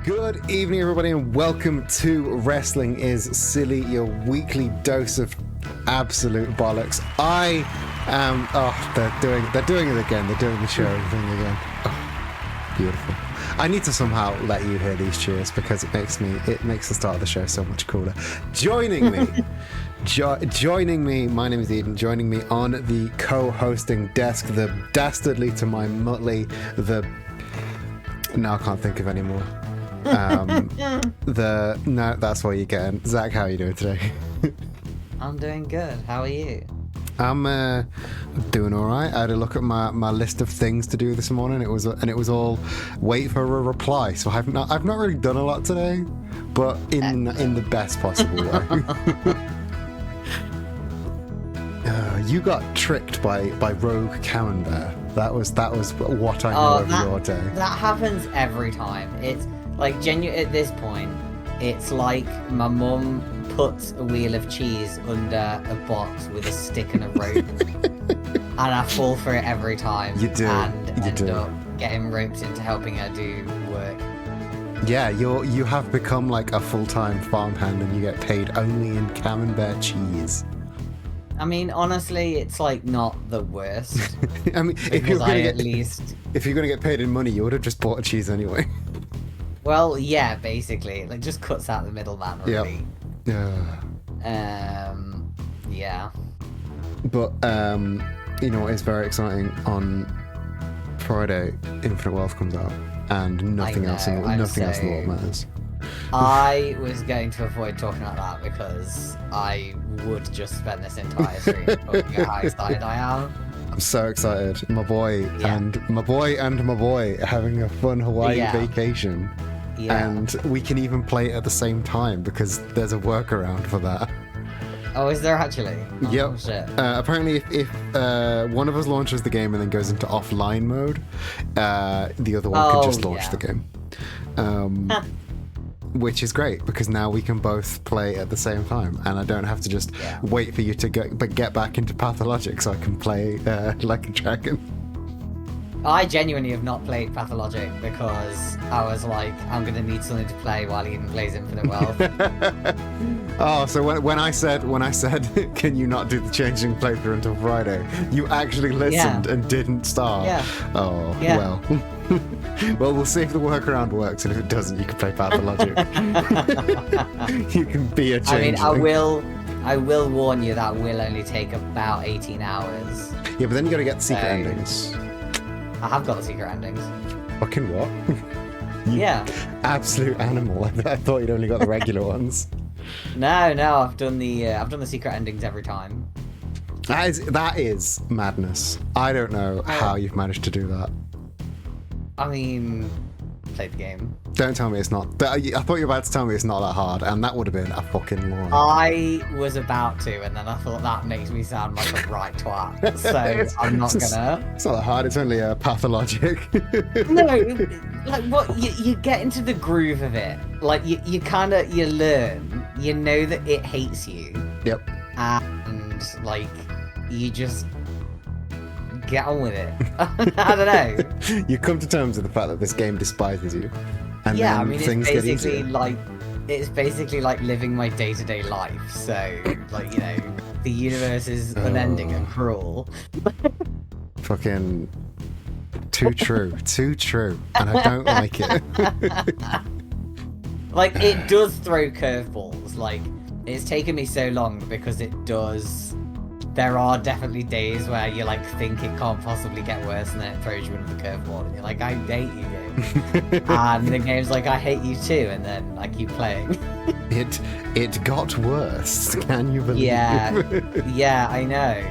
Good evening, everybody, and welcome to Wrestling is Silly, your weekly dose of absolute bollocks. I am. Oh, they're doing it again. They're doing the show thing again. Oh, beautiful. I need to somehow let you hear these cheers because it makes the start of the show so much cooler. Joining me. Joining me, my name is Eden. Joining me on the co-hosting desk, the dastardly to my Muttley, no, I can't think of any more. No, that's what you're getting. Zach, how are you doing today? I'm doing good. How are you? I'm doing all right. I had a look at my list of things to do this morning. It was all wait for a reply. So I've not really done a lot today, but in the best possible way. You got tricked by Rogue Camembert. That was what I know of your day. That happens every time. It's like genuine at this point. It's like my mum puts a wheel of cheese under a box with a stick and a rope, and I fall for it every time. You do, and end up getting roped into helping her do work. Yeah, you have become like a full-time farmhand, and you get paid only in Camembert cheese. I mean, honestly, it's like not the worst. I mean, if you're gonna get paid in money, you would have just bought a cheese anyway. Well, yeah, basically, it just cuts out the middleman, really. Yep. Yeah. But you know what is very exciting? On Friday, Infinite Wealth comes out, and nothing else in the world matters. I was going to avoid talking about that because I would just spend this entire stream talking about how excited I am. I'm so excited. My boy and my boy are having a fun Hawaii vacation. Yeah. And we can even play it at the same time because there's a workaround for that. Oh, is there actually? Oh, yep. Shit. Apparently, if one of us launches the game and then goes into offline mode, the other one can just launch the game. Which is great because now we can both play at the same time, and I don't have to just wait for you to get back into Pathologic so I can play like a dragon. I genuinely have not played Pathologic because I was like, I'm gonna need something to play while Eden plays Infinite Wealth. Oh, so when I said, can you not do the changing playthrough until Friday? You actually listened and didn't start. Yeah. Oh, well. Well, we'll see if the workaround works, and if it doesn't, you can play Pathologic. You can be a changeling. I mean, I will warn you that will only take about 18 hours. Yeah, but then you gotta get the secret endings. I have got the secret endings. Fucking what? You absolute animal. I thought you'd only got the regular ones. No, I've done the secret endings every time. That is madness. I don't know how you've managed to do that. I mean, play the game. Don't tell me it's not. I thought you were about to tell me it's not that hard, and that would have been a fucking lie. I was about to, and then I thought that makes me sound like a right twat, so I'm not gonna. It's not that hard, it's only Pathologic. No, like what, you get into the groove of it. Like, you learn, you know that it hates you. Yep. And, like, you just get on with it. I don't know. You come to terms with the fact that this game despises you. And then I mean, things it's get easier. It's basically like living my day-to-day life. So, like, you know, the universe is unending and cruel. Fucking too true. And I don't like it. Like, it does throw curveballs. Like, it's taken me so long because it does. There are definitely days where you like think it can't possibly get worse, and then it throws you into the curveball, and you're like, I hate you, game. And the game's like, I hate you too, and then I keep playing. It got worse. Can you believe? Yeah, I know.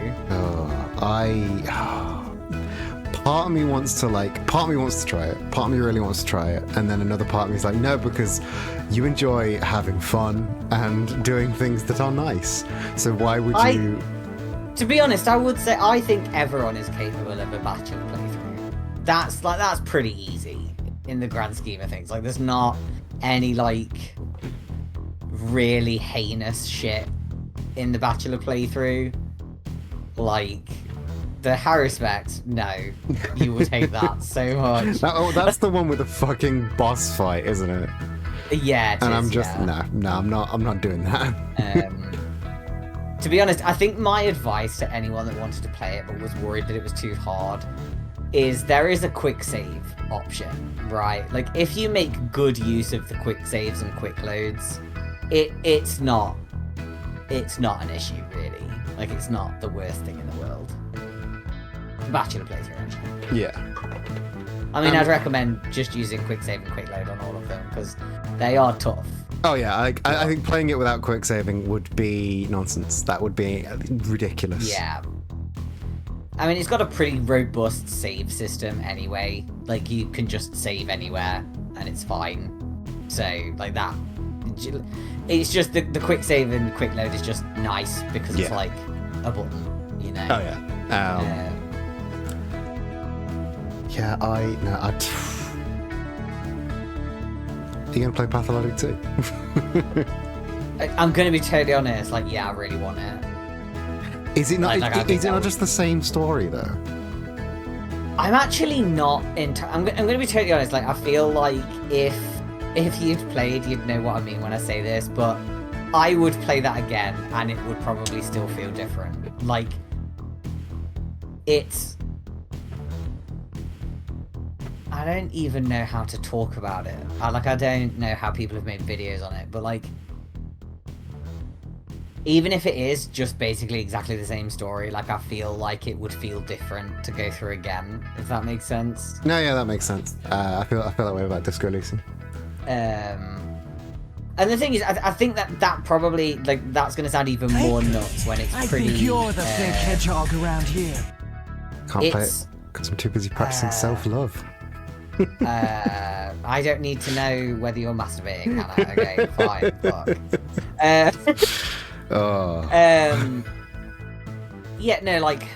Part of me wants to try it. Part of me really wants to try it, and then another part of me is like, no, because you enjoy having fun and doing things that are nice. So why would you? To be honest, I would say I think everyone is capable of a bachelor playthrough. That's pretty easy in the grand scheme of things. Like, there's not any like really heinous shit in the bachelor playthrough. Like, the Harrispex, no, you would hate that so much. That's the one with the fucking boss fight, isn't it? Yeah, it and is, I'm just yeah. no, I'm not doing that. To be honest, I think my advice to anyone that wanted to play it but was worried that it was too hard is there is a quick save option, right? Like, if you make good use of the quick saves and quick loads, it's not an issue, really. Like, it's not the worst thing in the world. Bachelor playthrough, actually. Yeah. I mean, I'd recommend just using quick save and quick load on all of them, because they are tough. Oh yeah, I think playing it without quick saving would be nonsense. That would be ridiculous. Yeah. I mean, it's got a pretty robust save system anyway. Like, you can just save anywhere, and it's fine. So, like, that... It's just the quick save and quick load is just nice, because it's like a button, you know? Oh yeah. Yeah, I'd... Are you going to play Pathologic too? I'm going to be totally honest, like, yeah, I really want it. Is it not, is it not just the same story, though? I'm actually not I'm going to be totally honest, like, I feel like if you'd played, you'd know what I mean when I say this, but I would play that again, and it would probably still feel different. Like, it's... I don't even know how to talk about it. I don't know how people have made videos on it, but, like, even if it is just basically exactly the same story, like, I feel like it would feel different to go through again, if that makes sense. No, yeah, that makes sense. I feel that way about Disco Elysium. And the thing is, I think that probably, like, that's going to sound even more nuts when it's pretty... I think you're the big hedgehog around here. Can't play it because I'm too busy practicing self-love. I don't need to know whether you're masturbating, Hannah. Okay, fine, fuck. Yeah, no, like...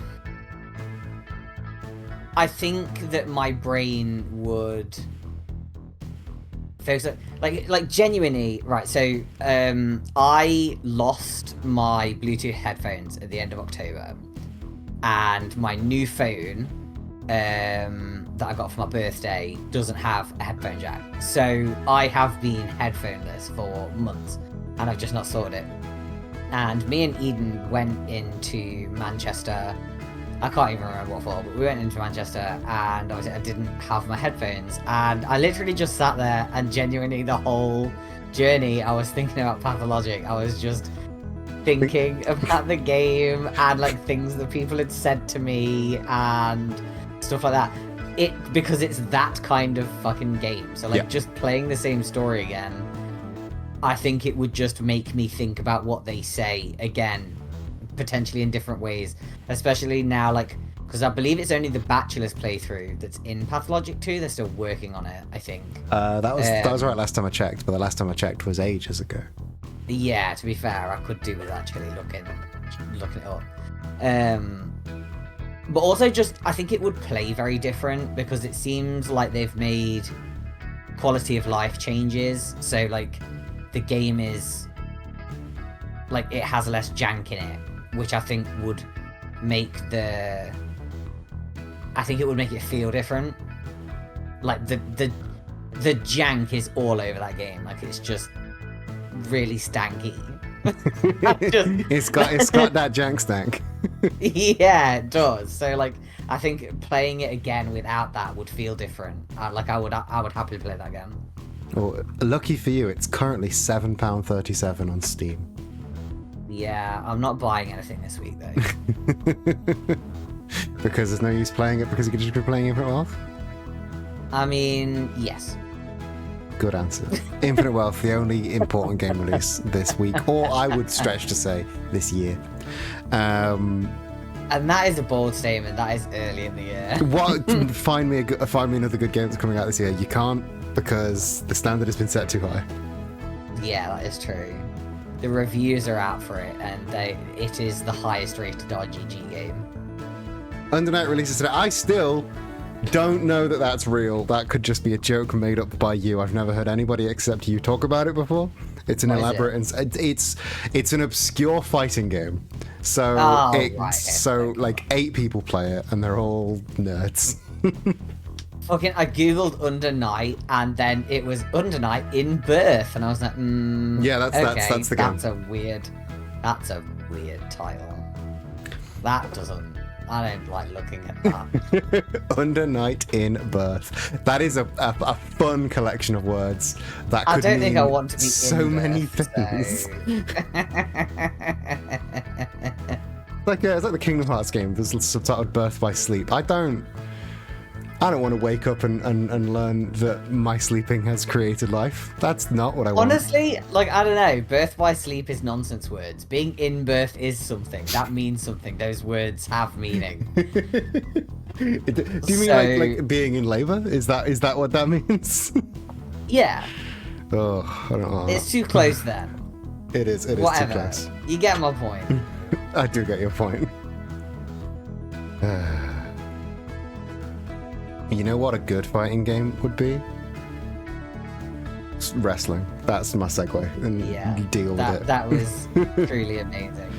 I think that my brain would... focus on, like genuinely, right, so I lost my Bluetooth headphones at the end of October, and my new phone that I got for my birthday doesn't have a headphone jack, so I have been headphoneless for months, and I've just not sorted it. And me and Eden went into Manchester. I can't even remember what for, but we went into Manchester, and obviously I didn't have my headphones, and I literally just sat there, and genuinely the whole journey I was thinking about Pathologic. I was just thinking about the game and, like, things that people had said to me and stuff like that. Because it's that kind of fucking game. So, like, just playing the same story again, I think it would just make me think about what they say again, potentially in different ways, especially now, like, because I believe it's only the Bachelor's playthrough that's in Pathologic 2. They're still working on it, I think. That was right last time I checked, but the last time I checked was ages ago. Yeah, to be fair, I could do with actually looking it up. But also, just, I think it would play very different, because it seems like they've made quality of life changes. So, like, the game is, like, it has less jank in it, which I think would make it feel different. Like, the jank is all over that game. Like, it's just really stanky. It's got that jank stank. Yeah, it does. So, like, I think playing it again without that would feel different. Like, I would happily play that again. Well, lucky for you, it's currently £7.37 on Steam. Yeah, I'm not buying anything this week, though. Because there's no use playing it, because you could just be playing Infinite Wealth? I mean, yes. Good answer. Infinite Wealth, the only important game release this week, or I would stretch to say this year. And that is a bold statement. That is early in the year. What? Find me another good game that's coming out this year. You can't, because the standard has been set too high. Yeah, that is true. The reviews are out for it, and it is the highest rated RGG game. Undernight releases today. I still don't know that that's real. That could just be a joke made up by you. I've never heard anybody except you talk about it before. It's an elaborate, it's an obscure fighting game. So like 8 people play it, and they're all nerds. Fucking, I googled Under Night, and then it was Under Night in Birth, and I was like, Yeah, that's the game. That's a weird title. That doesn't. I don't like looking at that. Under Night in Birth. That is a fun collection of words. That could I don't think I mean want to be so in many Birth, things. so. It's like the Kingdom Hearts game. There's subtitled Birth by Sleep. I don't want to wake up and learn that my sleeping has created life. That's not what I want. Honestly, like, I don't know. Birth by sleep is nonsense words. Being in birth is something. That means something. Those words have meaning. Do you mean like being in labor? Is that what that means? Yeah. Oh, I don't know. It's too close then. It is Whatever. too close. You get my point. I do get your point. You know what a good fighting game would be? It's wrestling. That's my segue. And Yeah. you deal with it. That was truly amazing.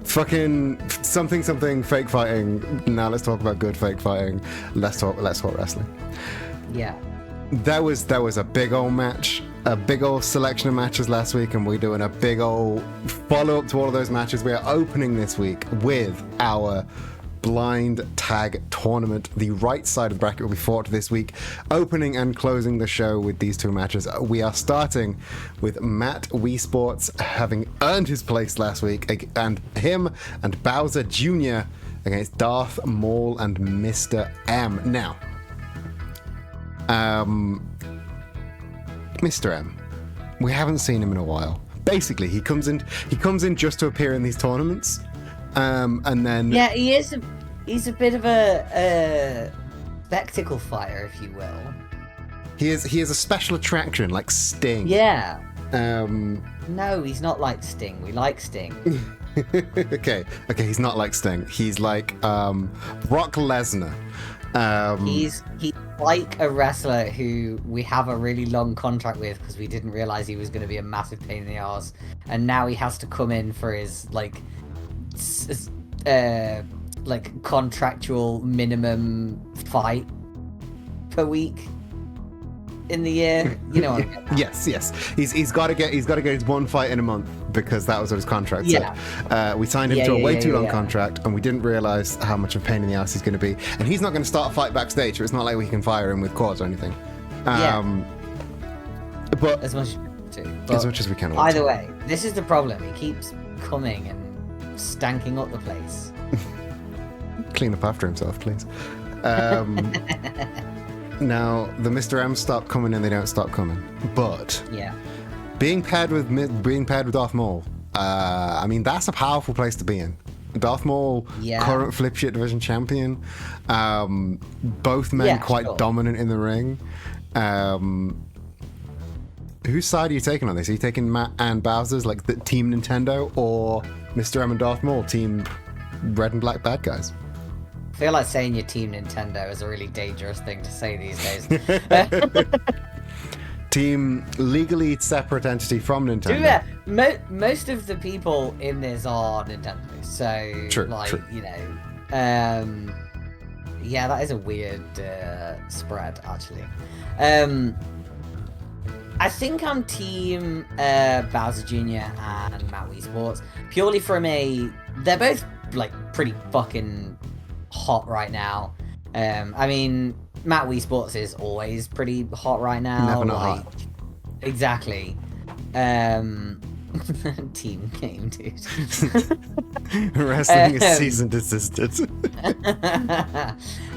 Fucking something fake fighting. Now let's talk about good fake fighting. Let's talk wrestling. Yeah. There was a big old match, a big old selection of matches last week, and we're doing a big old follow-up to all of those matches. We are opening this week with our blind tag tournament. The right side of the bracket will be fought this week, opening and closing the show with these two matches. We are starting with Matt Wii Sports having earned his place last week, and him and Bowser Jr. against Darth Maul and Mr. M. Now, Mr. M, we haven't seen him in a while. Basically, he comes in just to appear in these tournaments. And then he's a bit of a spectacle fighter, if you will. He is a special attraction, like Sting. Yeah. No, he's not like Sting. We like Sting. Okay, he's not like Sting. He's like Brock Lesnar. He's like a wrestler who we have a really long contract with because we didn't realize he was going to be a massive pain in the arse, and now he has to come in for his like contractual minimum fight per week in the year. You know what I mean? Yes. He's got to get his one fight in a month because that was what his contract said. We signed him to a way too long contract, and we didn't realize how much of a pain in the ass he's going to be. And he's not going to start a fight backstage, so it's not like we can fire him with quads or anything. But as much as we want to. As much as we can. Either way, this is the problem. He keeps coming and stanking up the place. Clean up after himself, please. Now, the Mr. M stop coming and they don't stop coming. But being paired with Darth Maul, I mean, that's a powerful place to be in. Darth Maul, current Flip Shit Division champion. Both men quite dominant in the ring. Whose side are you taking on this? Are you taking Matt and Bowser's, like the Team Nintendo, or Mr. M and Darth Maul, Team Red and Black Bad Guys? I feel like saying your Team Nintendo is a really dangerous thing to say these days. Team legally separate entity from Nintendo. Most of the people in this are Nintendo, so true. You know, yeah, that is a weird spread actually. I think I'm Team Bowser Jr. and Matt Wii Sports purely from they're both like pretty fucking hot right now. I mean, Matt Wii Sports is always pretty hot right now. Never not hot. Exactly. Team game, dude. Wrestling is season desisted.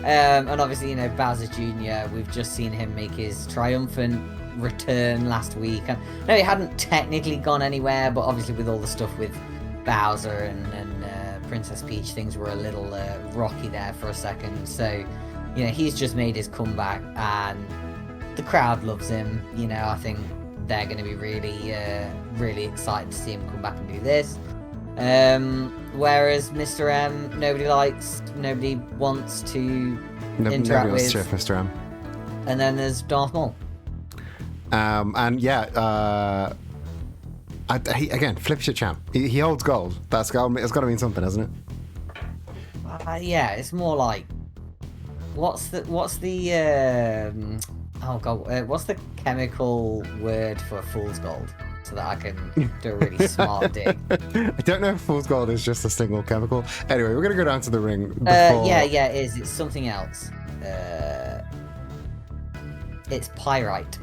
And obviously, you know, Bowser Jr., we've just seen him make his triumphant return last week. No, he hadn't technically gone anywhere, but obviously with all the stuff with Bowser and Princess Peach, things were a little rocky there for a second. So, you know, he's just made his comeback and the crowd loves him. You know, I think they're going to be really excited to see him come back and do this. Whereas Mr. M, nobody wants to interact with. Mr. M. And then there's Darth Maul. Again, flip shit champ. He holds gold. It's got to mean something, hasn't it? Yeah, it's more like what's the oh god, what's the chemical word for fool's gold? So that I can do a really smart dig. I don't know if fool's gold is just a single chemical. Anyway, we're gonna go down to the ring. Before... Yeah, it is. It's something else. It's pyrite.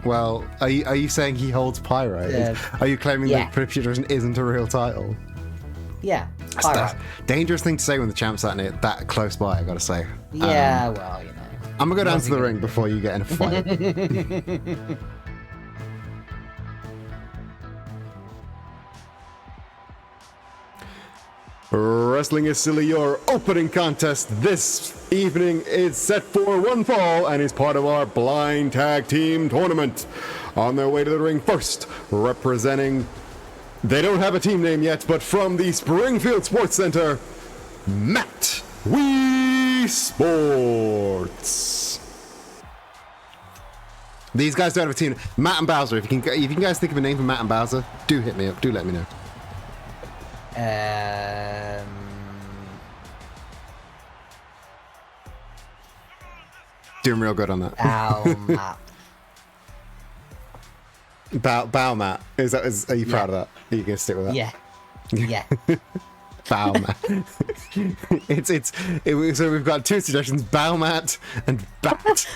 Well, are you saying he holds pyrite? Are you claiming that Pripyat isn't a real title? Yeah, That's a dangerous thing to say when the champ's that close by, I gotta say. Yeah, well, you know. I'm gonna go down to the ring before you get in a fight. Wrestling is Silly, your opening contest this evening is set for one fall and is part of our blind tag team tournament. On their way to the ring first, representing, they don't have a team name yet, but from the Springfield Sports Center, Matt Wii Sports. These guys don't have a team. Matt and Bowser, if you can guys think of a name for Matt and Bowser, do hit me up. Do let me know. Doing real good on that. Bow Matt. Are you proud of that? Are you gonna stick with that? Yeah. Bow Matt. So we've got two suggestions: Bow Matt and Bat.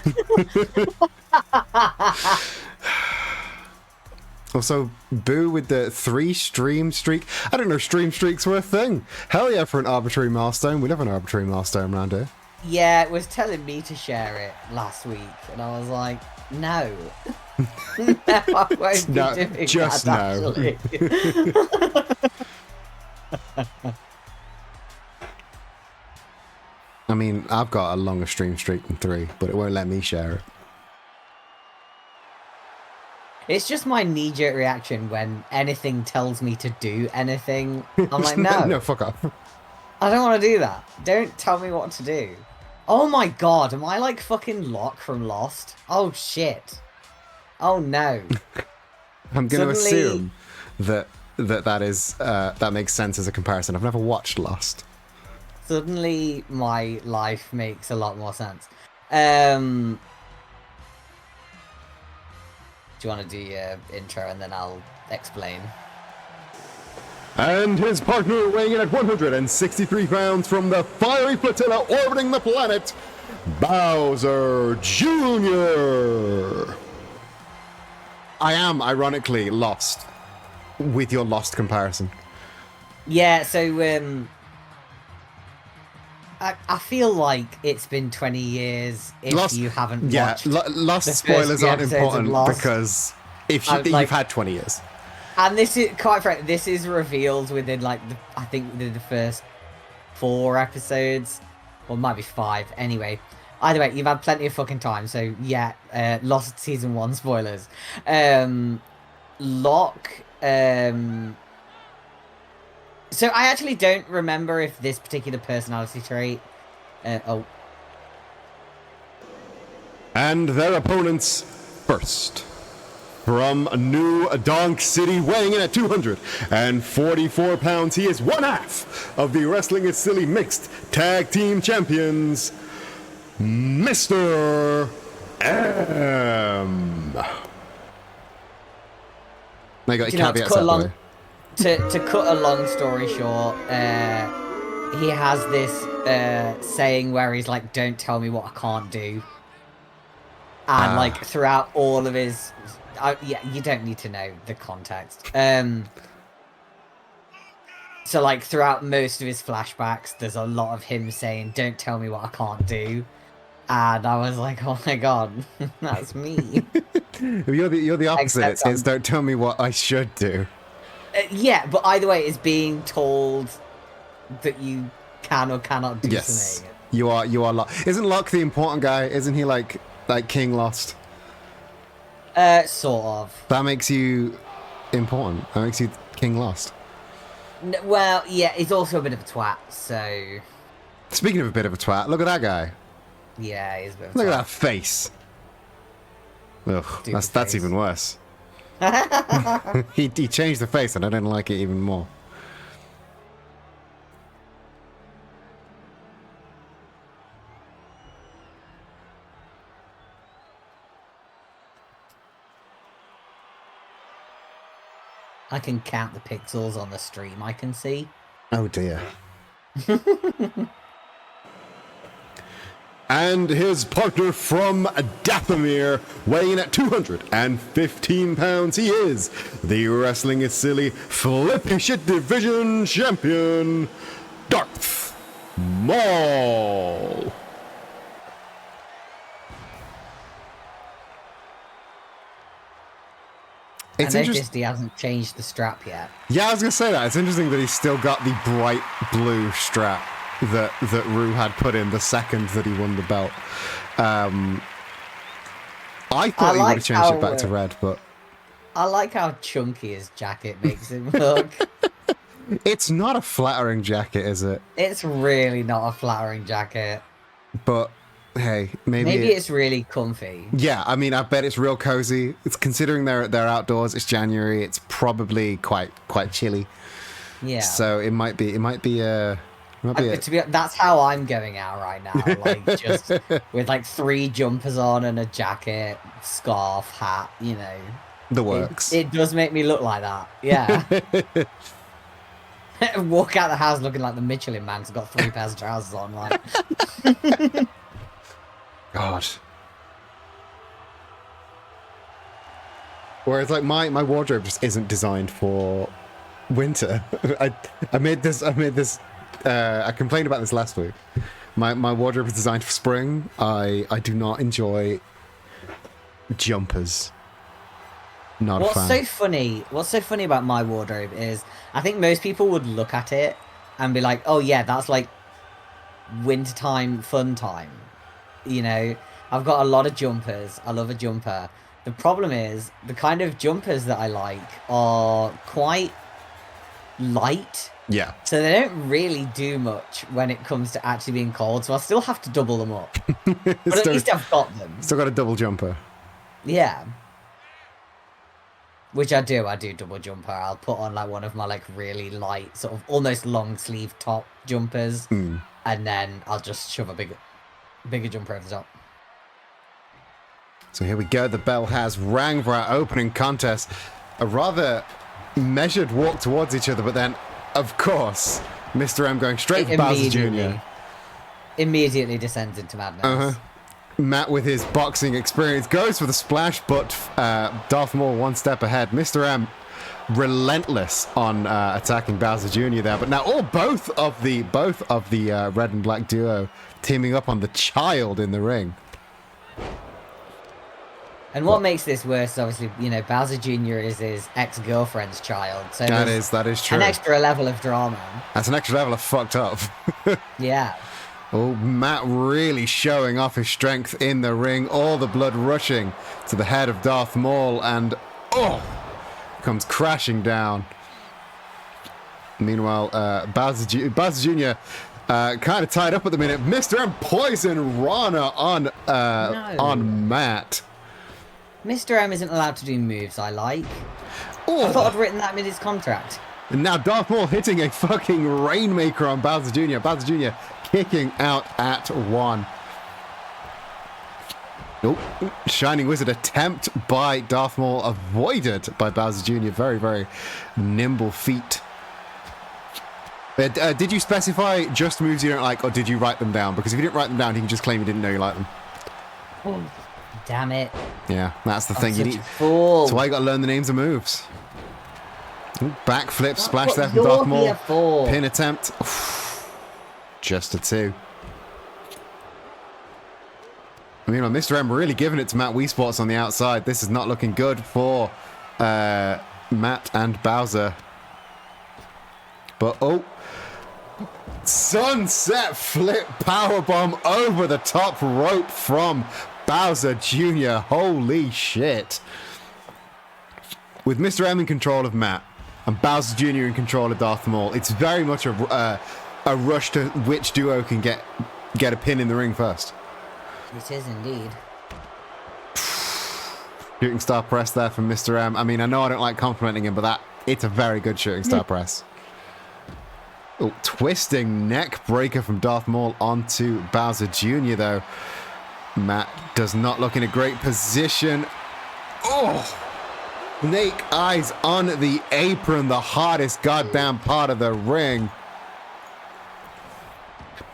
Also, Boo with the 3 stream streak. I don't know, stream streaks were a thing. Hell yeah, for an arbitrary milestone. We love an arbitrary milestone around here. Yeah, it was telling me to share it last week, and I was like, no. No, I won't be doing just that, no. I mean, I've got a longer stream streak than 3, but it won't let me share it. It's just my knee-jerk reaction when anything tells me to do anything. I'm like, no. No, fuck off. I don't want to do that. Don't tell me what to do. Oh my god, am I like fucking Locke from Lost? Oh shit. Oh no. I'm going to assume that makes sense as a comparison. I've never watched Lost. Suddenly my life makes a lot more sense. Do you want to do your intro and then I'll explain? And his partner weighing in at 163 pounds from the fiery flotilla orbiting the planet, Bowser Jr. I am, ironically, lost with your Lost comparison. Yeah, so I feel like it's been 20 years if you haven't watched. Lost spoilers aren't important because if you've had 20 years. And this is, quite frankly, this is revealed within like I think within the first 4 episodes, or it might be 5. Anyway, either way, you've had plenty of fucking time. So yeah, Lost season 1 spoilers. Locke. So I actually don't remember if this particular personality trait. And their opponents first. From New Donk City, weighing in at 244 pounds, he is one half of the Wrestling is Silly Mixed Tag Team Champions, Mr. M. I got caveats out of the way. To cut a long story short, he has this saying where he's like, "Don't tell me what I can't do," and like throughout all of his. Yeah, you don't need to know the context. So, like, throughout most of his flashbacks, there's a lot of him saying, "Don't tell me what I can't do," and I was like, "Oh my god, that's me." You're the opposite. It's "Don't tell me what I should do." Yeah, but either way, it's being told that you can or cannot do something. You are Locke. Isn't Locke the important guy? Isn't he like King Lost? Sort of. That makes you important. That makes you King Lost. Well, yeah, he's also a bit of a twat, so... Speaking of a bit of a twat, look at that guy. Yeah, he's a bit of a Look twat. at that face. Ugh, that's even worse. He changed the face and I didn't like it even more. I can count the pixels on the stream I can see. Oh dear. And his partner from Dathomir, weighing in at 215 pounds, he is the Wrestling is Silly Flippy Shit Division Champion, Darth Maul. It's interesting he hasn't changed the strap yet. Yeah, I was going to say that. It's interesting that he's still got the bright blue strap that Rue had put in the second that he won the belt. I thought he would have changed it back to red, but... I like how chunky his jacket makes him look. It's not a flattering jacket, is it? It's really not a flattering jacket. But, hey, maybe it's really comfy. Yeah, I mean, I bet it's real cozy. It's considering they're outdoors, it's January, it's probably quite chilly. Yeah. So it might be that's how I'm going out right now, like just with like 3 jumpers on and a jacket, scarf, hat, you know. The works. It does make me look like that, yeah. Walk out the house looking like the Michelin Man who's got 3 pairs of trousers on, like. God. Whereas like my wardrobe just isn't designed for winter. I made this I complained about this last week. My wardrobe is designed for spring. I do not enjoy jumpers. Not a fan. What's so funny about my wardrobe is I think most people would look at it and be like, oh yeah, that's like wintertime fun time. You know, I've got a lot of jumpers. I love a jumper. The problem is the kind of jumpers that I like are quite light. Yeah. So they don't really do much when it comes to actually being cold. So I still have to double them up. But at least I've got them. Still got a double jumper. Yeah. Which I do double jumper. I'll put on like one of my like really light, sort of almost long sleeve top jumpers. And then I'll just shove a bigger jumper over the top. So here we go. The bell has rang for our opening contest. A rather measured walk towards each other, but then, of course, Mr. M going straight for Bowser Jr. Immediately descends into madness. Matt, with his boxing experience, goes for the splash, but Darth Maul 1 step ahead. Mr. M relentless on attacking Bowser Jr. there, but now both of the red and black duo teaming up on the child in the ring. And what makes this worse, obviously, you know, Bowser Jr. is his ex-girlfriend's child. So that is true. An extra level of drama. That's an extra level of fucked up. Yeah. Oh, Matt really showing off his strength in the ring. All the blood rushing to the head of Darth Maul, and comes crashing down. Meanwhile, Bowser Jr. Kind of tied up at the minute. Mr. M poison Rana on Matt. Mr. M isn't allowed to do moves I like. Oh. I thought I'd written that in his contract. And now Darth Maul hitting a fucking Rainmaker on Bowser Jr. Bowser Jr. kicking out at 1. Nope. Shining Wizard attempt by Darth Maul avoided by Bowser Jr. Very, very nimble feat. Did you specify just moves you don't like, or did you write them down? Because if you didn't write them down, he can just claim you didn't know you like them. Oh, damn it. Yeah, that's the thing. Such You need. a fool. That's why you got to learn the names of moves. Ooh, backflip, splash there from Darth Maul. Pin attempt. Just a 2. Meanwhile, Mr. M really giving it to Matt Wii Sports on the outside. This is not looking good for Matt and Bowser. But sunset flip powerbomb over the top rope from Bowser Jr. Holy shit. With Mr. M in control of Matt and Bowser Jr. in control of Darth Maul, it's very much a rush to which duo can get a pin in the ring first. It is indeed. Shooting star press there from Mr. M. I mean, I know I don't like complimenting him, but it's a very good shooting star press. Oh, twisting neck breaker from Darth Maul onto Bowser Jr. though. Matt does not look in a great position. Oh! snake eyes on the apron, the hardest goddamn part of the ring.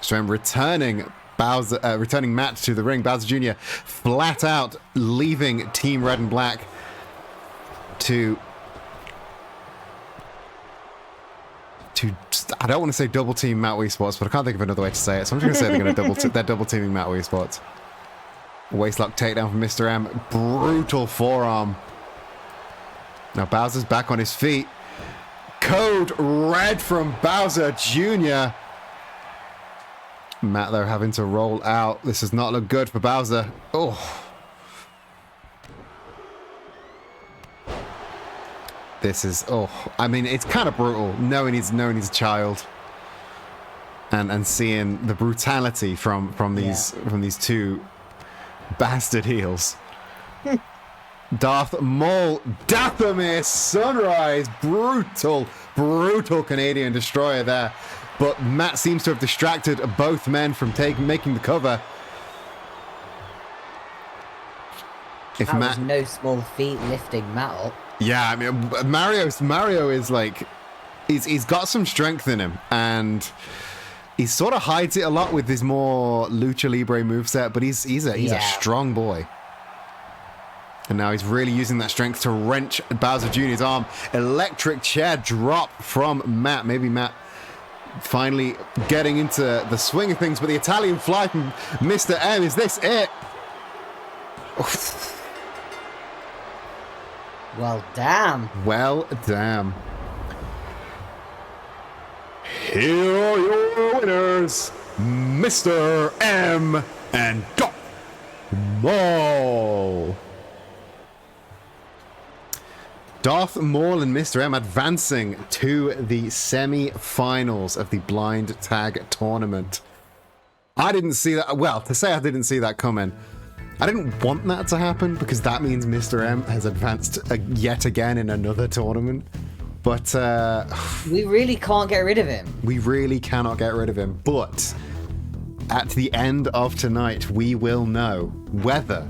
So I'm returning Matt to the ring. Bowser Jr. flat out leaving Team Red and Black to I don't want to say double team Matt Wii Sports, but I can't think of another way to say it. So I'm just going to say they're going to they're double teaming Matt Wii Sports. Waistlock takedown from Mr. M. Brutal forearm. Now Bowser's back on his feet. Code red from Bowser Jr. Matt, though, having to roll out. This does not look good for Bowser. Oh. This is, I mean, it's kind of brutal knowing he's a child and seeing the brutality from these two bastard heels. Darth Maul, Dathomir Sunrise, brutal Canadian destroyer there. But Matt seems to have distracted both men from making the cover. If that was no small feat lifting Matt up. Yeah, I mean, Mario is like, he's got some strength in him, and he sort of hides it a lot with his more lucha libre moveset, but he's a strong boy. And now he's really using that strength to wrench Bowser Jr.'s arm. Electric chair drop from Matt. Maybe Matt finally getting into the swing of things, but the Italian fly from Mr. M, is this it? Well, damn. Here are your winners, Mr. M and Darth Maul. Darth Maul and Mr. M advancing to the semi-finals of the blind tag tournament. I didn't see that. Well, to say I didn't see that coming, I didn't want that to happen because that means Mr. M has advanced yet again in another tournament. But we really can't get rid of him. We really cannot get rid of him. But at the end of tonight, we will know whether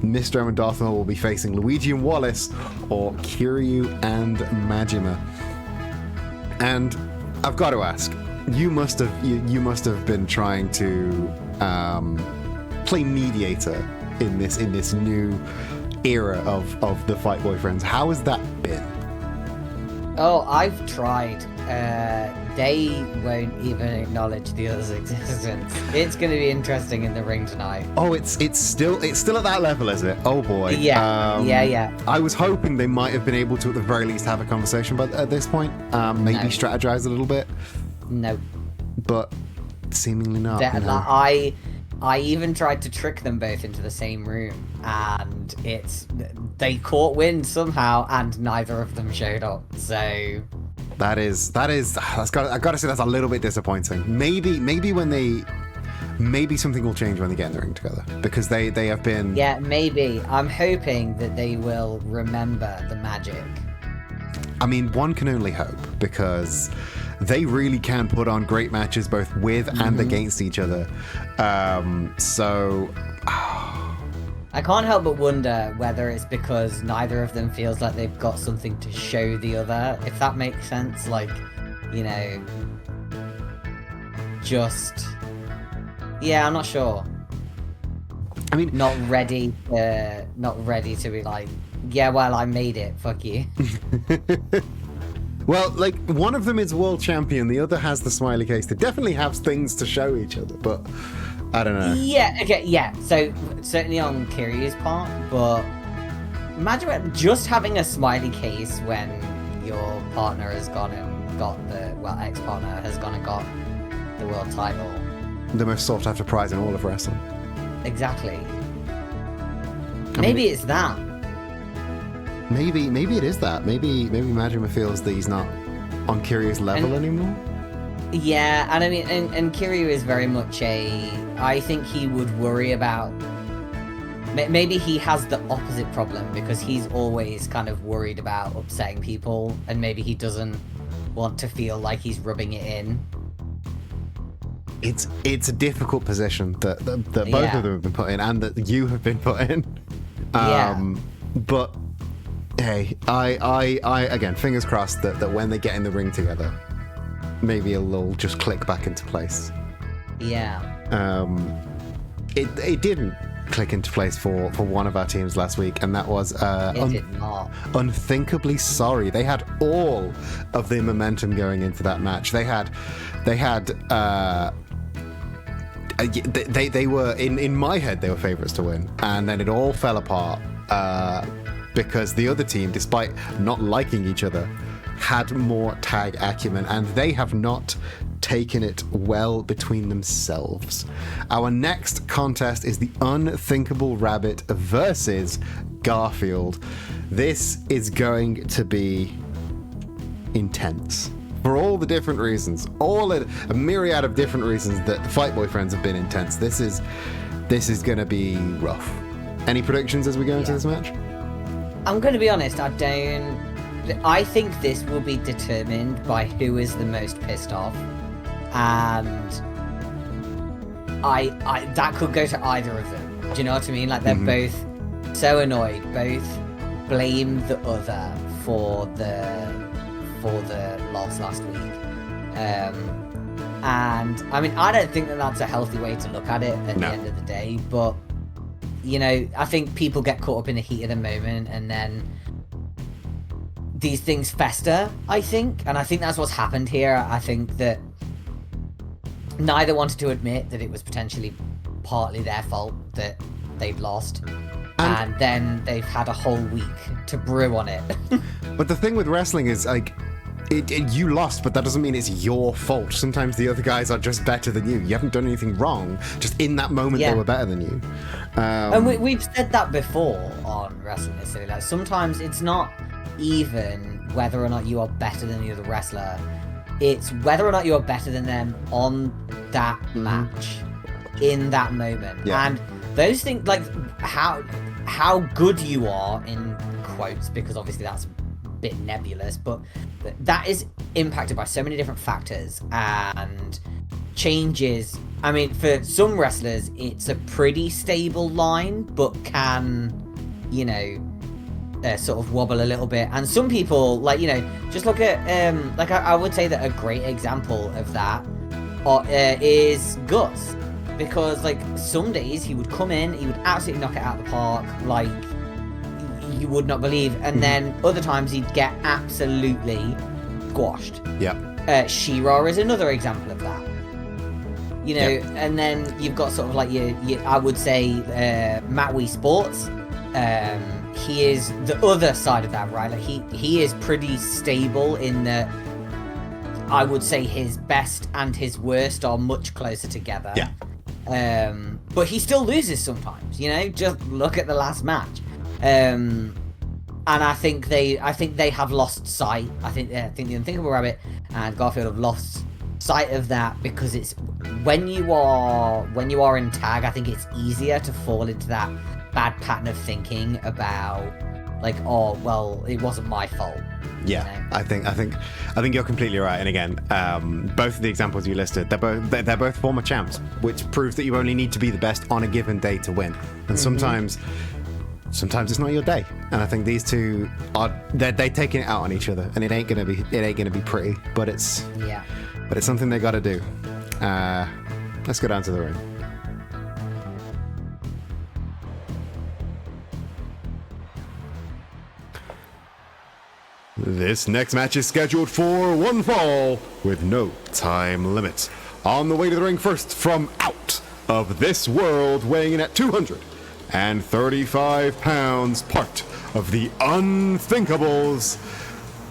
Mr. M and Darth Maul will be facing Luigi and Wallace or Kiryu and Majima. And I've got to ask, you must have been trying to play mediator in this new era of the Fight Boyfriends. How has that been? Oh, I've tried. They won't even acknowledge the other's existence. It's going to be interesting in the ring tonight. Oh, it's still at that level, is it? Oh boy. Yeah. Yeah. I was hoping they might have been able to at the very least have a conversation, but at this point, maybe strategize a little bit. No. But seemingly not. No. I even tried to trick them both into the same room, and they caught wind somehow, and neither of them showed up. So I've got to say that's a little bit disappointing. Maybe something will change when they get in the ring together, because they have been. Yeah, maybe. I'm hoping that they will remember the magic. I mean, one can only hope, because they really can put on great matches both with and against each other. I can't help but wonder whether it's because neither of them feels like they've got something to show the other, if that makes sense. Like, you know, I'm not sure. I mean, not ready to be like, yeah, well, I made it, fuck you. Well, like, one of them is world champion, the other has the smiley face. They definitely have things to show each other, but I don't know. Yeah, okay, yeah. So, certainly on Kiryu's part, but imagine just having a smiley case when your partner has gone and got ex-partner has gone and got the world title. The most sought after prize in all of wrestling. Exactly. Maybe it's that. Maybe it is that. Maybe Majima feels that he's not on Kiryu's level anymore. Yeah, and I mean, and Kiryu is very much I think he would worry about. Maybe he has the opposite problem, because he's always kind of worried about upsetting people, and maybe he doesn't want to feel like he's rubbing it in. It's a difficult position that both of them have been put in, and that you have been put in. But hey, I again, fingers crossed that when they get in the ring together, maybe it'll just click back into place. Yeah. It didn't click into place for one of our teams last week, and that was It did not. Unthinkably Sorry. They had all of the momentum going into that match. They were in my head they were favorites to win, and then it all fell apart because the other team, despite not liking each other, had more tag acumen, and they have not taken it well between themselves. Our next contest is the Unthinkable Rabbit versus Garfield. This is going to be intense for all the different reasons, a myriad of different reasons that the Fight Boy friends have been intense. This is going to be rough. Any predictions as we go into this match? I'm going to be honest, I think this will be determined by who is the most pissed off, and I that could go to either of them. Do you know what I mean? Like, they're both so annoyed, both blame the other for the loss last week, and I mean, I don't think that that's a healthy way to look at it at the end of the day, but you know, I think people get caught up in the heat of the moment, and then these things fester, I think, and I think that's what's happened here. I think that neither wanted to admit that it was potentially partly their fault that they've lost, and then they've had a whole week to brew on it. But the thing with wrestling is, like, you lost, but that doesn't mean it's your fault. Sometimes the other guys are just better than you. You haven't done anything wrong. Just in that moment, they were better than you. And we've said that before on Wrestling is Silly. Like, sometimes it's not even whether or not you are better than the other wrestler. It's whether or not you're better than them on that match, in that moment. Yeah. And those things, like how good you are, in quotes, because obviously that's a bit nebulous, but that is impacted by so many different factors and changes. I mean, for some wrestlers, it's a pretty stable line, but can, you know, sort of wobble a little bit. And some people, like, you know, just look at like I would say that a great example of that is Gus, because like some days he would come in, he would absolutely knock it out of the park, like you would not believe, and then other times he'd get absolutely squashed. She-Ra is another example of that, you know. And then you've got sort of like your I would say Matt Wii Sports. He is the other side of that, right? Like he is pretty stable in that I would say his best and his worst are much closer together. But he still loses sometimes, you know. Just look at the last match. And I think they have lost sight. I think the Unthinkable Rabbit and Garfield have lost sight of that, because it's when you are in tag, I think it's easier to fall into that bad pattern of thinking about, like, oh well, it wasn't my fault. Yeah, you know? I think you're completely right. And again, both of the examples you listed, they're both former champs, which proves that you only need to be the best on a given day to win. And sometimes it's not your day. And I think these two they're taking it out on each other, and it ain't gonna be pretty, but it's something they got to do. Let's go down to the ring. This next match is scheduled for one fall with no time limit. On the way to the ring first, from out of this world, weighing in at 235 pounds, part of the Unthinkables,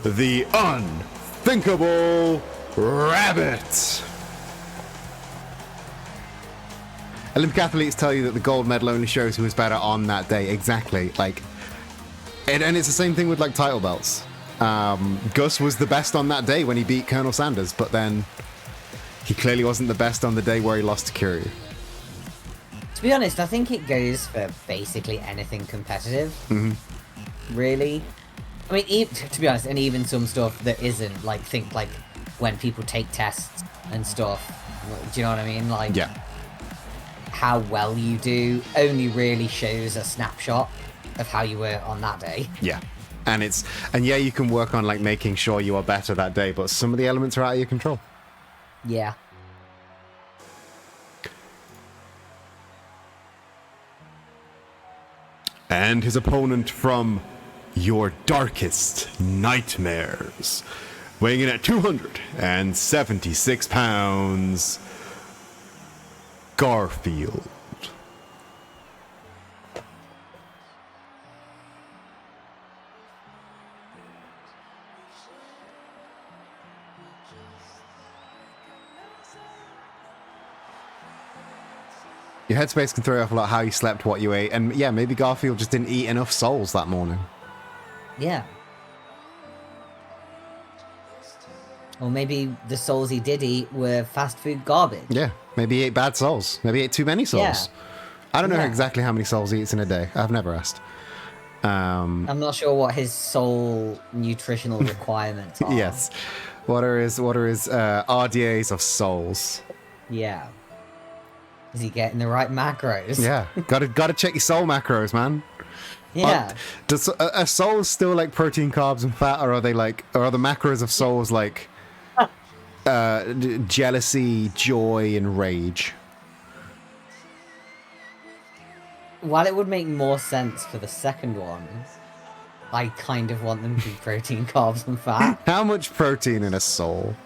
the Unthinkable Rabbit. Olympic athletes tell you that the gold medal only shows who is better on that day. Exactly. Like, and it's the same thing with like title belts. Gus was the best on that day when he beat Colonel Sanders, but then he clearly wasn't the best on the day where he lost to Kiryu. To be honest, I think it goes for basically anything competitive. Really. I mean, to be honest, and even some stuff that isn't, like, think like when people take tests and stuff. Do you know what I mean? Like, how well you do only really shows a snapshot of how you were on that day. And yeah, you can work on like making sure you are better that day, but some of the elements are out of your control. Yeah. And his opponent from your darkest nightmares, weighing in at 276 pounds, Garfield. Your headspace can throw you off a lot how you slept, what you ate, and yeah, maybe Garfield just didn't eat enough souls that morning. Yeah. Or maybe the souls he did eat were fast food garbage. Yeah, maybe he ate bad souls. Maybe he ate too many souls. Yeah. I don't know Yeah. exactly how many souls he eats in a day. I've never asked. I'm not sure what his soul nutritional requirements are. Yes. What are his RDAs of souls? Yeah. Is he getting the right macros? Yeah, gotta check your soul macros, man. Yeah. Does are souls still like protein, carbs, and fat, or are they like, or are the macros of souls like jealousy, joy, and rage? While it would make more sense for the second one, I kind of want them to be protein, carbs, and fat. How much protein in a soul?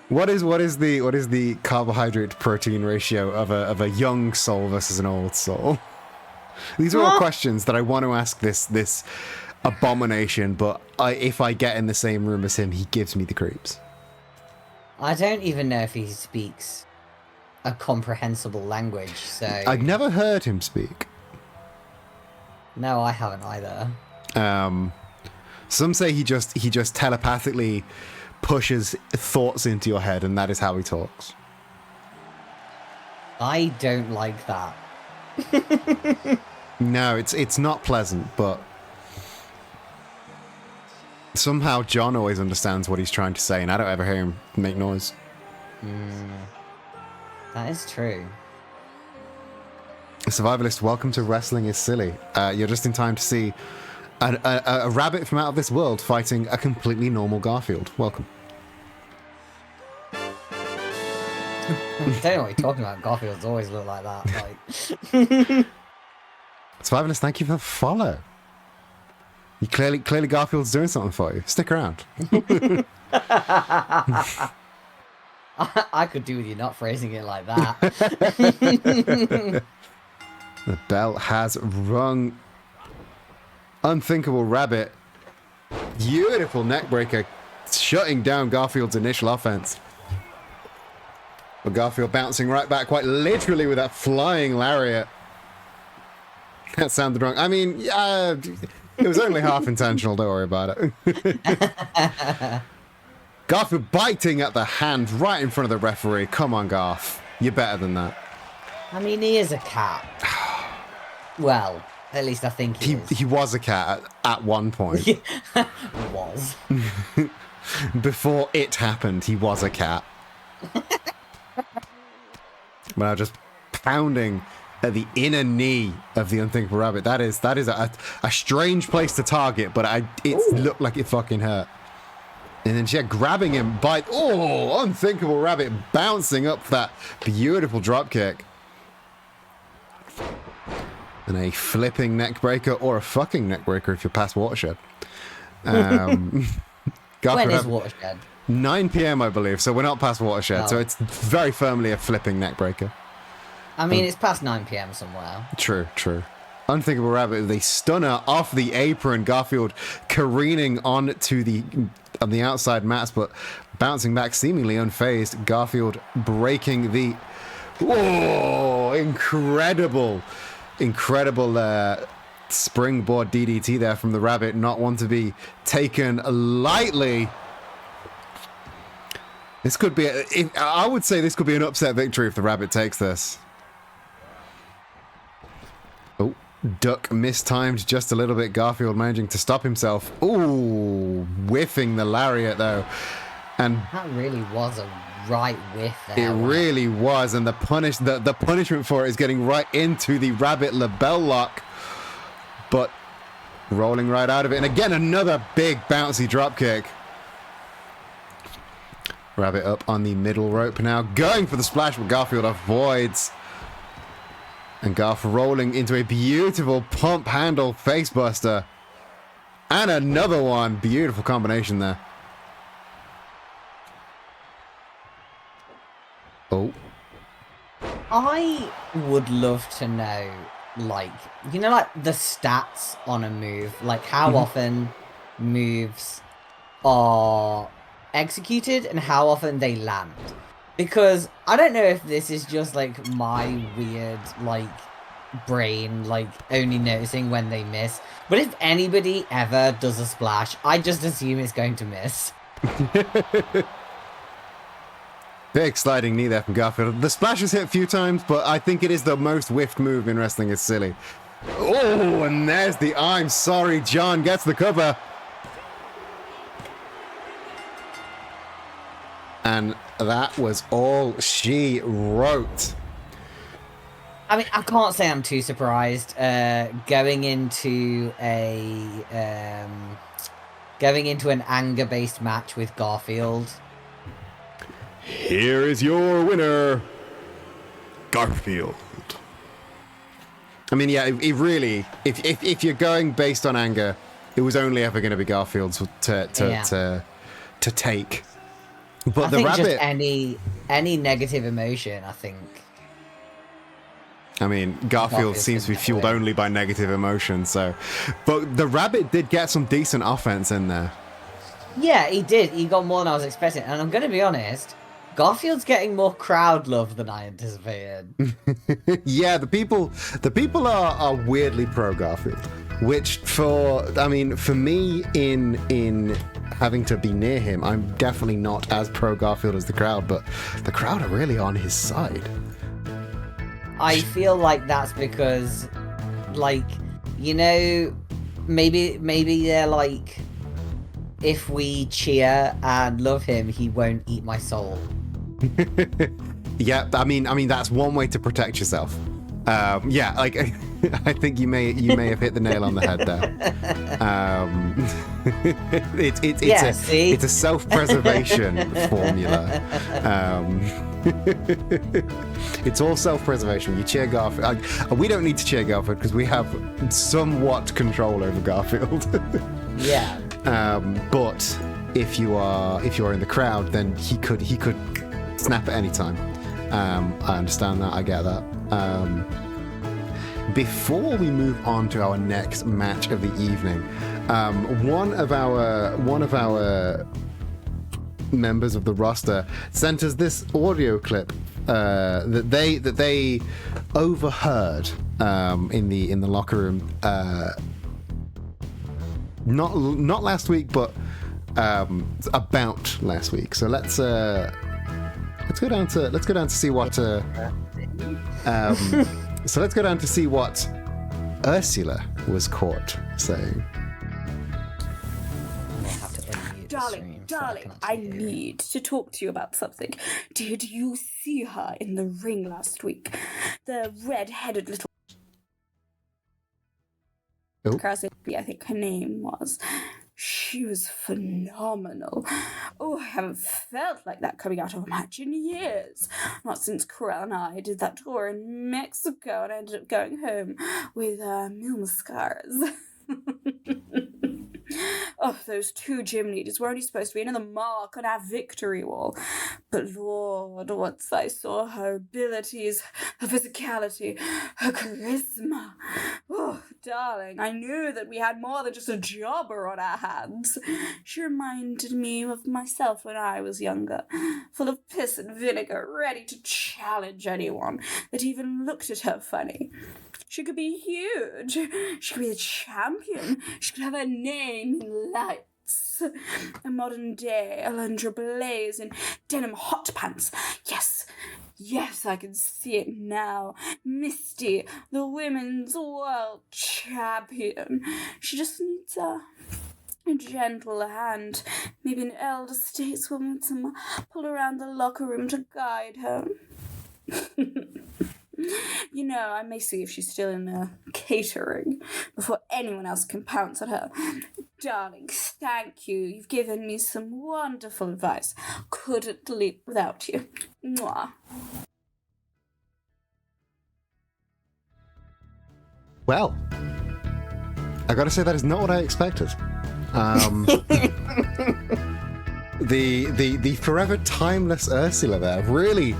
What is the carbohydrate protein ratio of a young soul versus an old soul? These are all questions that I want to ask this abomination, but if I get in the same room as him, he gives me the creeps. I don't even know if he speaks a comprehensible language, so... I've never heard him speak. No, I haven't either. Some say he just telepathically pushes thoughts into your head, and that is how he talks. I don't like that. No, it's not pleasant, but somehow John always understands what he's trying to say, and I don't ever hear him make noise. That is true. Survivalist, welcome to Wrestling is Silly. You're just in time to see a rabbit from out of this world fighting a completely normal Garfield. Welcome. I don't know what you're talking about. Garfields always look like that. Like... Survivalist, thank you for the follow. You clearly Garfield's doing something for you. Stick around. I could do with you not phrasing it like that. The bell has rung. Unthinkable Rabbit. Beautiful neckbreaker, shutting down Garfield's initial offense. But Garfield bouncing right back, quite literally, with that flying lariat. That sounded wrong. I mean, yeah, it was only half intentional. Don't worry about it. Garfield biting at the hand right in front of the referee. Come on, Garth. You're better than that. I mean, he is a cat. Well, at least I think he is. He was a cat at one point. Was. Before it happened, he was a cat. But I'm just pounding at the inner knee of the Unthinkable Rabbit. That is a strange place to target, but it looked like it fucking hurt. And then yeah, grabbing him by Unthinkable Rabbit bouncing up that beautiful drop kick. And a flipping neck breaker, or a fucking neck breaker if you're past Watershed. When is Watershed? 9 p.m. I believe, so we're not past Watershed, so Oh. it's very firmly a flipping neck breaker. I mean, it's past 9 p.m. somewhere. True. Unthinkable Rabbit, the stunner off the apron. Garfield careening on the outside mats, but bouncing back seemingly unfazed. Garfield breaking the incredible springboard DDT there from the Rabbit. Not one to be taken lightly. This could be I would say this could be an upset victory if the Rabbit takes this. Oh, duck mistimed just a little bit. Garfield managing to stop himself. Ooh, whiffing the lariat though. And That really was a right whiff there. It really was, and the punishment for it is getting right into the rabbit label lock, but rolling right out of it. And again, another big bouncy drop kick. Rabbit up on the middle rope now, going for the splash, but Garfield avoids. And Garf rolling into a beautiful pump handle facebuster. And another one. Beautiful combination there. Oh. I would love to know, like, you know, like the stats on a move, like how often moves are executed and how often they land. Because I don't know if this is just like my weird, like, brain, like, only noticing when they miss. But if anybody ever does a splash, I just assume it's going to miss. Big sliding knee there from Garfield. The splash has hit a few times, but I think it is the most whiffed move in wrestling. It's silly. Oh, and there's the I'm sorry, John gets the cover. And that was all she wrote. I mean, I can't say I'm too surprised. Going into an anger-based match with Garfield. Here is your winner, Garfield. I mean, yeah, it really, if you're going based on anger, it was only ever going to be Garfield's to take. But I the think rabbit, just any negative emotion, I think. I mean, Garfield seems to be fueled only by negative emotion, so. But the rabbit did get some decent offense in there. Yeah, he did. He got more than I was expecting. And I'm going to be honest, Garfield's getting more crowd love than I anticipated. Yeah, the people are weirdly pro Garfield, which for me in having to be near him, I'm definitely not as pro Garfield as the crowd, but the crowd are really on his side. I feel like that's because, like, you know, maybe they're like, if we cheer and love him, he won't eat my soul. Yeah, I mean that's one way to protect yourself. Yeah, like I think you may have hit the nail on the head there. It's a self-preservation formula. It's all self-preservation. You cheer Garfield. We don't need to cheer Garfield because we have somewhat control over Garfield. Yeah. But if you are in the crowd, then he could snap at any time. I understand that. I get that. Before we move on to our next match of the evening, one of our members of the roster sent us this audio clip that they overheard in the locker room. Not last week, but about last week. So let's go down to see what. So let's go down to see what Ursula was caught saying. Darling, I need to talk to you about something. Did you see her in the ring last week? The red-headed little... Oh. Cassidy, I think her name was. She was phenomenal. Oh, I haven't felt like that coming out of a match in years. Not since Corel and I did that tour in Mexico and I ended up going home with mil scars. Oh, those two gym leaders were only supposed to be another mark on our victory wall. But Lord, once I saw her abilities, her physicality, her charisma. Oh, darling, I knew that we had more than just a jobber on our hands. She reminded me of myself when I was younger, full of piss and vinegar, ready to challenge anyone that even looked at her funny. She could be huge. She could be a champion. She could have her name in lights. A modern-day Alundra Blaze in denim hot pants. Yes, I can see it now. Misty, the women's world champion. She just needs a a gentle hand, maybe an elder stateswoman with some pull around the locker room to guide her. You know, I may see if she's still in catering before anyone else can pounce at her. Darling, thank you. You've given me some wonderful advice. Couldn't live without you. Mwah. Well, I gotta say that is not what I expected. The forever timeless Ursula there, really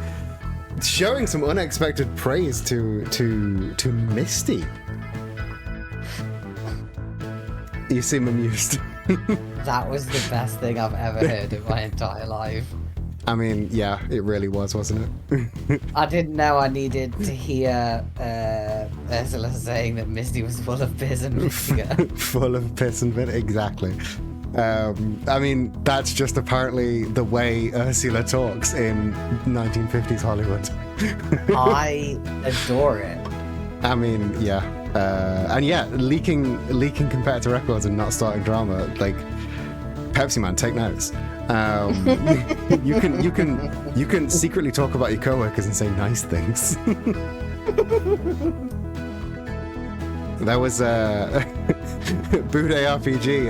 showing some unexpected praise to Misty. You seem amused. That was the best thing I've ever heard in my entire life. I mean, yeah, it really was, wasn't it? I didn't know I needed to hear Ursula saying that Misty was full of piss and vinegar. Full of piss and vinegar, exactly. I mean, that's just apparently the way Ursula talks in 1950s Hollywood. I adore it. I mean, yeah. And yeah, leaking competitor records and not starting drama, like, Pepsi Man, take notes. You can secretly talk about your coworkers and say nice things. There was Bude RPG.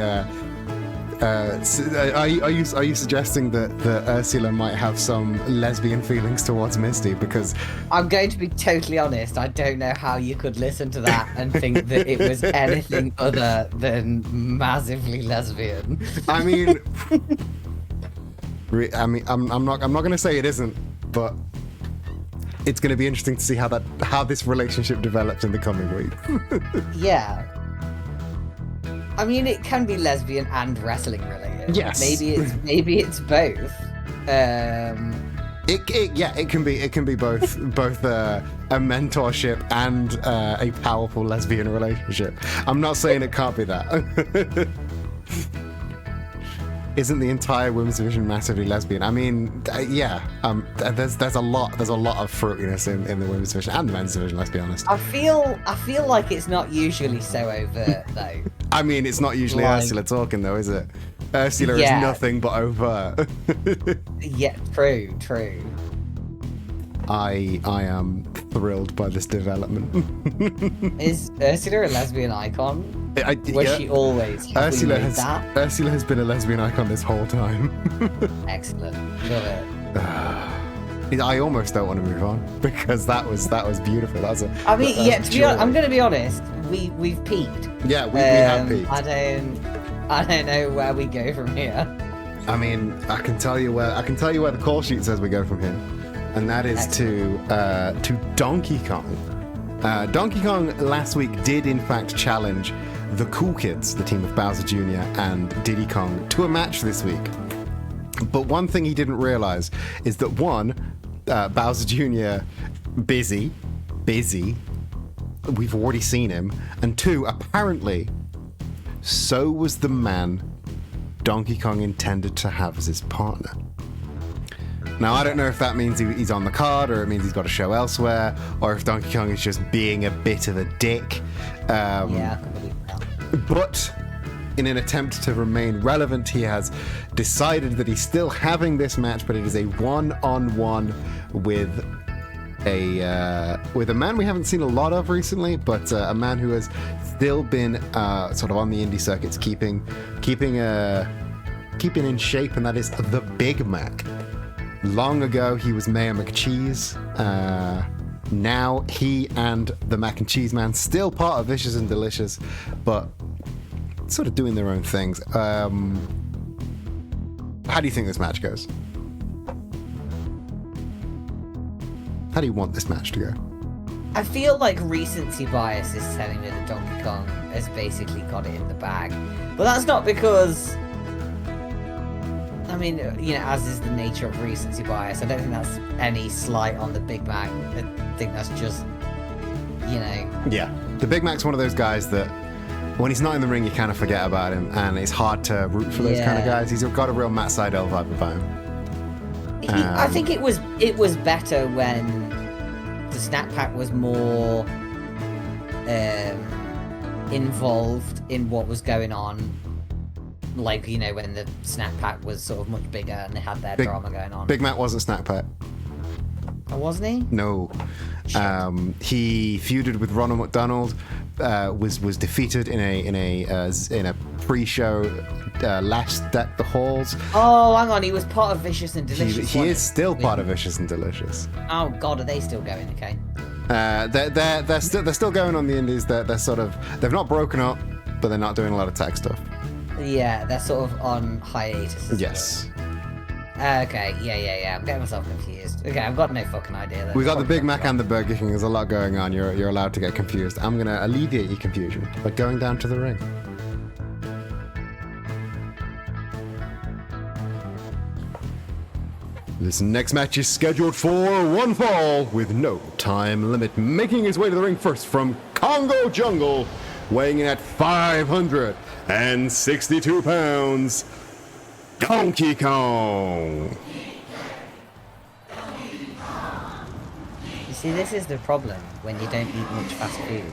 Are you suggesting that Ursula might have some lesbian feelings towards Misty? Because I'm going to be totally honest, I don't know how you could listen to that and think that it was anything other than massively lesbian. I mean, I'm not going to say it isn't, but it's going to be interesting to see how this relationship develops in the coming week. Yeah. I mean, it can be lesbian and wrestling related. Yes. Maybe it's both. It can be both a mentorship and a powerful lesbian relationship. I'm not saying it can't be that. Isn't the entire women's division massively lesbian? I mean, yeah. There's a lot of fruitiness in the women's division and the men's division. Let's be honest. I feel like it's not usually so overt though. I mean, it's not usually Ursula talking though, is it? Ursula is nothing but overt. Yeah, true. I am thrilled by this development. Is Ursula a lesbian icon? Was she always? Ursula has been a lesbian icon this whole time. Excellent, love it. I almost don't want to move on because that was beautiful. To be honest, I'm going to be honest. We've peaked. Yeah, we have peaked. I don't know where we go from here. I mean, I can tell you where the call sheet says we go from here, and that is to Donkey Kong. Donkey Kong last week did in fact challenge the Cool Kids, the team of Bowser Jr. and Diddy Kong, to a match this week. But one thing he didn't realize is that one, Bowser Jr. busy, we've already seen him, and two, apparently, so was the man Donkey Kong intended to have as his partner. Now, I don't know if that means he's on the card, or it means he's got a show elsewhere, or if Donkey Kong is just being a bit of a dick. Yeah, I can believe that. But in an attempt to remain relevant, he has decided that he's still having this match, but it is a one-on-one with a man we haven't seen a lot of recently, but a man who has still been sort of on the indie circuits, keeping in shape, and that is the Big Mac. Long ago, he was Mayor McCheese. Now he and the Mac and Cheese Man, still part of Vicious and Delicious, but sort of doing their own things. How do you think this match goes? How do you want this match to go? I feel like recency bias is telling me that Donkey Kong has basically got it in the bag. But that's not because... I mean, you know, as is the nature of recency bias, I don't think that's any slight on the Big Mac. I think that's just, you know... Yeah. The Big Mac's one of those guys that when he's not in the ring, you kind of forget about him, and it's hard to root for those kind of guys. He's got a real Matt Sydal vibe about him. I think it was better when the Snack Pack was more involved in what was going on. Like, you know, when the snack pack was sort of much bigger and they had their Big- drama going on. Big Mac wasn't Snack Pack. Oh, wasn't he? No. He feuded with Ronald McDonald. Was defeated in a pre-show last Deck the Halls. Oh, hang on, he was part of Vicious and Delicious. He is still part of Vicious and Delicious. Oh God, are they still going? Okay. They're still going on the indies. They're sort of, they've not broken up, but they're not doing a lot of tech stuff. Yeah, they're sort of on hiatus. Yes. Okay, yeah. I'm getting myself confused. Okay, I've got no fucking idea. Then. We got the Big Mac and the Burger King. There's a lot going on. You're allowed to get confused. I'm gonna alleviate your confusion by going down to the ring. This next match is scheduled for one fall with no time limit. Making his way to the ring first from Congo Jungle, weighing in at 562 pounds, Donkey Kong. You see, this is the problem when you don't eat much fast food.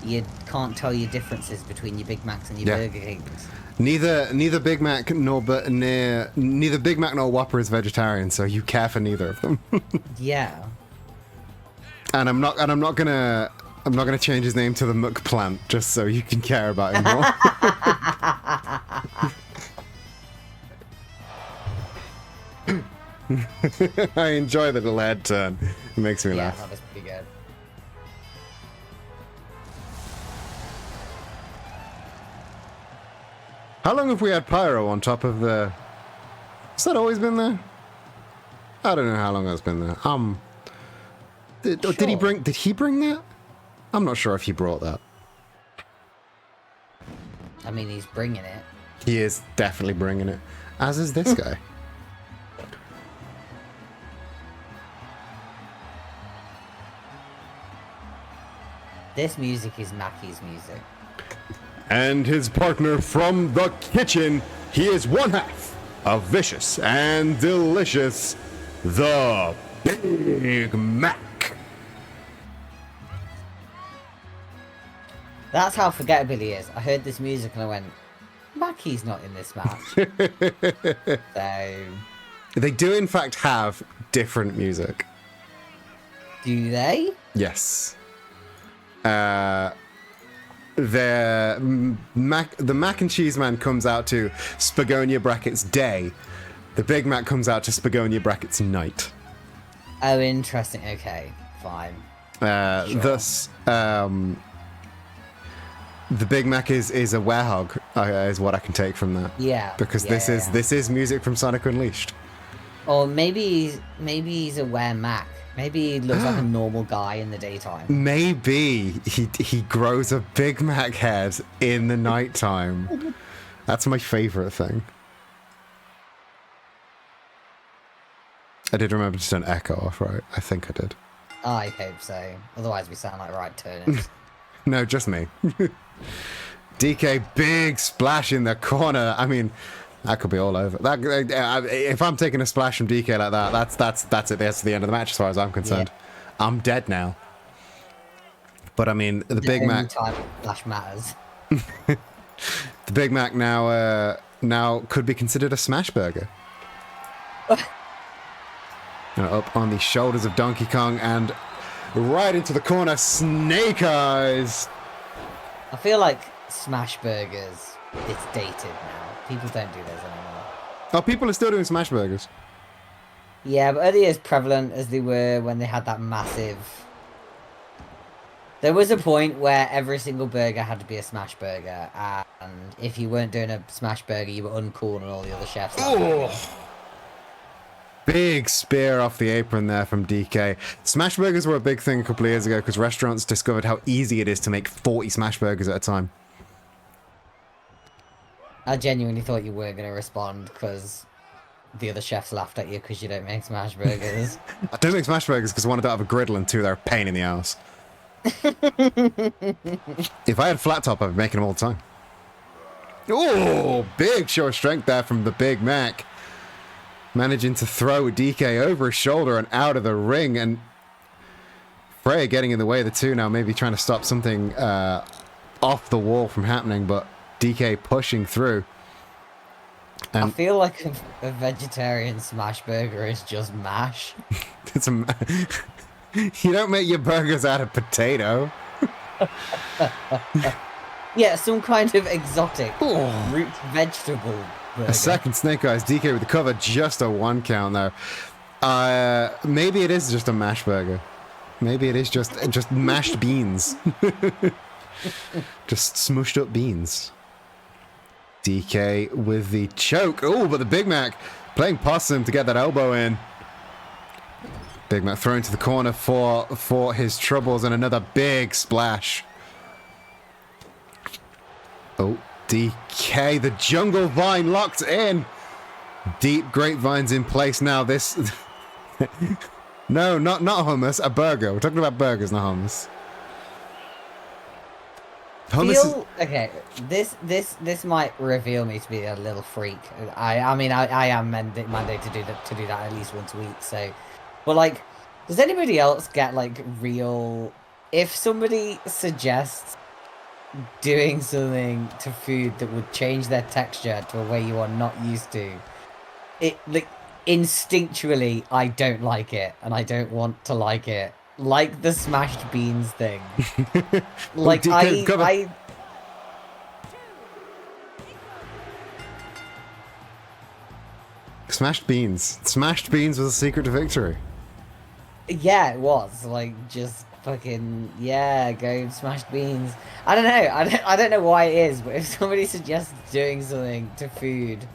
You can't tell your differences between your Big Macs and your Burger Kings. Neither Big Mac nor Whopper is vegetarian, so you care for neither of them. Yeah. And I'm not gonna change his name to the McPlant just so you can care about him more. I enjoy the little head turn. It makes me laugh. Yeah, that was pretty good. How long have we had Pyro on top of the... Has that always been there? I don't know how long that's been there. Did he bring that? I'm not sure if he brought that. I mean, he's bringing it. He is definitely bringing it. As is this guy. This music is Mackie's music. And his partner from the kitchen, he is one half of Vicious and Delicious, the Big Mac. That's how forgettable he is. I heard this music and I went, Mackie's not in this match. So... They do in fact have different music. Do they? Yes. The mac and cheese man comes out to Spagonia brackets day. The Big Mac comes out to Spagonia brackets night. Oh, interesting. Okay, fine. Sure. Thus, the Big Mac is a werehog, is what I can take from that. Yeah. Because this is music from Sonic Unleashed. Or maybe he's a were Mac. Maybe he looks like a normal guy in the daytime. Maybe he grows a Big Mac head in the nighttime. That's my favorite thing. I did remember to turn echo off, right? I think I did. I hope so. Otherwise we sound like right turnips. No, just me. DK, big splash in the corner. I mean, that could be all over. If I'm taking a splash from DK like that, that's it. That's the end of the match as far as I'm concerned. Yeah. I'm dead now. But I mean, the Big Mac. Time splash matters. The Big Mac now could be considered a smash burger. Up on the shoulders of Donkey Kong and right into the corner, Snake Eyes. I feel like smash burgers, it's dated now. People don't do those anymore. Oh, people are still doing smash burgers. Yeah, but are they as prevalent as they were when they had that massive... There was a point where every single burger had to be a smash burger, and if you weren't doing a smash burger, you were uncool and all the other chefs... Big spear off the apron there from DK. Smash burgers were a big thing a couple of years ago because restaurants discovered how easy it is to make 40 smash burgers at a time. I genuinely thought you weren't going to respond because the other chefs laughed at you because you don't make smash burgers. I don't make smash burgers because one, I don't have a griddle, and two, they're a pain in the ass. If I had flat top, I'd be making them all the time. Oh, big show of strength there from the Big Mac. Managing to throw DK over his shoulder and out of the ring, and Freya getting in the way of the two now, maybe trying to stop something off the wall from happening, but DK pushing through. I And feel like a vegetarian smash burger is just mash. it's a. You don't make your burgers out of potato. Yeah, some kind of exotic Oh. root vegetable burger. A second Snake Eyes DK with the cover, just a 1 count there. Maybe it is just a mash burger. Maybe it is just mashed beans. Just smushed up beans. DK with the choke. Oh, but the Big Mac playing possum to get that elbow in. Big Mac thrown to the corner for his troubles, and another big splash. Oh, DK, the jungle vine locked in. Deep grapevines in place now. This... No, not hummus, a burger. We're talking about burgers, not hummus. Okay, this might reveal me to be a little freak. I mean I am mandated to do that at least once a week. So, but like, does anybody else get like real? If somebody suggests doing something to food that would change their texture to a way you are not used to, it like instinctually I don't like it, and I don't want to like it. Like the smashed beans thing. Like I Smashed beans. Smashed beans was a secret to victory. Yeah, it was like just fucking go smashed beans. I don't know. I don't know why it is, but if somebody suggests doing something to food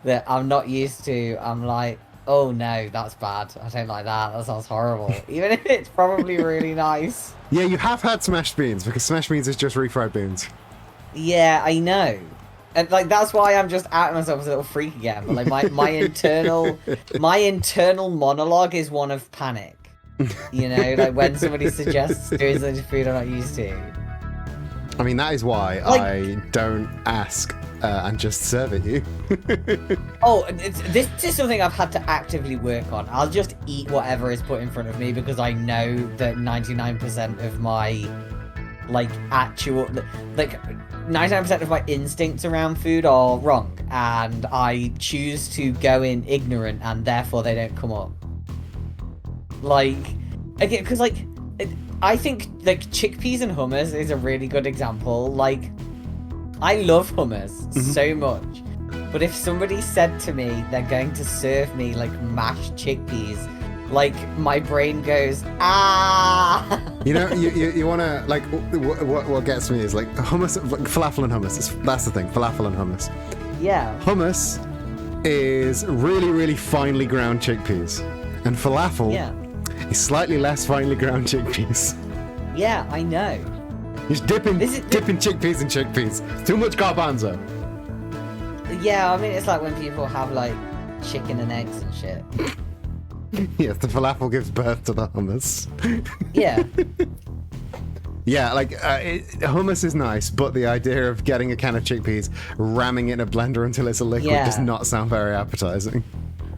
that I'm not used to, I'm like, oh no, that's bad. I don't like that. That sounds horrible. Even if it's probably really nice. Yeah, you have had smashed beans, because smashed beans is just refried beans. Yeah, I know. And like that's why I'm just outing myself as a little freak again. But like my internal monologue is one of panic. You know, like when somebody suggests doing something to food I'm not used to. I mean, that is why I don't ask and just serve it you. Oh, this is something I've had to actively work on. I'll just eat whatever is put in front of me because I know that 99% of my actual 99% of my instincts around food are wrong, and I choose to go in ignorant, and therefore they don't come up. Like, again, because I think like chickpeas and hummus is a really good example. Like, I love hummus so much, but if somebody said to me they're going to serve me like mashed chickpeas, like my brain goes ah. You know, you want to like what gets me is like hummus, like falafel and hummus. That's the thing, falafel and hummus. Yeah. Hummus is really finely ground chickpeas, and falafel is slightly less finely ground chickpeas. Yeah, I know. Just dipping chickpeas in chickpeas. Too much garbanzo. Yeah, I mean it's like when people have like chicken and eggs and shit. Yes, the falafel gives birth to the hummus. Yeah. Yeah, like hummus is nice, but the idea of getting a can of chickpeas, ramming it in a blender until it's a liquid does not sound very appetizing.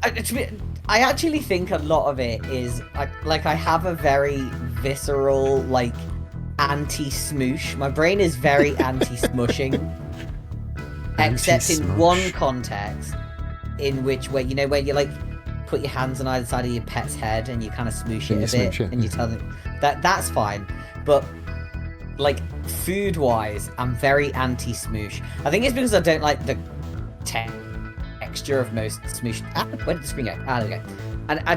I actually think a lot of it is I have a very visceral like anti-smoosh. My brain is very anti-smushing, except in one context, in which where you like put your hands on either side of your pet's head and you kind of smoosh it a bit, and you tell them that's fine. But like food-wise, I'm very anti-smoosh. I think it's because I don't like the texture of most smoosh. Where did the screen go? There we go. And I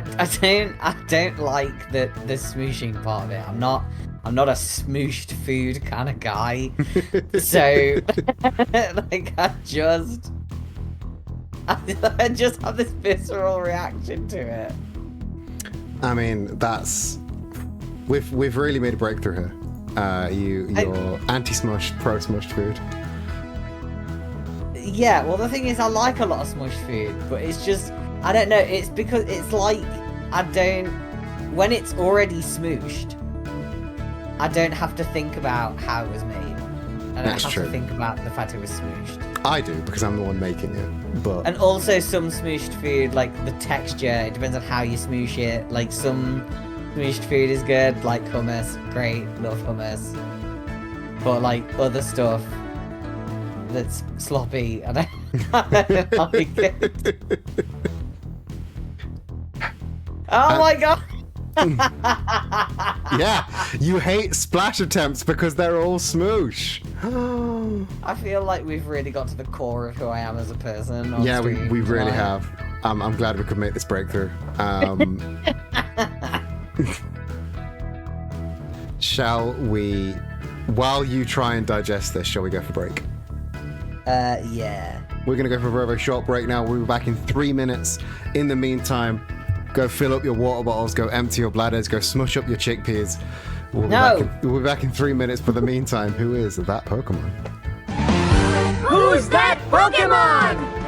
don't like the smooshing part of it. I'm not a smooshed food kind of guy. So like I just have this visceral reaction to it. I mean, we've really made a breakthrough here. You're anti-smush, pro-smushed food. Yeah, well the thing is I like a lot of smushed food, but it's just I don't know, it's because it's like when it's already smooshed, I don't have to think about how it was made. I don't have to think about the fact it was smooshed. I do, because I'm the one making it, but... And also some smooshed food, like the texture, it depends on how you smoosh it. Like some smooshed food is good, like hummus, great, love hummus. But like other stuff, that's sloppy. I don't like it. Oh my god! Yeah, you hate splash attempts because they're all smoosh. I feel like we've really got to the core of who I am as a person. On Yeah, stream we really tonight. have. I'm glad we could make this breakthrough. Shall we, while you try and digest this, shall we go for break? Yeah. We're going to go for a very, very short break now. We'll be back in 3 minutes. In the meantime, go fill up your water bottles, go empty your bladders, go smush up your chickpeas. We'll be back in 3 minutes. For the meantime, who is that Pokemon? Who's that Pokemon?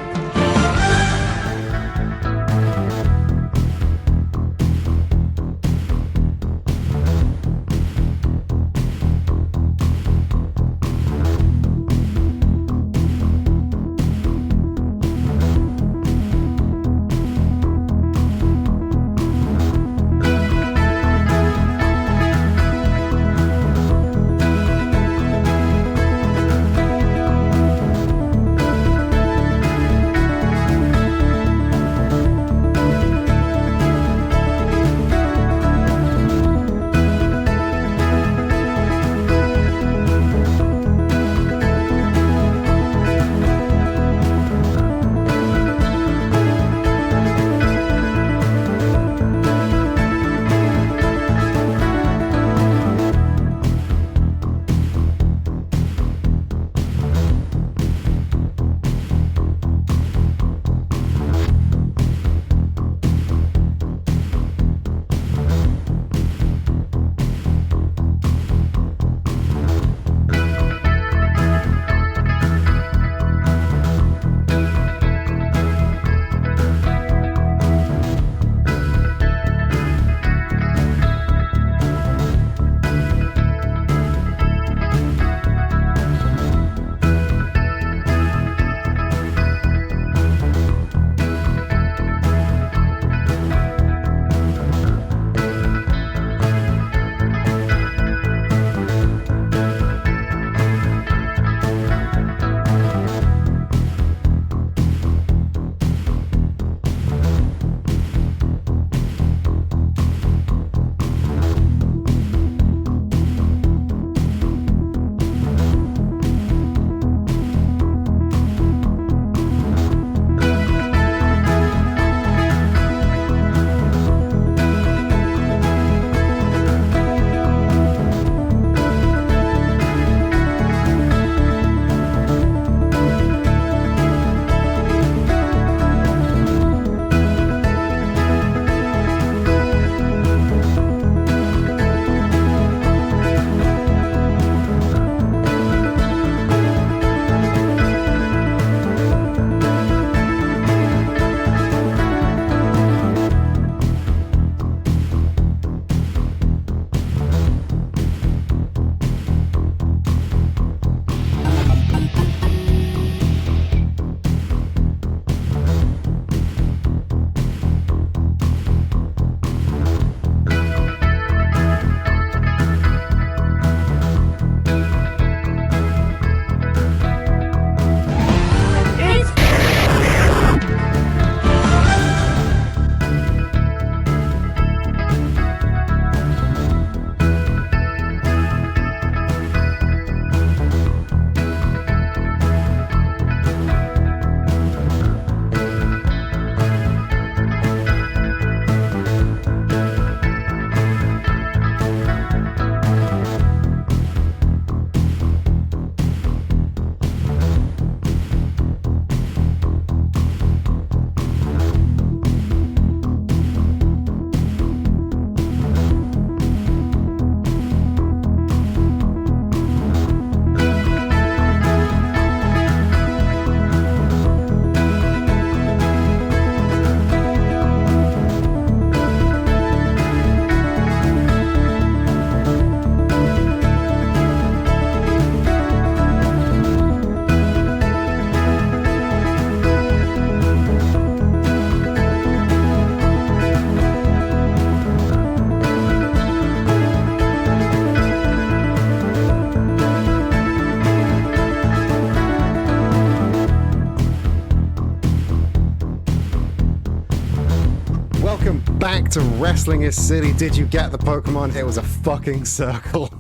to Wrestling is Silly. Did you get the Pokemon? It was a fucking circle.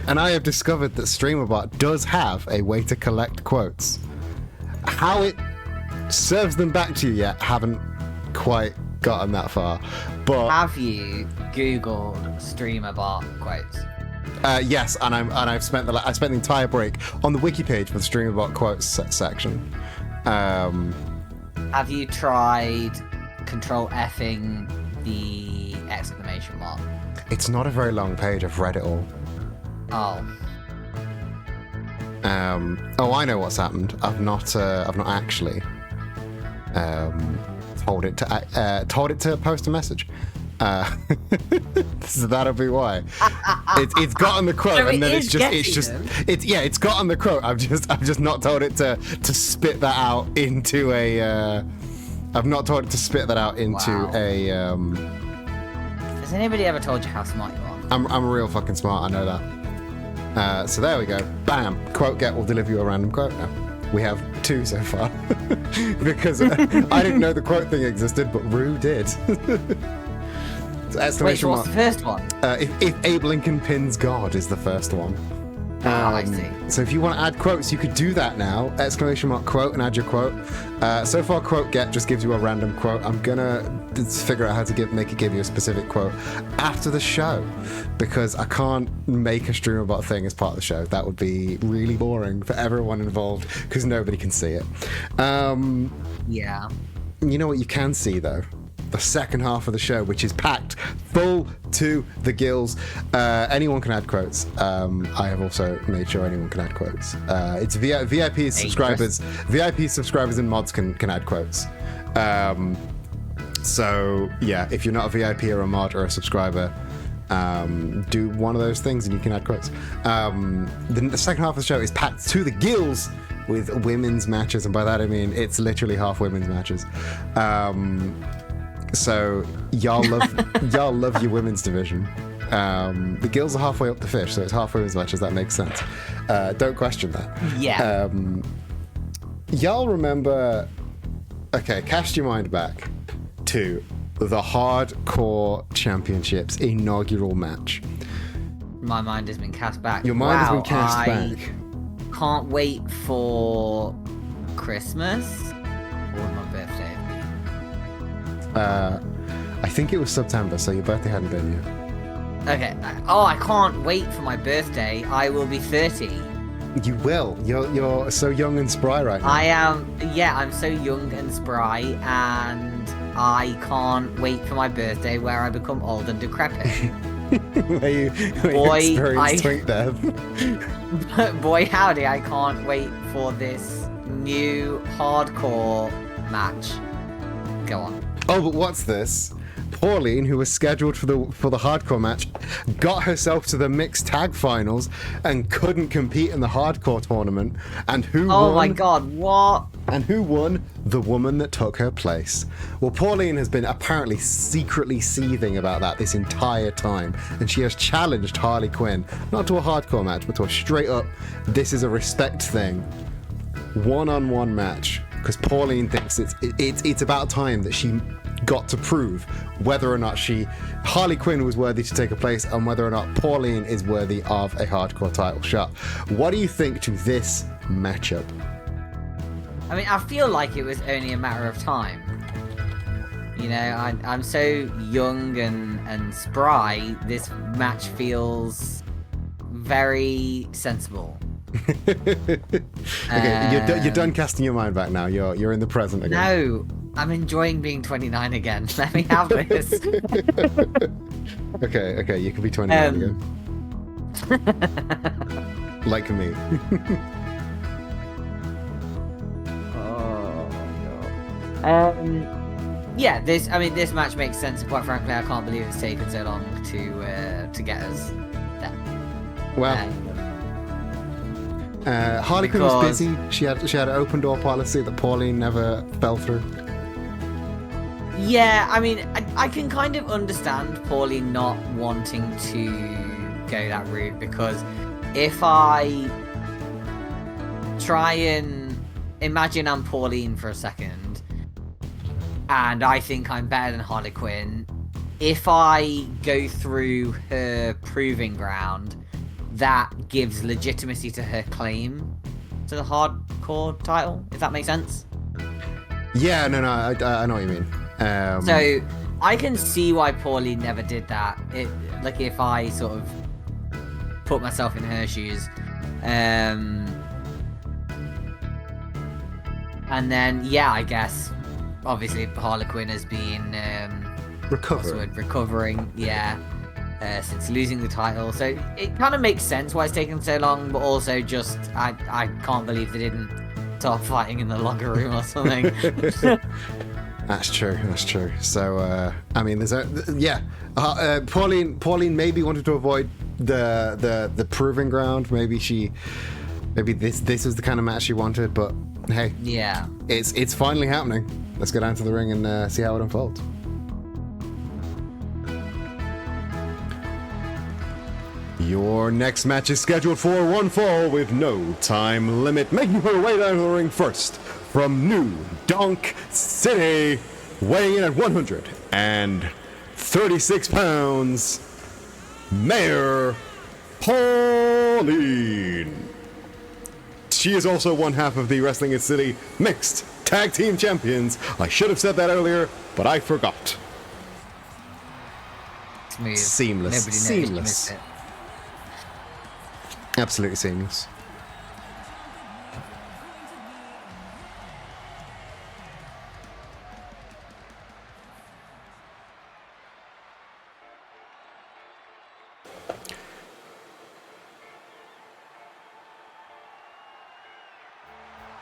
And I have discovered that StreamerBot does have a way to collect quotes. How it serves them back to you yet, haven't quite gotten that far. But Have you Googled StreamerBot quotes? yes, and I've spent the entire break on the wiki page for the StreamerBot quotes section. Have you tried Control Fing the exclamation mark? It's not a very long page. I've read it all. Oh. I know what's happened. I've not actually told it to post a message. So that'll be why. It's gotten the quote, So and then it's gotten the quote. I've just not told it to spit that out into a. I've not told it to spit that out into Wow. a. Has anybody ever told you how smart you are? I'm real fucking smart. I know that. So there we go. Bam. Quote get will deliver you a random quote now. We have 2 so far. Because I didn't know the quote thing existed, but Rue did. So Wait, so what's the first one? If Abe Lincoln pins God is the first one. I see. So if you want to add quotes, you could do that now. Exclamation mark quote and add your quote. So far, quote get just gives you a random quote. I'm gonna figure out how to make it give you a specific quote after the show, because I can't make a StreamerBot thing as part of the show. That would be really boring for everyone involved because nobody can see it. Yeah. You know what you can see though? The second half of the show, which is packed full to the gills. Anyone can add quotes. I have also made sure anyone can add quotes. It's VIP subscribers. VIP subscribers and mods can add quotes. So yeah, if you're not a VIP or a mod or a subscriber, do one of those things and you can add quotes. The second half of the show is packed to the gills with women's matches, and by that I mean it's literally half women's matches. So y'all love your women's division. The gills are halfway up the fish, so it's half women's matches. That makes sense. Don't question that. Yeah. Y'all remember? Okay, cast your mind back to the Hardcore Championships inaugural match. My mind has been cast back. Your mind has been Wow, cast I back. Can't wait for Christmas or my birthday. I think it was September, so your birthday hadn't been yet. Okay. Oh, I can't wait for my birthday. I will be 30. You will. You're so young and spry right now. I am. Yeah, I'm so young and spry, and I can't wait for my birthday where I become old and decrepit. where you Boy, experience twink death. Boy, howdy! I can't wait for this new hardcore match. Go on. Oh, but what's this? Pauline, who was scheduled for the hardcore match, got herself to the mixed tag finals and couldn't compete in the hardcore tournament. And who won? Oh my god, what? And who won? The woman that took her place. Well, Pauline has been apparently secretly seething about that this entire time, and she has challenged Harley Quinn, not to a hardcore match, but to a straight up, this is a respect thing, one-on-one match. Because Pauline thinks it's about time that she got to prove whether or not Harley Quinn was worthy to take a place and whether or not Pauline is worthy of a hardcore title shot. What do you think to this matchup? I mean, I feel like it was only a matter of time. You know, I'm so young and spry, this match feels very sensible. Okay, you're done casting your mind back now. You're in the present again. No, I'm enjoying being 29 again. Let me have this. Okay, you can be 29 again. Like me. Oh no. Yeah, this match makes sense. And quite frankly, I can't believe it's taken so long to get us there. Well. Harley Quinn was busy. She had an open door policy that Pauline never fell through. Yeah, I mean, I can kind of understand Pauline not wanting to go that route, because if I try and imagine I'm Pauline for a second, and I think I'm better than Harley Quinn. If I go through her proving ground, that gives legitimacy to her claim to the hardcore title, if that makes sense. Yeah, no, I know what you mean. So I can see why Pauline never did that. Like if I sort of put myself in her shoes. And then, yeah, I guess, obviously, Harlequin has been recovering, yeah, since losing the title. So it kind of makes sense why it's taken so long, but also just, I can't believe they didn't start fighting in the locker room or something. That's true. So, I mean, Pauline maybe wanted to avoid the proving ground. Maybe this is the kind of match she wanted, but hey, yeah, it's finally happening. Let's go down to the ring and see how it unfolds. Your next match is scheduled for one fall with no time limit. Making her way down to the ring first, from New Donk City, weighing in at 136 pounds, Mayor Pauline. She is also one half of the Wrestling in City Mixed Tag Team Champions. I should have said that earlier, but I forgot. Smooth. Seamless. Absolutely seamless.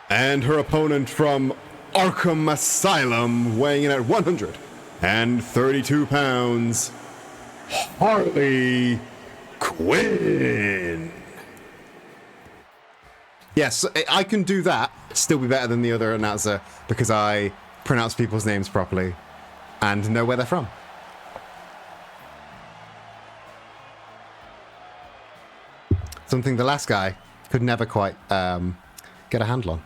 And her opponent from Arkham Asylum, weighing in at 132 pounds, Harley Quinn. Yes, I can do that, still be better than the other announcer, because I pronounce people's names properly and know where they're from. Something the last guy could never quite get a handle on.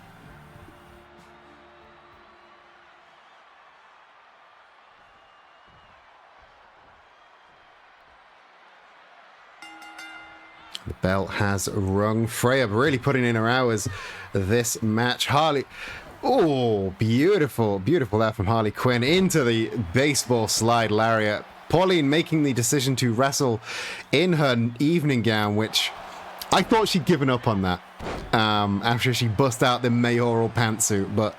The bell has rung. Freya really putting in her hours this match. Harley, oh, beautiful there from Harley Quinn into the baseball slide lariat. Pauline making the decision to wrestle in her evening gown, which I thought she'd given up on that after she bust out the mayoral pantsuit, but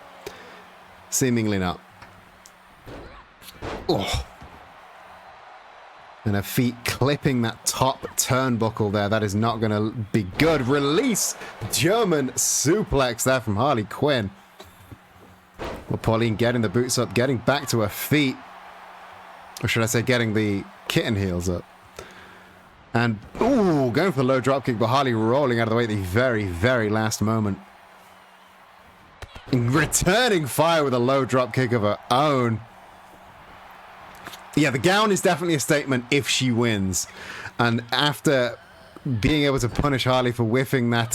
seemingly not. Oh. And her feet clipping that top turnbuckle there. That is not going to be good. Release German suplex there from Harley Quinn. Well, Pauline getting the boots up, getting back to her feet. Or should I say getting the kitten heels up. And, ooh, going for the low drop kick, but Harley rolling out of the way at the very, very last moment. And returning fire with a low drop kick of her own. Yeah, the gown is definitely a statement if she wins. And after being able to punish Harley for whiffing that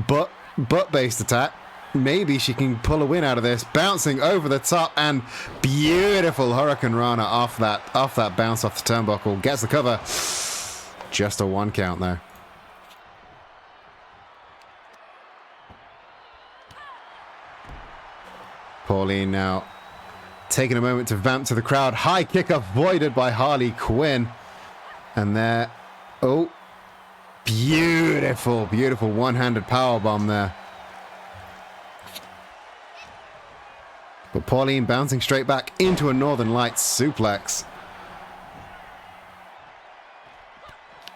butt-based attack, maybe she can pull a win out of this. Bouncing over the top and beautiful Hurricane Rana off that bounce off the turnbuckle. Gets the cover. Just a 1 count there. Pauline now taking a moment to vamp to the crowd. High kick avoided by Harley Quinn. And there, oh, beautiful one-handed powerbomb there. But Pauline bouncing straight back into a Northern Lights suplex.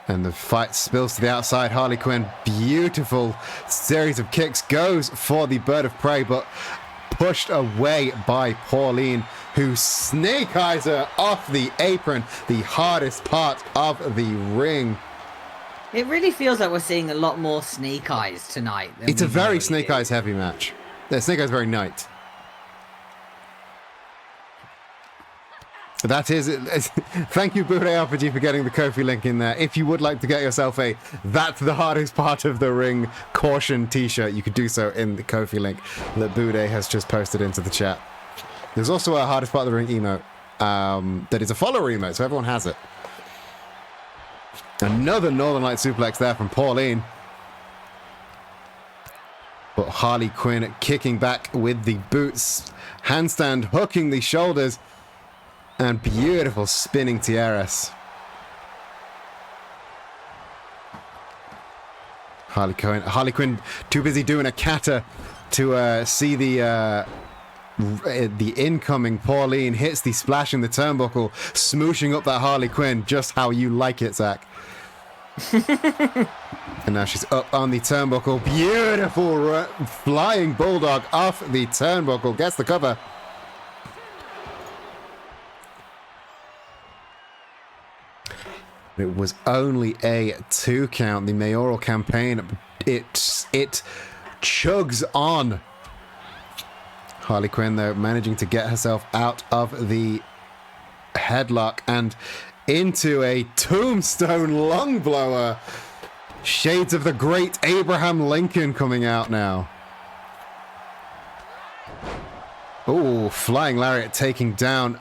And the fight spills to the outside. Harley Quinn, beautiful series of kicks, goes for the bird of prey, but pushed away by Pauline, who snake eyes her off the apron, the hardest part of the ring. It really feels like we're seeing a lot more snake eyes tonight. It's a very snake eyes heavy match. The snake eyes very night. That is it. Thank you, Bude RPG, for getting the Ko-fi link in there. If you would like to get yourself a "That's the hardest part of the ring" caution t-shirt, you could do so in the Ko-fi link that Bude has just posted into the chat. There's also a hardest part of the ring emote that is a follower emote, so everyone has it. Another Northern Light suplex there from Pauline. But Harley Quinn kicking back with the boots. Handstand hooking the shoulders. And beautiful spinning tiaras. Harley Quinn too busy doing a kata to see the incoming Pauline hits the splash in the turnbuckle, smooshing up that Harley Quinn just how you like it, Zach. And now she's up on the turnbuckle. Beautiful flying bulldog off the turnbuckle. Gets the cover. It was only a 2 count. The mayoral campaign, it chugs on. Harley Quinn, though, managing to get herself out of the headlock and into a tombstone lung blower. Shades of the great Abraham Lincoln coming out now. Oh, flying lariat taking down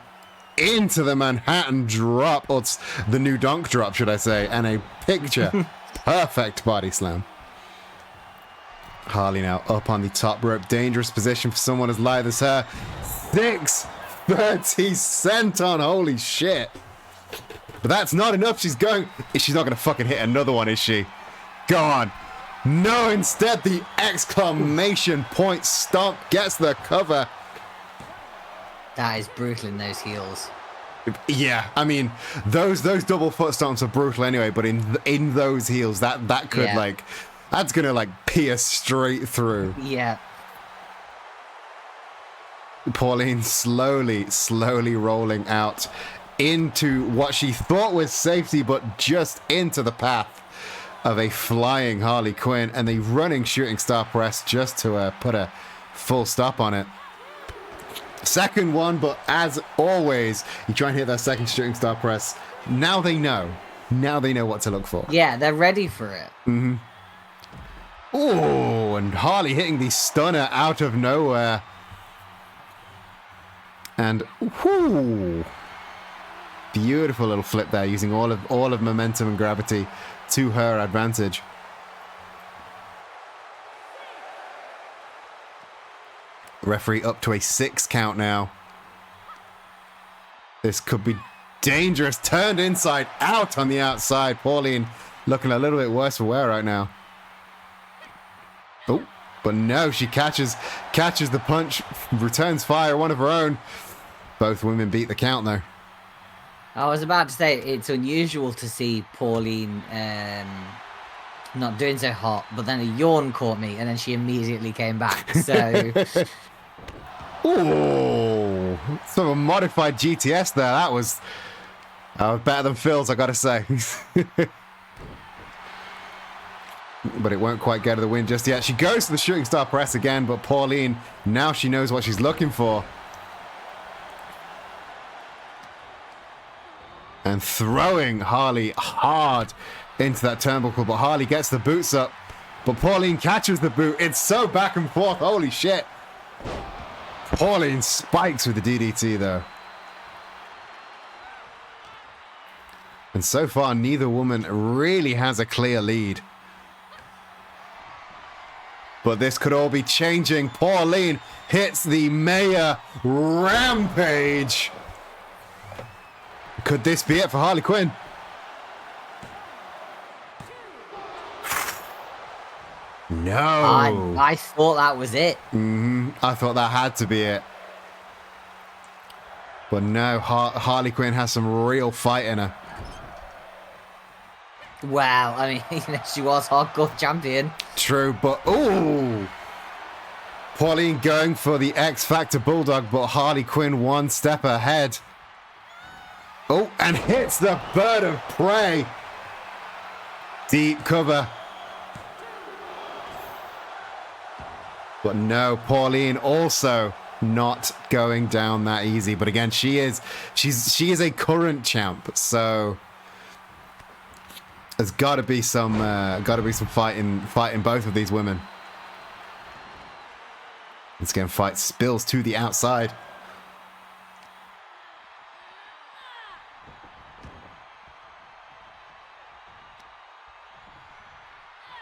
into the Manhattan drop, or it's the new donk drop, should I say, and a picture perfect body slam. Harley now up on the top rope, dangerous position for someone as lithe as her. 630 senton, holy shit. But that's not enough. She's not gonna fucking hit another one, is she? Go on. No, instead the exclamation point stomp gets the cover. That is brutal in those heels. Yeah, I mean, those double foot stomps are brutal anyway, but in those heels, that could that's gonna pierce straight through. Yeah. Pauline slowly rolling out into what she thought was safety, but just into the path of a flying Harley Quinn and a running shooting star press just to put a full stop on it. Second one, but as always, you try and hit that second shooting star press. Now they know. Now they know what to look for. Yeah, they're ready for it. Mm-hmm. Oh, and Harley hitting the stunner out of nowhere. And whoo, beautiful little flip there, using all of momentum and gravity to her advantage. Referee up to a 6 count now. This could be dangerous. Turned inside out on the outside. Pauline looking a little bit worse for wear right now. Oh, but no, she catches the punch, returns fire, one of her own. Both women beat the count though. I was about to say, it's unusual to see Pauline not doing so hot, but then a yawn caught me, and then she immediately came back. So, ooh, sort of a modified GTS there. That was better than Phil's, I gotta say. But it won't quite get her the win just yet. She goes to the shooting star press again, but Pauline, now she knows what she's looking for. And throwing Harley hard into that turnbuckle, but Harley gets the boots up, but Pauline catches the boot. It's so back and forth, holy shit. Pauline spikes with the DDT though. And so far, neither woman really has a clear lead. But this could all be changing. Pauline hits the Mayor Rampage. Could this be it for Harley Quinn? No. I thought that was it. I thought that had to be it. But no, Harley Quinn has some real fight in her. Well, I mean, she was hardcore champion. True, but ooh. Pauline going for the X Factor Bulldog, but Harley Quinn one step ahead. Oh, and hits the bird of prey. Deep cover. But no, Pauline also not going down that easy. But again, she is a current champ, so there's got to be some fighting both of these women. Once again, fight spills to the outside.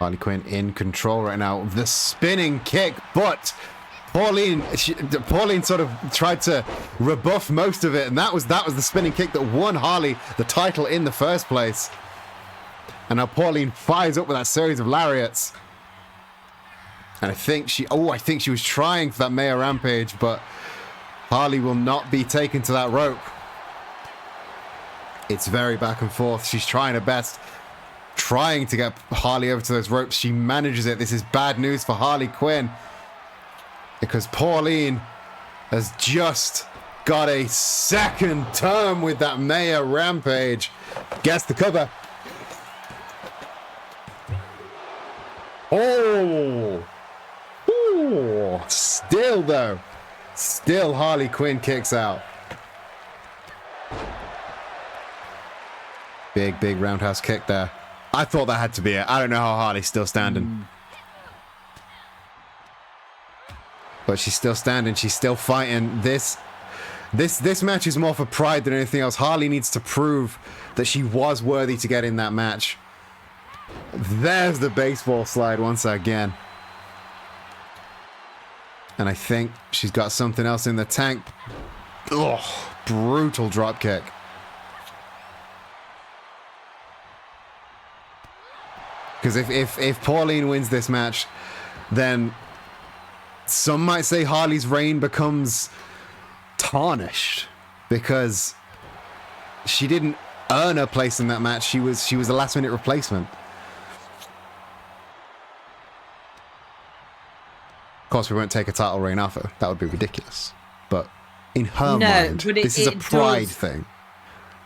Harley Quinn in control right now. The spinning kick, but Pauline sort of tried to rebuff most of it, and that was the spinning kick that won Harley the title in the first place. And now Pauline fires up with that series of lariats. And I think she was trying for that Maya Rampage, but Harley will not be taken to that rope. It's very back and forth. She's trying her best, trying to get Harley over to those ropes. She manages it. This is bad news for Harley Quinn, because Pauline has just got a second term with that Maya Rampage. Gets the cover. Oh! Ooh. Still Harley Quinn kicks out. Big roundhouse kick there. I thought that had to be it. I don't know how Harley's still standing. But she's still standing. She's still fighting. This match is more for pride than anything else. Harley needs to prove that she was worthy to get in that match. There's the baseball slide once again. And I think she's got something else in the tank. Ugh, brutal drop kick. Because if Pauline wins this match, then some might say Harley's reign becomes tarnished, because she didn't earn her place in that match. She was a last minute replacement. Of course, we won't take a title reign off her. That would be ridiculous. But in her mind, this is a pride thing.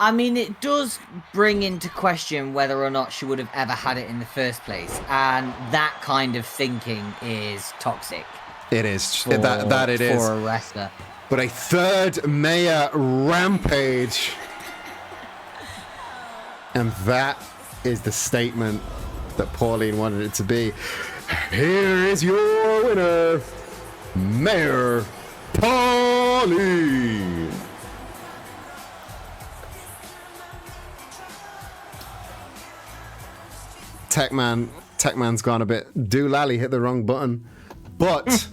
I mean, it does bring into question whether or not she would have ever had it in the first place. And that kind of thinking is toxic. It is. That it is. For a wrestler. But a third Maya Rampage. And that is the statement that Pauline wanted it to be. Here is your winner, Mayor Pauline. Techman's gone a bit doolally, hit the wrong button. But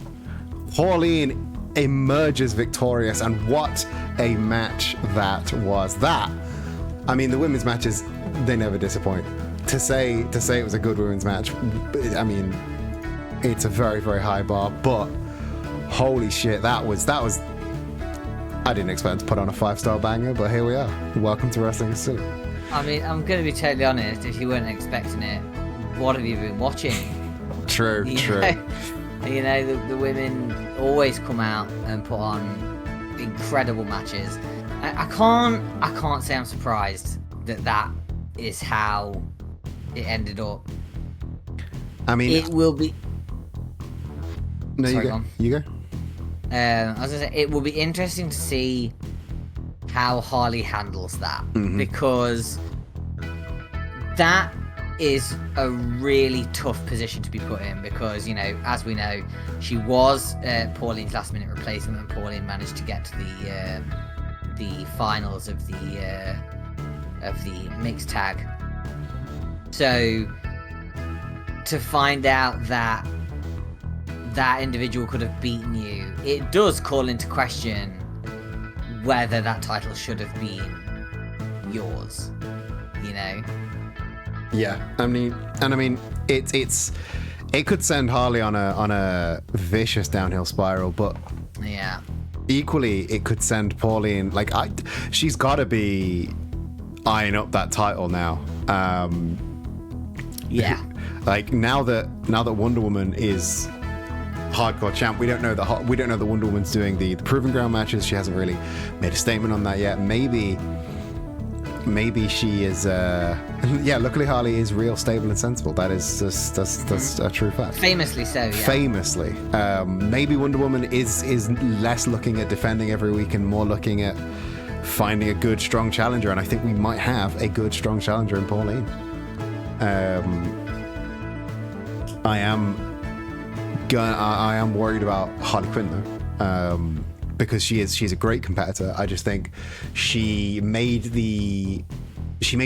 Pauline emerges victorious, and what a match that was. I mean, the women's matches, they never disappoint. To say it was a good women's match, I mean, it's a very, very high bar, but holy shit, that was I didn't expect to put on a 5-star banger, but here we are. Welcome to Wrestling is Silly. I mean, I'm going to be totally honest, if you weren't expecting it, what have you been watching? True. You know, the women always come out and put on incredible matches. I can't say I'm surprised that is how it ended up. I mean, it will be. No, Sorry, you go. I was gonna say, it will be interesting to see how Harley handles that, because that is a really tough position to be put in, because, you know, as we know, she was Pauline's last minute replacement, and Pauline managed to get to the finals of the mixed tag. So to find out that individual could have beaten you, it does call into question whether that title should have been yours, you know? Yeah, I mean, it could send Harley on a vicious downhill spiral, but Yeah. equally it could send Pauline, like, she's got to be eyeing up that title now. Yeah. Like, now that Wonder Woman is hardcore champ, we don't know that Wonder Woman's doing the Proving Ground matches. She hasn't really made a statement on that yet. Maybe she is. Yeah, luckily Harley is real, stable, and sensible. That's a true fact. Famously so. Yeah. Famously, maybe Wonder Woman is less looking at defending every week and more looking at finding a good, strong challenger. And I think we might have a good, strong challenger in Pauline. I am worried about Harley Quinn though, because she's a great competitor. I just think she made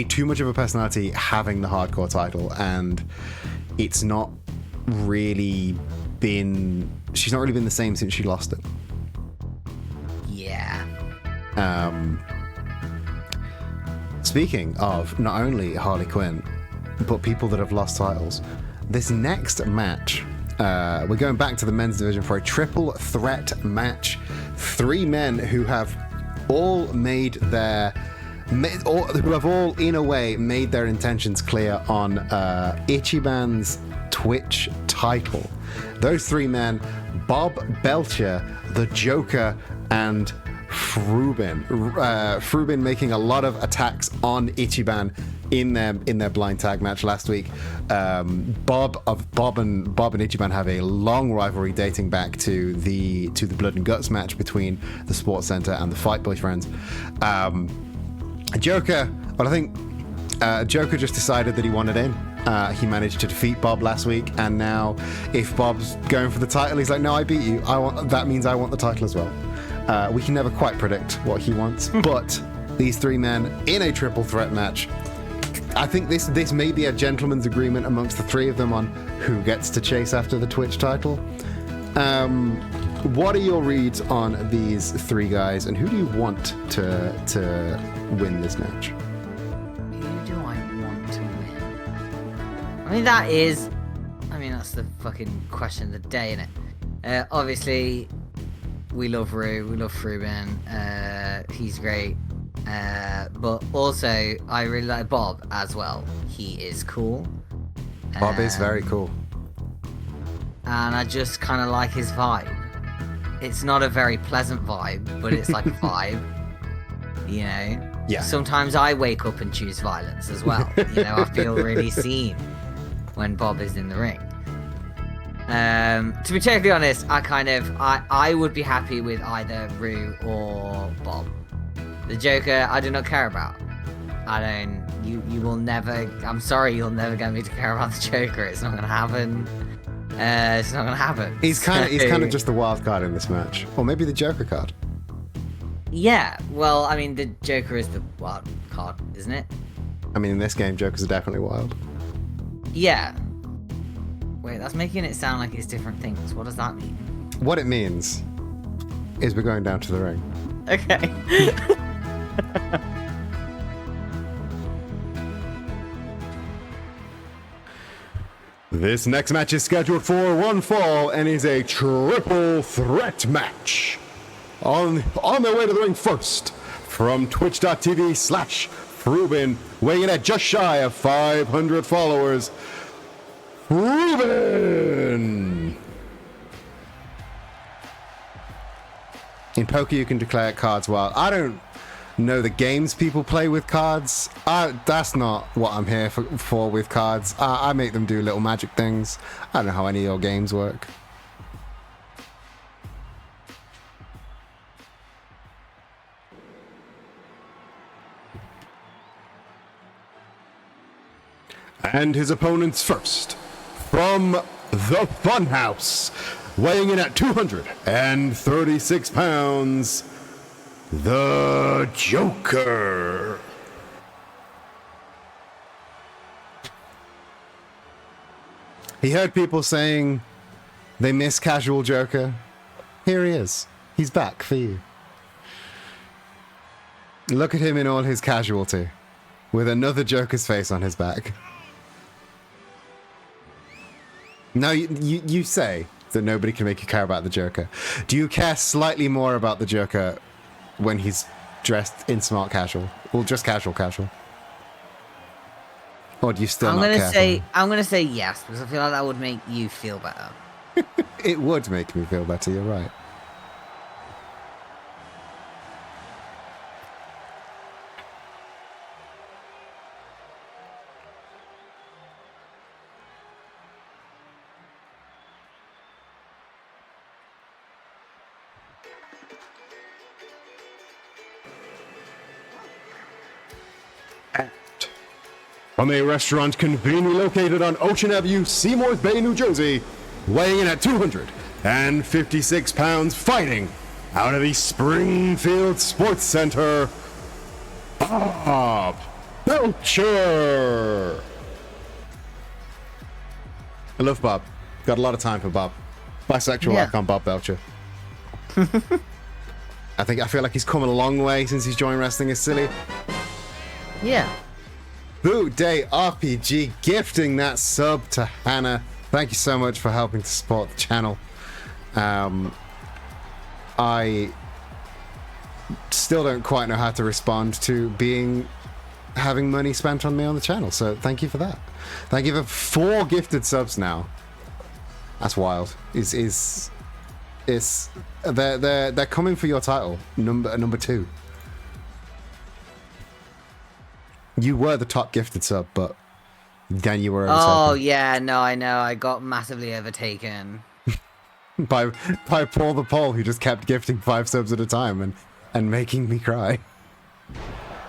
too much of a personality having the hardcore title, and it's not really been. She's not really been the same since she lost it. Yeah. Speaking of not only Harley Quinn, but people that have lost titles, this next match, we're going back to the men's division for a triple threat match. 3 men who have all who have all in a way made their intentions clear on Ichiban's Twitch title. Those 3 men: Bob Belcher, the Joker, and Frubin. Frubin making a lot of attacks on Ichiban in their blind tag match last week. Bob and Ichiban have a long rivalry dating back to the Blood and Guts match between the Sports Center and the Fight Boys friends. Joker, well, I think Joker just decided that he wanted in. He managed to defeat Bob last week, and now if Bob's going for the title, he's like, no, I beat you. That means I want the title as well. We can never quite predict what he wants, but these 3 men in a triple threat match. I think this may be a gentleman's agreement amongst the 3 of them on who gets to chase after the Twitch title. What are your reads on these 3 guys, and who do you want to win this match? Who do I want to win? That's the fucking question of the day, innit? Obviously, we love Rue, we love Frubin, he's great. But also, I really like Bob as well. He is cool. Bob is very cool. And I just kind of like his vibe. It's not a very pleasant vibe, but it's like a vibe. You know? Yeah. Sometimes I wake up and choose violence as well. You know, I feel really seen when Bob is in the ring. To be totally honest, I would be happy with either Rue or Bob. The Joker, I do not care about. You will never, I'm sorry, you'll never get me to care about the Joker. It's not gonna happen. It's not gonna happen. He's kind of just the wild card in this match. Or maybe the Joker card. Yeah, well, I mean, the Joker is the wild card, isn't it? I mean, in this game, Jokers are definitely wild. Yeah. Wait, that's making it sound like it's different things. What does that mean? What it means is we're going down to the ring. Okay. This next match is scheduled for one fall and is a triple threat match. On their way to the ring first, from twitch.tv/Frubin, weighing in at just shy of 500 followers, Frubin! In poker, you can declare cards wild. I don't know the games people play with cards. That's not what I'm here for with cards. I make them do little magic things. I don't know how any of your games work. And his opponents first, from the Funhouse, weighing in at 236 pounds, the Joker. He heard people saying they miss casual Joker. Here he is. He's back for you. Look at him in all his casualty, with another Joker's face on his back. Now, you say that nobody can make you care about the Joker. Do you care slightly more about the Joker when he's dressed in smart casual? Or just casual? Or do you still not care? I'm gonna say yes, because I feel like that would make you feel better. It would make me feel better, you're right. From a restaurant conveniently located on Ocean Avenue, Seymour Bay, New Jersey, weighing in at 256 pounds, fighting out of the Springfield Sports Center, Bob Belcher. I love Bob. Got a lot of time for Bob. Bisexual Yeah. icon Bob Belcher. I feel like he's come a long way since he's joined Wrestling is Silly. Yeah. Boo Day RPG gifting that sub to Hannah. Thank you so much for helping to support the channel. I still don't quite know how to respond to having money spent on me on the channel, so thank you for that. Thank you for 4 gifted subs now. That's wild. They're coming for your title, number 2. You were the top gifted sub, but then you were overtaken. Oh yeah, no, I know. I got massively overtaken. by Paul the Pole, who just kept gifting 5 subs at a time and making me cry.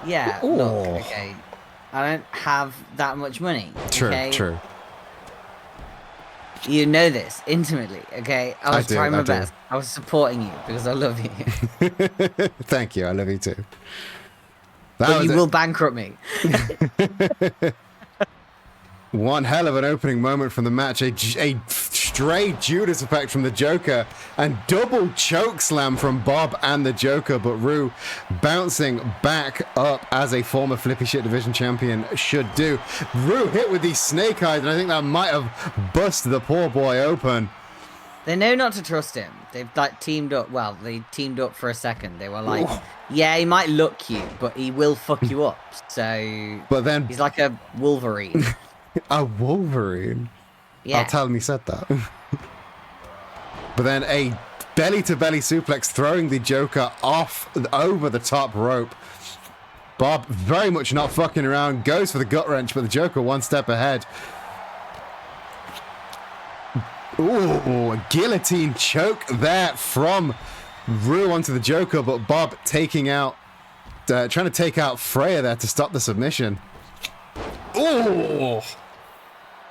Yeah. Ooh. Look, okay. I don't have that much money. True, okay? true. You know this intimately, okay? I was trying my do. best. I was supporting you because I love you. Thank you, I love you too. But you will bankrupt me. One hell of an opening moment from the match. A stray Judas effect from the Joker and double choke slam from Bob and the Joker, but Rue bouncing back up as a former Flippy Shit Division champion should do. Rue hit with these snake eyes, and I think that might have busted the poor boy open. They know not to trust him. They've like teamed up. Well, they teamed up for a second. They were like, yeah, he might look cute, but he will fuck you up. So But then he's like a Wolverine. a Wolverine. Yeah. I'll tell him he said that. But then a belly-to-belly suplex throwing the Joker off over the top rope. Bob very much not fucking around, goes for the gut wrench, but the Joker one step ahead. Ooh, a guillotine choke there from Rue onto the Joker, but Bob trying to take out Freya there to stop the submission. Ooh!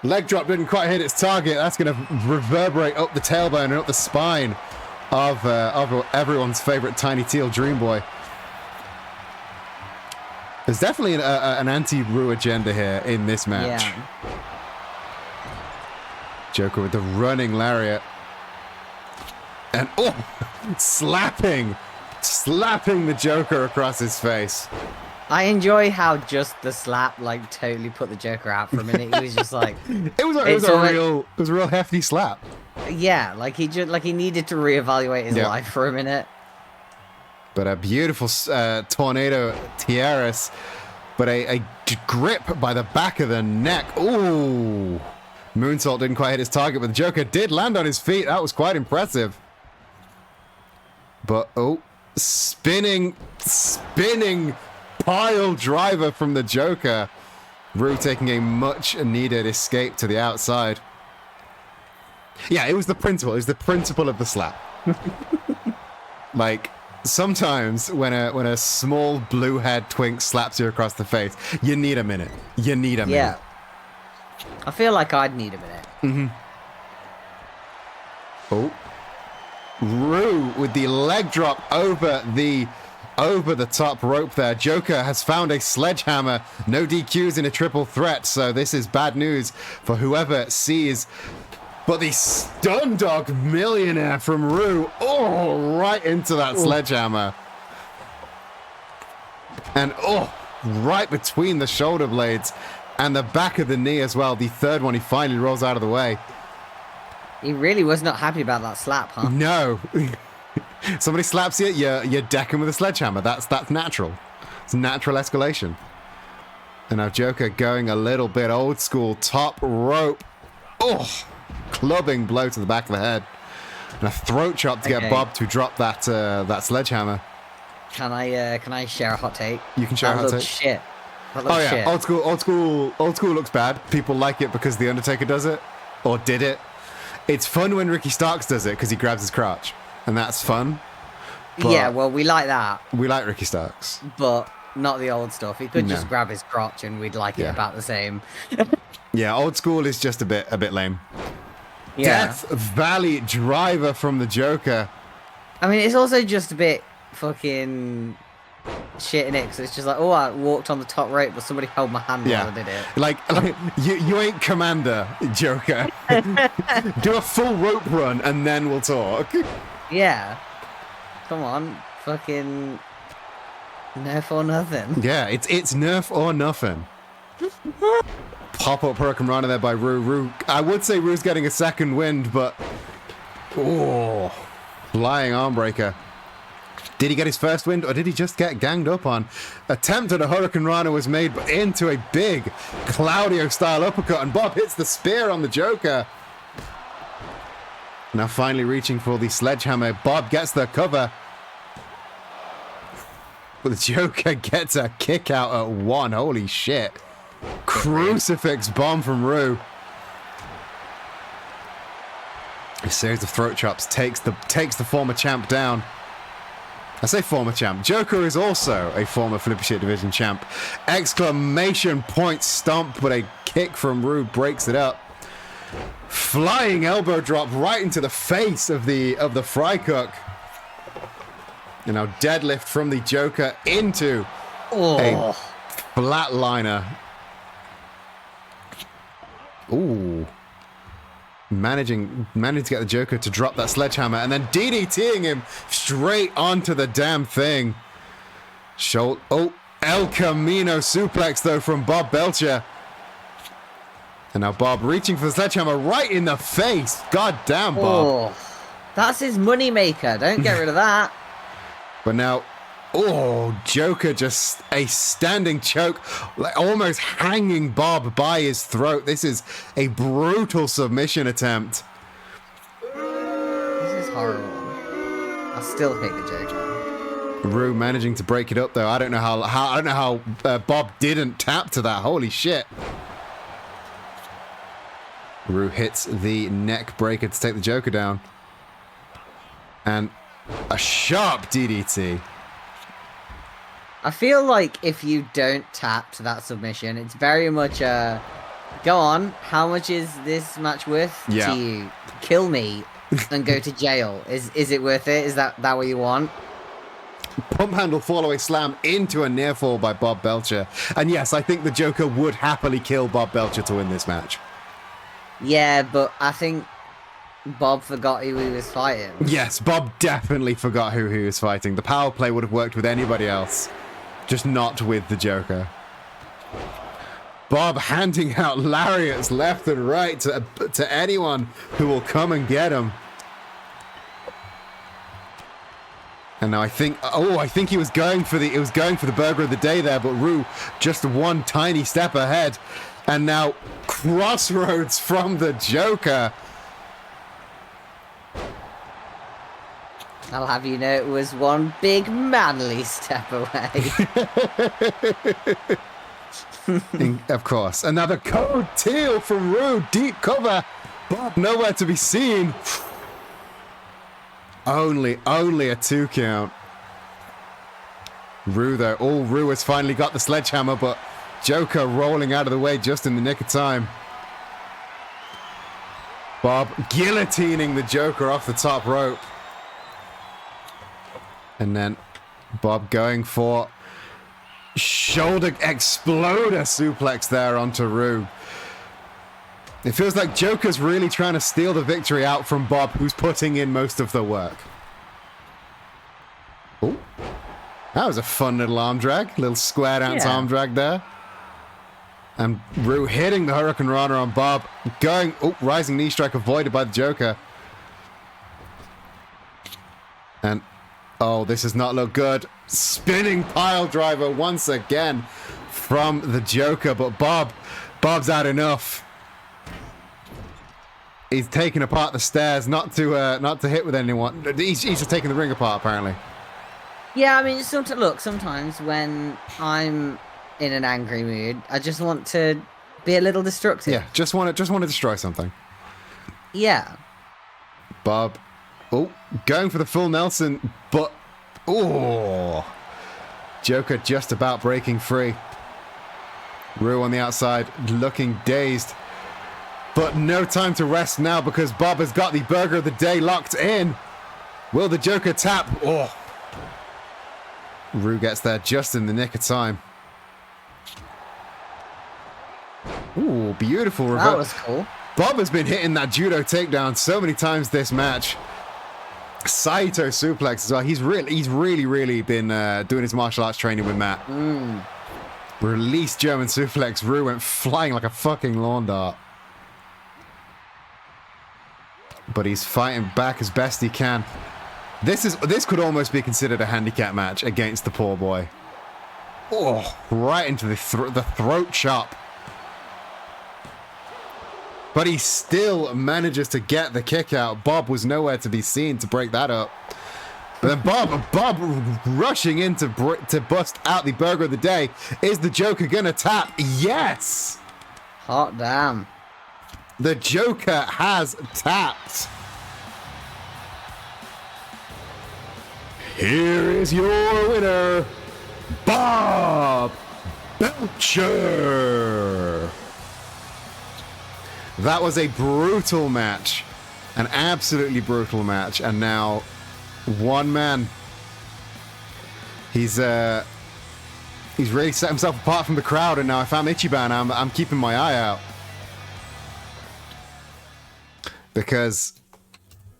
Leg drop didn't quite hit its target. That's going to reverberate up the tailbone and up the spine of everyone's favorite Tiny Teal Dream Boy. There's definitely an anti-Rue agenda here in this match. Yeah. Joker with the running lariat. And slapping the Joker across his face. I enjoy how just the slap like totally put the Joker out for a minute. He was just like, It was a real hefty slap. yeah, like he needed to reevaluate his Yeah. life for a minute. But a beautiful tornado tiaras, but a grip by the back of the neck. Ooh. Moonsault didn't quite hit his target, but the Joker did land on his feet. That was quite impressive. But, spinning pile driver from the Joker. Rue taking a much needed escape to the outside. Yeah, it was the principle. It was the principle of the slap. Like, sometimes when a small blue head twink slaps you across the face, you need a minute. You need a minute. Yeah. I feel like I'd need a minute. Mm-hmm. Oh. Rue with the leg drop over the top rope there. Joker has found a sledgehammer. No DQs in a triple threat, so this is bad news for whoever sees. But the stun dog millionaire from Rue, right into that sledgehammer. And right between the shoulder blades and the back of the knee as well. The third one, he finally rolls out of the way. He really was not happy about that slap, huh? No. Somebody slaps you, you deck him with a sledgehammer. That's natural. It's natural escalation. And now Joker going a little bit old school. Top rope. Clubbing blow to the back of the head. And a throat chop to get Bob to drop that sledgehammer. Can I share a hot take? You can share a hot take. Shit. That looks shit. Old school looks bad. People like it because The Undertaker does it. Or did it. It's fun when Ricky Starks does it because he grabs his crotch. And that's fun. Yeah, well, we like that. We like Ricky Starks. But not the old stuff. He could just grab his crotch and we'd like it about the same. Yeah, old school is just a bit lame. Yeah. Death Valley driver from the Joker. I mean, it's also just a bit fucking shit in it because it's just like, oh, I walked on the top rope, but somebody held my hand while I did it. Like you ain't Commander, Joker. Do a full rope run and then we'll talk. Yeah. Come on, fucking nerf or nothing. Yeah, it's nerf or nothing. Pop-up Hurricane Rana there by Rue. I would say Rue's getting a second wind, but... Oh, flying arm breaker. Did he get his first wind, or did he just get ganged up on? Attempt at a Hurricane Rana was made into a big Claudio-style uppercut, and Bob hits the spear on the Joker. Now finally reaching for the sledgehammer. Bob gets the cover. But the Joker gets a kick out at one. Holy shit. Crucifix bomb from Rue. A series of throat chops takes the former champ down. I say former champ. Joker is also a former Flippy Shit Division champ. Exclamation point stomp, but a kick from Rue breaks it up. Flying elbow drop right into the face of the fry cook. And now deadlift from the Joker into a flatliner. Ooh. Managing to get the Joker to drop that sledgehammer and then DDTing him straight onto the damn thing. El Camino suplex though from Bob Belcher. And now Bob reaching for the sledgehammer right in the face. God damn, Bob. Oh, that's his money maker. Don't get rid of that. But now, Joker just a standing choke, like almost hanging Bob by his throat. This is a brutal submission attempt. This is horrible. I still hate the Joker. Rue managing to break it up though. I don't know how Bob didn't tap to that. Holy shit. Rue hits the neck breaker to take the Joker down. And a sharp DDT. I feel like if you don't tap to that submission, it's very much go on, how much is this match worth to you? Kill me and go to jail. Is it worth it? Is that what you want? Pump handle fall-away slam into a near fall by Bob Belcher. And yes, I think the Joker would happily kill Bob Belcher to win this match. Yeah, but I think Bob forgot who he was fighting. Yes, Bob definitely forgot who he was fighting. The power play would have worked with anybody else, just not with the Joker. Bob handing out lariats left and right to anyone who will come and get him. And now I think he was going for the burger of the day there, but Rue just one tiny step ahead. And now crossroads from the Joker. I'll have you know it was one big manly step away. Of course. Another code teal from Rue. Deep cover. Bob nowhere to be seen. Only a 2 count. Rue though. Rue has finally got the sledgehammer, but Joker rolling out of the way just in the nick of time. Bob guillotining the Joker off the top rope. And then Bob going for shoulder exploder suplex there onto Rue. It feels like Joker's really trying to steal the victory out from Bob, who's putting in most of the work. Oh, that was a fun little arm drag. Little square dance arm drag there. And Rue hitting the Hurricane Rana on Bob. Going, rising knee strike avoided by the Joker. And, this does not look good. Spinning pile driver once again from the Joker. But Bob's had enough. He's taking apart the stairs, not to hit with anyone. He's just taking the ring apart, apparently. Yeah, I mean, sometimes when I'm in an angry mood, I just want to be a little destructive. Yeah, just want to destroy something. Yeah. Bob, going for the full Nelson, but Joker just about breaking free. Rue on the outside, looking dazed. But no time to rest now because Bob has got the burger of the day locked in. Will the Joker tap? Rue gets there just in the nick of time. Ooh, beautiful reverse. That was cool. Bob has been hitting that judo takedown so many times this match. Saito suplex as well. He's really been doing his martial arts training with Matt. Release German suplex. Rue went flying like a fucking lawn dart. But he's fighting back as best he can. This could almost be considered a handicap match against the poor boy. Oh, right into the throat chop. But he still manages to get the kick out. Bob was nowhere to be seen to break that up. But then Bob rushing in to bust out the burger of the day. Is the Joker gonna tap? Yes! Hot damn. The Joker has tapped. Here is your winner, Bob Belcher. That was a brutal match. An absolutely brutal match. And now, one man. He's really set himself apart from the crowd. And now if I'm Ichiban, I'm keeping my eye out. Because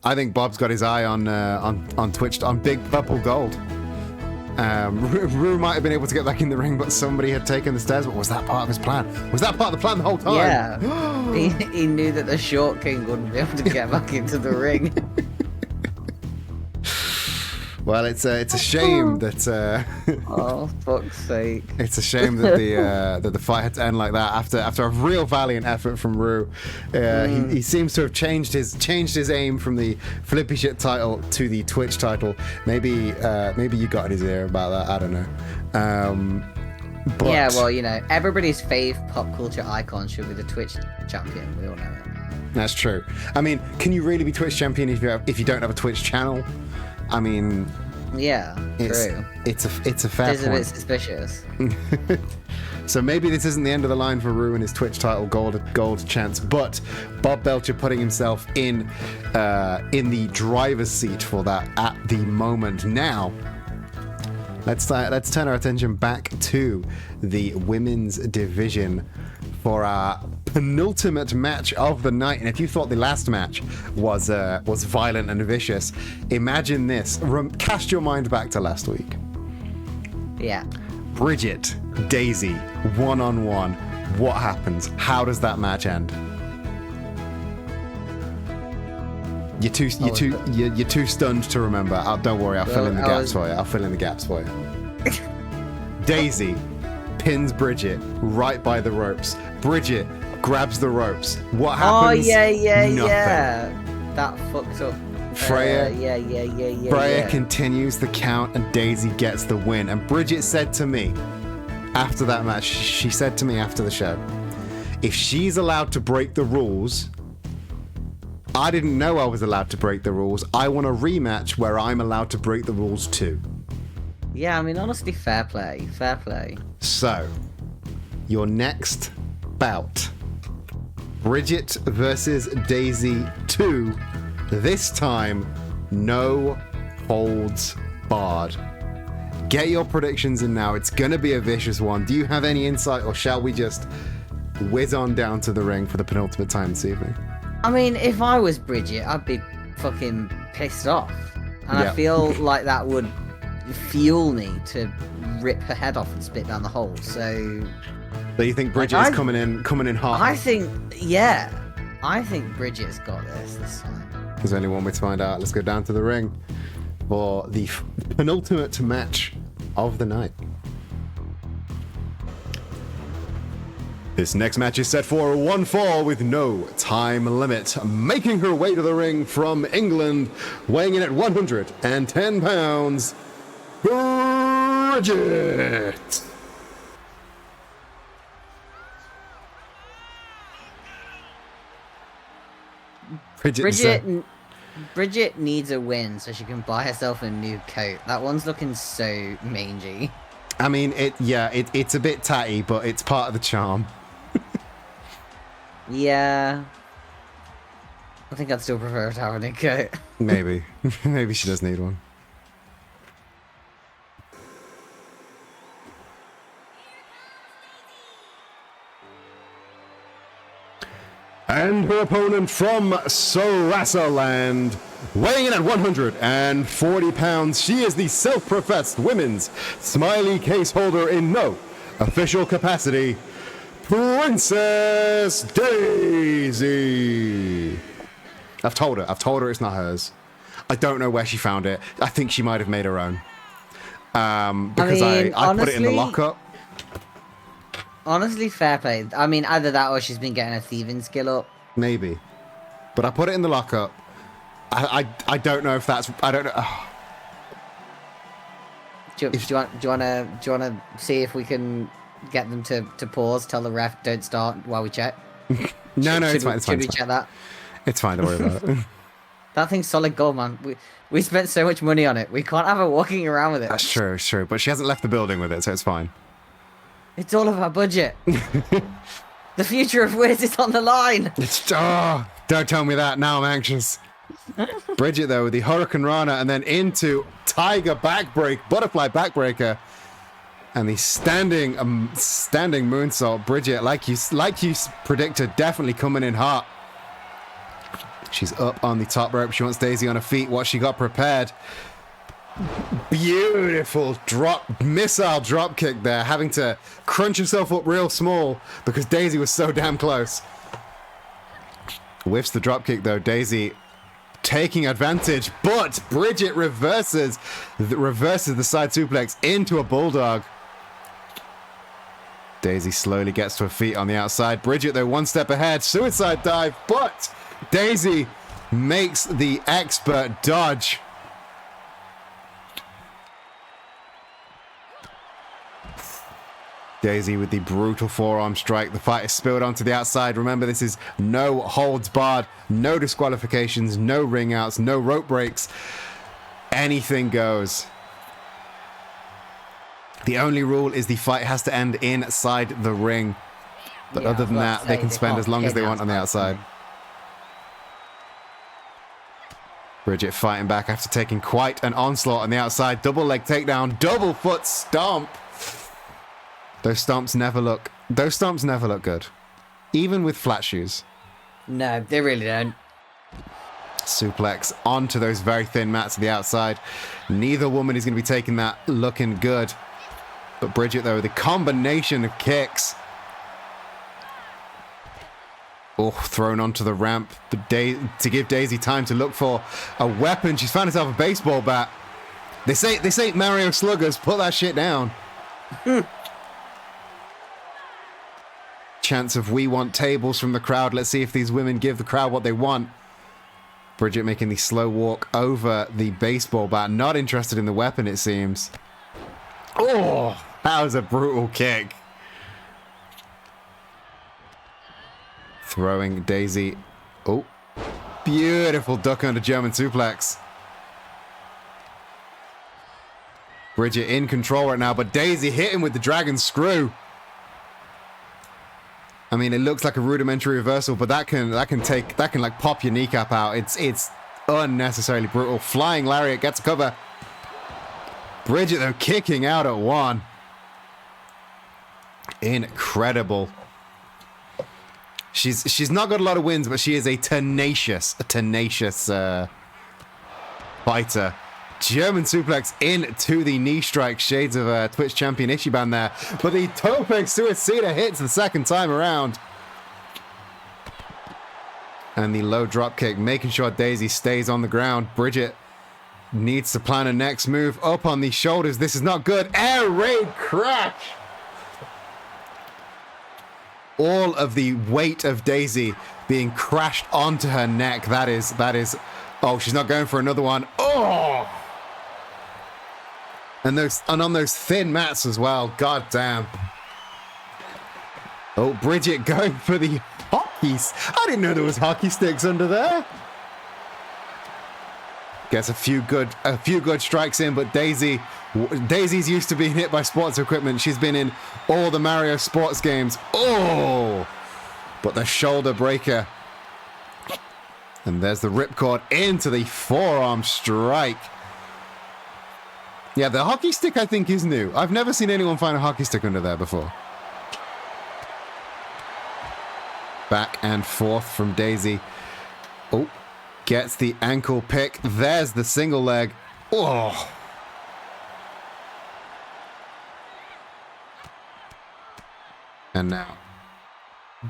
I think Bob's got his eye on Twitch, on Big Purple Gold. Rue might have been able to get back in the ring, but somebody had taken the stairs. But was that part of his plan? Was that part of the plan the whole time? Yeah. he knew that the Short King wouldn't be able to get back into the ring. Well, it's a shame that. Oh, fuck's sake! It's a shame that the fight had to end like that after a real valiant effort from Rue. He seems to have changed his aim from the Flippy Shit title to the Twitch title. Maybe you got in his ear about that. I don't know. But yeah, well, you know, everybody's fave pop culture icon should be the Twitch champion. We all know it. That's true. I mean, can you really be Twitch champion if you don't have a Twitch channel? I mean, yeah, true. It's a fair It is point. a bit suspicious. So maybe this isn't the end of the line for Rue and his Twitch title gold chance, but Bob Belcher putting himself in the driver's seat for that at the moment. Now, let's turn our attention back to the women's division for our penultimate match of the night. And if you thought the last match was violent and vicious, imagine this. Cast your mind back to last week. Yeah. Bridget, Daisy, one-on-one. What happens? How does that match end? You're too stunned to remember. Don't worry, I'll fill in the gaps for you. I'll fill in the gaps for you. Daisy pins Bridget right by the ropes. Bridget grabs the ropes. What happens? Oh yeah. Nothing. That fucked up. Freya. Freya Yeah. continues the count and Daisy gets the win. And Bridget said to me after that match, she said to me after the show, if she's allowed to break the rules, I didn't know I was allowed to break the rules. I want a rematch where I'm allowed to break the rules too. Yeah, I mean, honestly, fair play. So, your next bout. Bridget versus Daisy 2. This time, no holds barred. Get your predictions in now. It's going to be a vicious one. Do you have any insight, or shall we just whiz on down to the ring for the penultimate time this evening? I mean, if I was Bridget, I'd be fucking pissed off. And Yeah. I feel like that would fuel me to rip her head off and spit down the hole. So Do you think Bridget is coming in hot? I think Bridget's got this time. There's only one way to find out. Let's go down to the ring for the penultimate match of the night. This next match is set for one fall with no time limit. Making her way to the ring from England, weighing in at 110 pounds, Bridget. Bridget needs a win so she can buy herself a new coat. That one's looking so mangy. I mean, it's a bit tatty, but it's part of the charm. Yeah. I think I'd still prefer to have a new coat. Maybe. Maybe she does need one. And her opponent from Sarasaland, weighing in at 140 pounds, she is the self-professed women's smiley case holder in no official capacity, Princess Daisy. I've told her it's not hers. I don't know where she found it. I think she might have made her own. Because I put it in the lockup. Honestly, fair play. I mean, either that or she's been getting a thieving skill up. Maybe. But I put it in the lockup. I don't know if that's... I don't know. Oh. Do you want to see if we can get them to pause, tell the ref don't start while we check? No, it's fine. Should we check that? It's fine, don't worry about it. That thing's solid gold, man. We spent so much money on it. We can't have her walking around with it. That's true, it's true. But she hasn't left the building with it, so it's fine. It's all of our budget. The future of Wiz is on the line. Don't tell me that. Now I'm anxious. Bridget, though, with the Hurricane Rana, and then into Tiger Backbreak, Butterfly Backbreaker, and the standing moonsault. Bridget, like you predicted, definitely coming in hot. She's up on the top rope. She wants Daisy on her feet. What she got prepared. Beautiful missile drop kick there, having to crunch himself up real small because Daisy was so damn close. Whiffs the drop kick though. Daisy taking advantage, but Bridget reverses the side suplex into a bulldog. Daisy slowly gets to her feet on the outside. Bridget though one step ahead, suicide dive, but Daisy makes the expert dodge. Daisy with the brutal forearm strike. The fight is spilled onto the outside. Remember, this is no holds barred, no disqualifications, no ring outs, no rope breaks. Anything goes. The only rule is the fight has to end inside the ring. But Yeah, other than that, they can spend as long as they want on the outside. Bridget fighting back after taking quite an onslaught on the outside. Double leg takedown, double foot stomp. Those stomps never look good. Even with flat shoes. No, they really don't. Suplex onto those very thin mats to the outside. Neither woman is going to be taking that looking good. But Bridget, though, the combination of kicks. Oh, thrown onto the ramp to give Daisy time to look for a weapon. She's found herself a baseball bat. This ain't Mario Sluggers. Put that shit down. Chance of we want tables from the crowd. Let's see if these women give the crowd what they want. Bridget making the slow walk over the baseball bat. Not interested in the weapon, it seems. Oh, that was a brutal kick. Throwing Daisy. Oh, beautiful duck under German suplex. Bridget in control right now, but Daisy hit him with the dragon screw. I mean, it looks like a rudimentary reversal, but that can like pop your kneecap out. It's unnecessarily brutal. Flying lariat gets a cover. Bridget though kicking out at one. Incredible. She's not got a lot of wins, but she is a tenacious fighter. German suplex into the knee strike. Shades of Twitch champion Ishiban there. But the Tope Suicida hits the second time around. And the low drop kick, making sure Daisy stays on the ground. Bridget needs to plan a next move. Up on the shoulders. This is not good. Air raid crash. All of the weight of Daisy being crashed onto her neck. That is. Oh, she's not going for another one. Oh! And on those thin mats as well. God damn. Oh, Bridget going for the hockeys. I didn't know there was hockey sticks under there. Gets a few good strikes in, but Daisy's used to being hit by sports equipment. She's been in all the Mario sports games. Oh! But the shoulder breaker. And there's the ripcord into the forearm strike. Yeah, the hockey stick I think is new. I've never seen anyone find a hockey stick under there before. Back and forth from Daisy. Oh, gets the ankle pick. There's the single leg. Oh. And now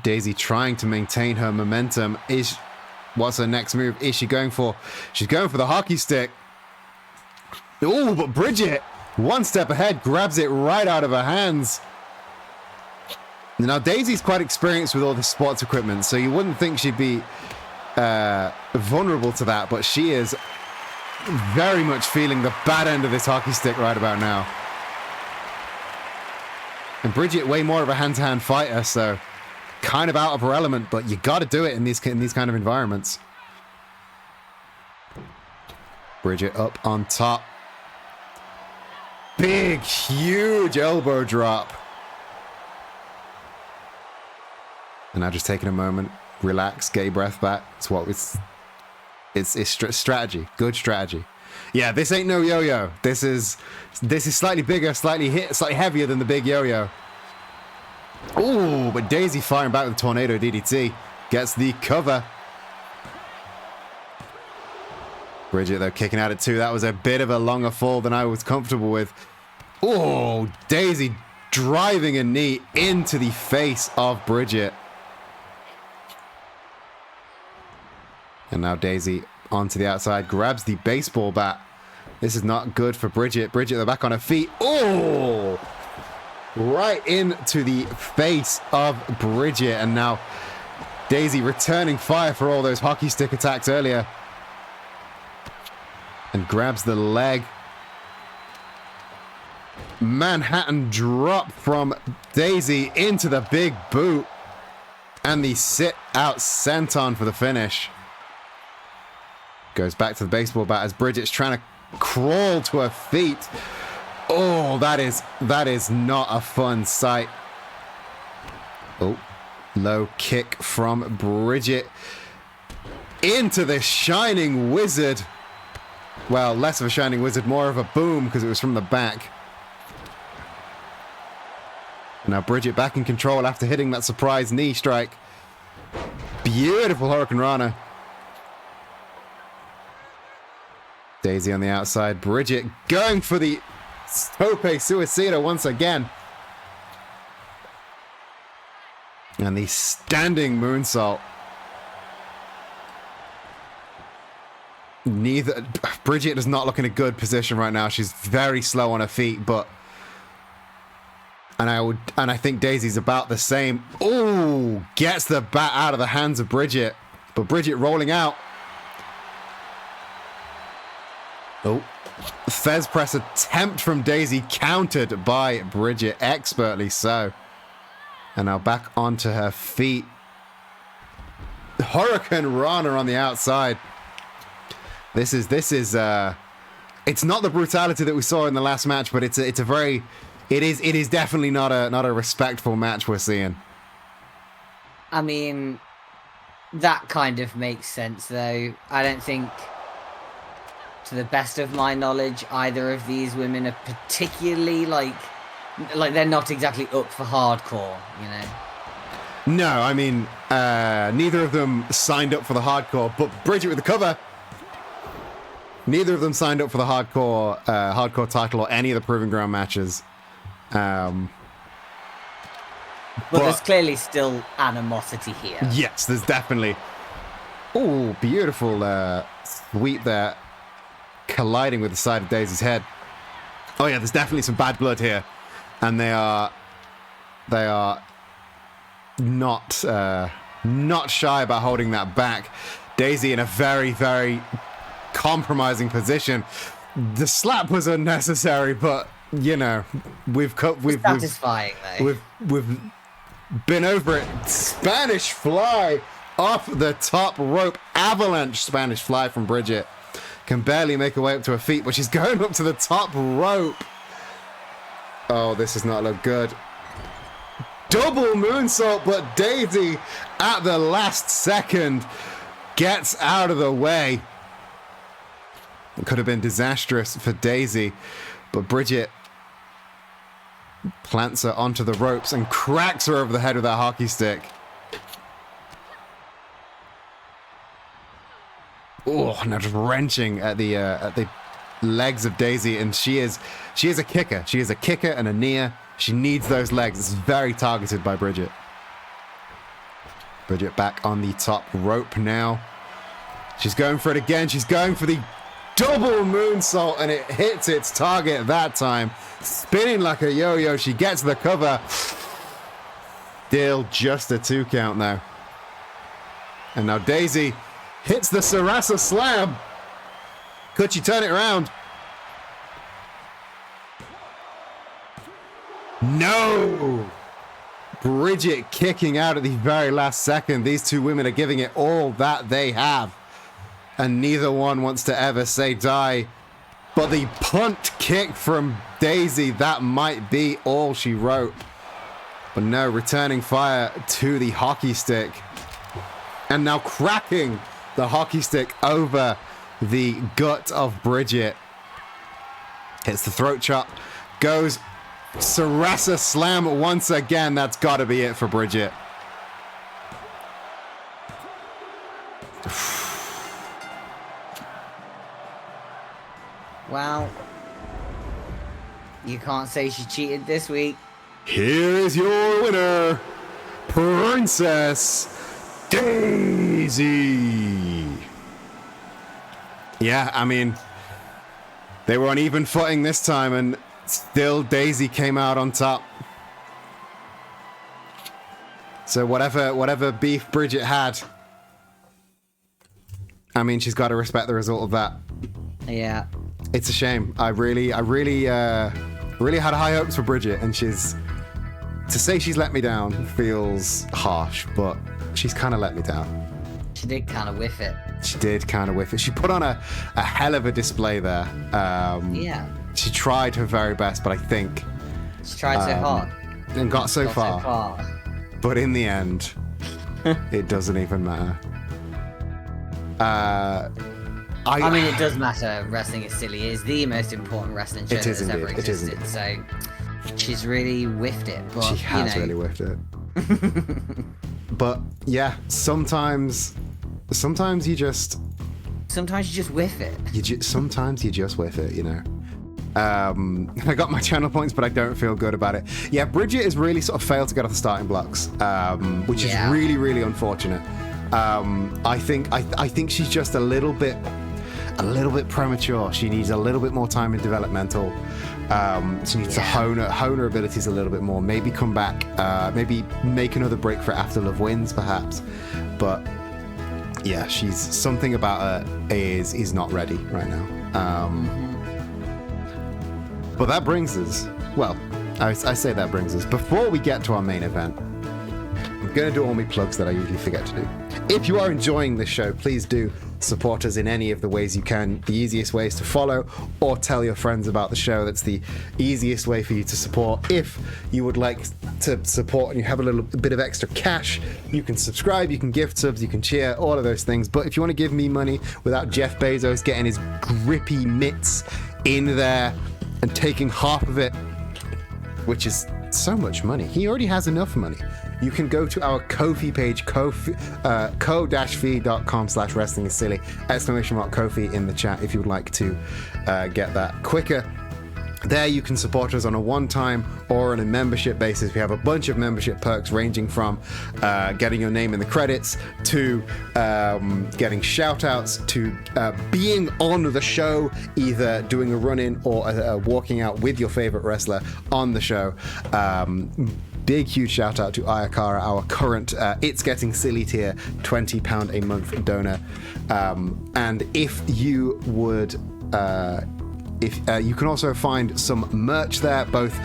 Daisy trying to maintain her momentum. What's her next move? Is she going for? She's going for the hockey stick. Oh, but Bridget, one step ahead, grabs it right out of her hands. Now, Daisy's quite experienced with all the sports equipment, so you wouldn't think she'd be vulnerable to that, but she is very much feeling the bad end of this hockey stick right about now. And Bridget, way more of a hand-to-hand fighter, so kind of out of her element, but you got to do it in these kind of environments. Bridget up on top. Big, huge elbow drop. And now just taking a moment, relax, get your breath back. It's strategy, good strategy. Yeah, this ain't no yo-yo. This is slightly bigger, slightly heavier than the big yo-yo. Ooh, but Daisy firing back with the tornado DDT. Gets the cover. Bridget, though, kicking out at 2. That was a bit of a longer fall than I was comfortable with. Oh, Daisy driving a knee into the face of Bridget. And now Daisy onto the outside, grabs the baseball bat. This is not good for Bridget. Bridget, they're back on her feet. Oh! Right into the face of Bridget. And now Daisy returning fire for all those hockey stick attacks earlier. And grabs the leg. Manhattan drop from Daisy into the big boot. And the sit-out senton for the finish. Goes back to the baseball bat as Bridget's trying to crawl to her feet. Oh, that is not a fun sight. Oh, low kick from Bridget into the Shining Wizard. Well, less of a Shining Wizard, more of a boom because it was from the back. Now Bridget back in control after hitting that surprise knee strike. Beautiful Hurricane Rana. Daisy on the outside. Bridget going for the Tope Suicida once again. And the standing moonsault. Bridget does not look in a good position right now. She's very slow on her feet, but and I think Daisy's about the same. Oh, gets the bat out of the hands of Bridget. But Bridget rolling out. Oh, Fez press attempt from Daisy countered by Bridget, expertly so. And now back onto her feet. Hurricane Rana on the outside. This is it's not the brutality that we saw in the last match, but it is definitely not a respectful match we're seeing. I mean, that kind of makes sense though. I don't think, to the best of my knowledge, either of these women are particularly like they're not exactly up for hardcore, you know? No, I mean, neither of them signed up for the hardcore, but Bridget with the cover. Neither of them signed up for the hardcore title or any of the Proving Ground matches. But there's clearly still animosity here. Yes, there's definitely. Oh, beautiful sweep there. Colliding with the side of Daisy's head. Oh yeah, there's definitely some bad blood here. And they are not shy about holding that back. Daisy in a very, very compromising position. The slap was unnecessary, but you know, we've satisfying though. We've been over it. Spanish fly off the top rope. Avalanche Spanish fly from Bridget. Can barely make her way up to her feet, but she's going up to the top rope. Oh, this does not look good. Double moonsault, but Daisy at the last second gets out of the way. It could have been disastrous for Daisy, but Bridget plants her onto the ropes and cracks her over the head with that hockey stick. now just wrenching at the legs of Daisy, and she is a kicker. She is a kicker and a kneer. She needs those legs. It's very targeted by Bridget. Bridget back on the top rope now. She's going for it again. She's going for the double moonsault, and it hits its target that time. Spinning like a yo-yo. She gets the cover. Still just a 2 count now. And now Daisy hits the Sarasa slam. Could she turn it around? No! Bridget kicking out at the very last second. These two women are giving it all that they have. And neither one wants to ever say die. But the punt kick from Daisy, that might be all she wrote. But no, returning fire to the hockey stick. And now cracking the hockey stick over the gut of Bridget. Hits the throat chop. Goes Sarasa slam once again. That's got to be it for Bridget. Well, you can't say she cheated this week. Here is your winner, Princess Daisy. Yeah, I mean, they were on even footing this time, and still Daisy came out on top. So whatever beef Bridget had, I mean, she's got to respect the result of that. Yeah. It's a shame. I really had high hopes for Bridget, and to say she's let me down feels harsh, but she's kind of let me down. She did kind of whiff it. She did kind of whiff it. She put on a hell of a display there. Yeah. She tried her very best, but I think She tried so hard. and got so far. But in the end, it doesn't even matter. I mean, it does matter. Wrestling is Silly is the most important wrestling show that's ever existed. So she's really whiffed it. But, she has really whiffed it. But yeah, sometimes you just whiff it. Sometimes you just whiff it, you know. I got my channel points, but I don't feel good about it. Yeah, Bridget has really sort of failed to get off the starting blocks, which is really, really unfortunate. I think she's just a little bit premature. She needs a little bit more time in developmental. She needs to hone her abilities a little bit more. Maybe come back. Maybe make another break for After Love Wins, perhaps. But yeah, she's something about her is not ready right now. But that brings us. Well, I say that brings us. Before we get to our main event, I'm going to do all my plugs that I usually forget to do. If you are enjoying this show, please do support us in any of the ways you can. The easiest way is to follow or tell your friends about the show. That's the easiest way for you to support. If you would like to support and you have a little bit of extra cash, you can subscribe, you can gift subs, you can cheer, all of those things. But if you want to give me money without Jeff Bezos getting his grippy mitts in there and taking half of it, which is so much money. He already has enough money. You can go to our Ko-fi page, ko-fi.com/wrestling-is-silly, !Ko-fi in the chat if you would like to get that quicker. There you can support us on a one-time or on a membership basis. We have a bunch of membership perks ranging from getting your name in the credits to getting shout-outs to being on the show, either doing a run-in or walking out with your favorite wrestler on the show. Big, huge shout out to Ayakara, our current It's Getting Silly tier, £20 a month donor. And if you would... you can also find some merch there, both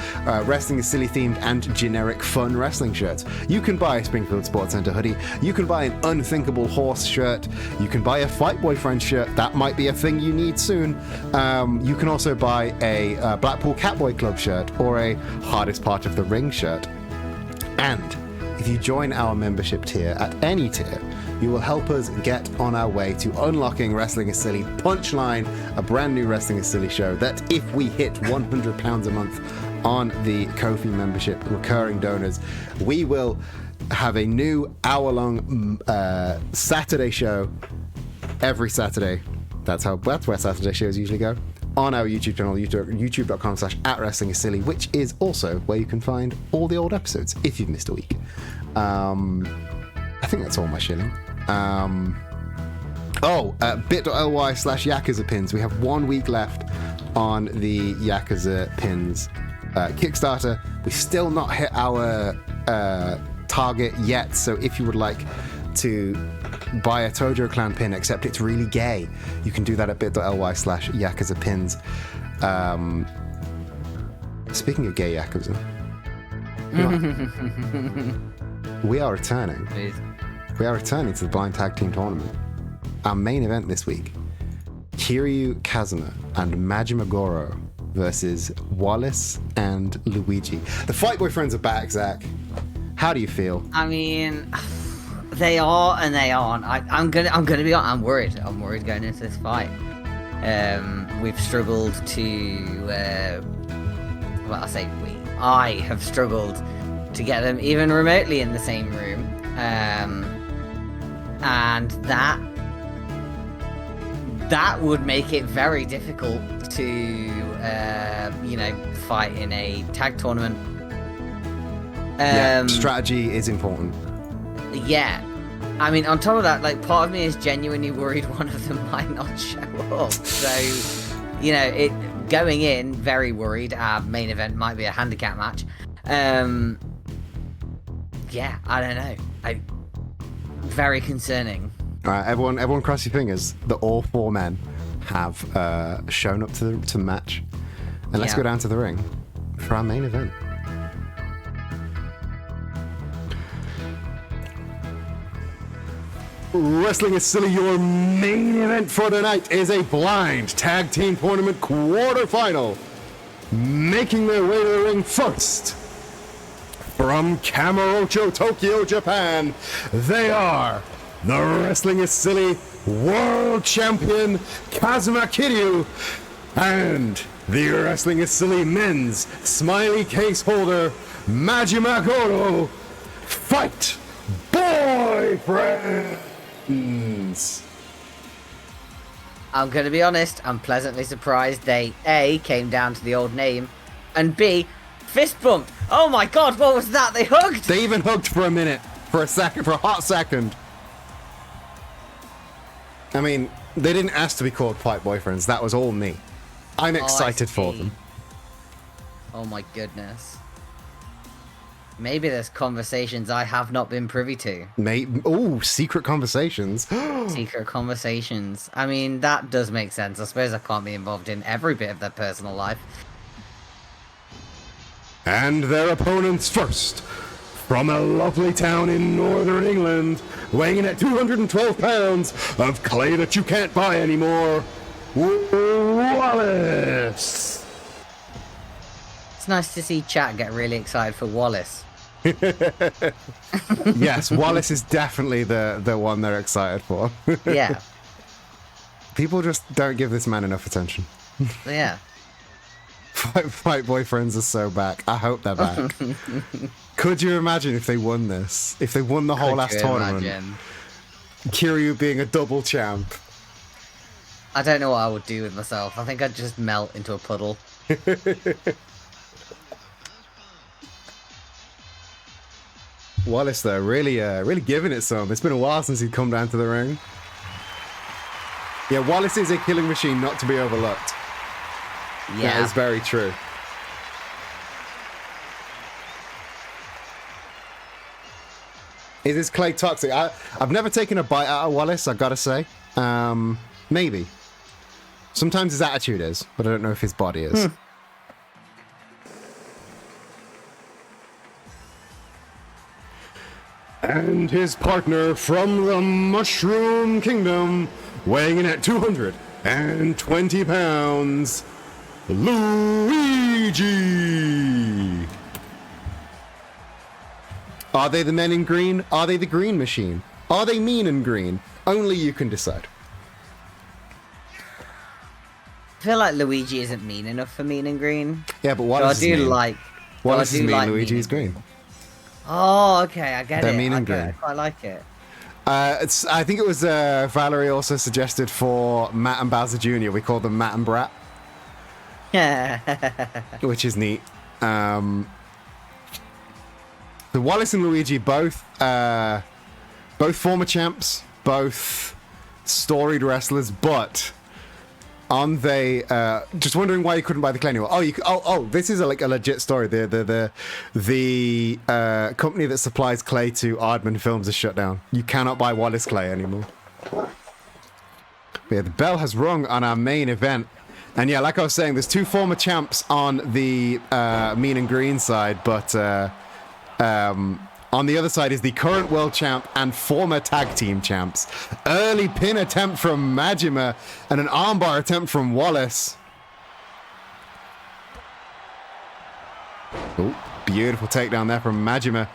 Wrestling is Silly themed and generic fun wrestling shirts. You can buy a Springfield Sports Center hoodie. You can buy an Unthinkable Horse shirt. You can buy a Fight Boyfriend shirt. That might be a thing you need soon. You can also buy a Blackpool Catboy Club shirt or a Hardest Part of the Ring shirt. And if you join our membership tier at any tier, you will help us get on our way to unlocking Wrestling is Silly Punchline, a brand new Wrestling is Silly show that if we hit £100 a month on the Ko-fi membership recurring donors, we will have a new hour-long Saturday show every Saturday. That's where Saturday shows usually go. On our YouTube channel, youtube.com/@wrestlingissilly, which is also where you can find all the old episodes if you've missed a week. I think that's all my shilling. bit.ly/Yakuza pins. We have 1 week left on the Yakuza pins Kickstarter. We've still not hit our target yet, so if you would like to buy a Tojo Clan pin, except it's really gay, you can do that at bit.ly/Yakuza pins. Speaking of gay Yakuza, we are returning. We are returning to the Blind Tag Team Tournament. Our main event this week, Kiryu Kazuma and Majima Goro versus Wallace and Luigi. The Fight Boy friends are back, Zach. How do you feel? I mean, they are and they aren't. I'm gonna be. I'm worried. I'm worried going into this fight. We've struggled to. Well, I say we. I have struggled to get them even remotely in the same room, and that would make it very difficult to, fight in a tag tournament. Strategy is important. Yeah. I mean, on top of that, like, part of me is genuinely worried one of them might not show up. So, going in, very worried. Our main event might be a handicap match. Yeah, I don't know. Very concerning. All right, everyone cross your fingers that all 4 men have shown up to the match. And let's go down to the ring for our main event. Wrestling is Silly, your main event for tonight is a blind tag team tournament quarterfinal. Making their way to the ring first, from Kamurocho, Tokyo, Japan, they are the Wrestling is Silly World Champion Kazuma Kiryu and the Wrestling is Silly Men's Smiley Case Holder Majima Goro. Fight, boyfriends! I'm going to be honest, I'm pleasantly surprised they A, came down to the old name, and B, fist bumped. Oh my god, what was that? They hugged! They even hugged for a minute, for a hot second. I mean, they didn't ask to be called Fight Boyfriends, that was all me. I'm excited for them. Oh my goodness. Maybe there's conversations I have not been privy to. Secret conversations. Secret conversations. I mean, that does make sense. I suppose I can't be involved in every bit of their personal life. And their opponents first, from a lovely town in northern England, weighing in at 212 pounds of clay that you can't buy anymore, Wallace. It's nice to see chat get really excited for Wallace. Yes, Wallace is definitely the one they're excited for. Yeah. People just don't give this man enough attention. Yeah. Fight Boyfriends are so back. I hope they're back. Could you imagine if they won this? If they won the whole last tournament? Imagine? Kiryu being a double champ. I don't know what I would do with myself. I think I'd just melt into a puddle. Wallace, though, really giving it some. It's been a while since he'd come down to the ring. Yeah, Wallace is a killing machine not to be overlooked. Yeah. That is very true. Is this clay toxic? I've never taken a bite out of Wallace, I gotta say. Maybe. Sometimes his attitude is, but I don't know if his body is. And his partner from the Mushroom Kingdom, weighing in at 220 pounds, Luigi. Are they the men in green? Are they the green machine? Are they mean and green? Only you can decide. I feel like Luigi isn't mean enough for mean and green. Yeah, but Wallace is mean. Wallace is mean, like Luigi is green. Oh, okay, I get They're it. mean and green. I quite like it. I think it was Valerie also suggested for Matt and Bowser Jr. We call them Matt and Brat, which is neat. The Wallace and Luigi both former champs, both storied wrestlers, but aren't they just wondering why you couldn't buy the clay anymore? Oh, this is like a legit story. The company that supplies clay to Aardman Films is shut down. You cannot buy Wallace clay anymore. But yeah, the bell has rung on our main event. And yeah, like I was saying, there's two former champs on the Mean and Green side, but on the other side is the current world champ and former tag team champs. Early pin attempt from Majima and an armbar attempt from Wallace. Oh, beautiful takedown there from Majima.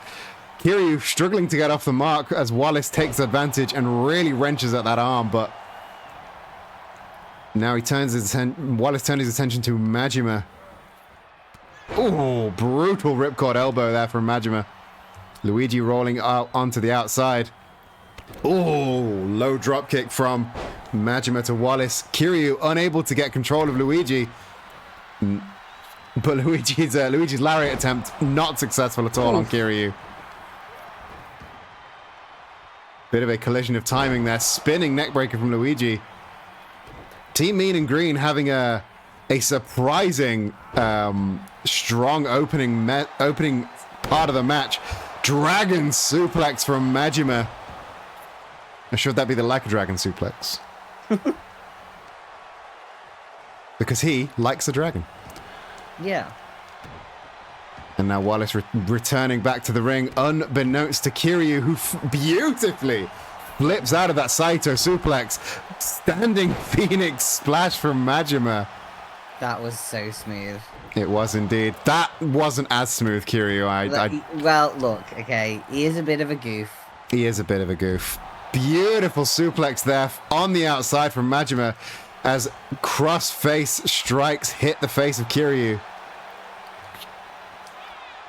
Kiryu struggling to get off the mark as Wallace takes advantage and really wrenches at that arm, but now he turns Wallace turned his attention to Majima. Oh, brutal ripcord elbow there from Majima. Luigi rolling out onto the outside. Oh, low drop kick from Majima to Wallace. Kiryu unable to get control of Luigi. But Luigi's lariat attempt not successful at all on Kiryu. Bit of a collision of timing there. Spinning neckbreaker from Luigi. Team Mean and Green having a surprising strong opening part of the match. Dragon suplex from Majima. Or should that be the Like a Dragon suplex? Because he likes a dragon. Yeah. And now Wallace returning back to the ring, unbeknownst to Kiryu, who beautifully flips out of that Saito suplex. Standing Phoenix splash from Majima. That was so smooth. It was indeed. That wasn't as smooth, Kiryu. Well, look, okay, he is a bit of a goof. He is a bit of a goof. Beautiful suplex there on the outside from Majima as cross face strikes hit the face of Kiryu.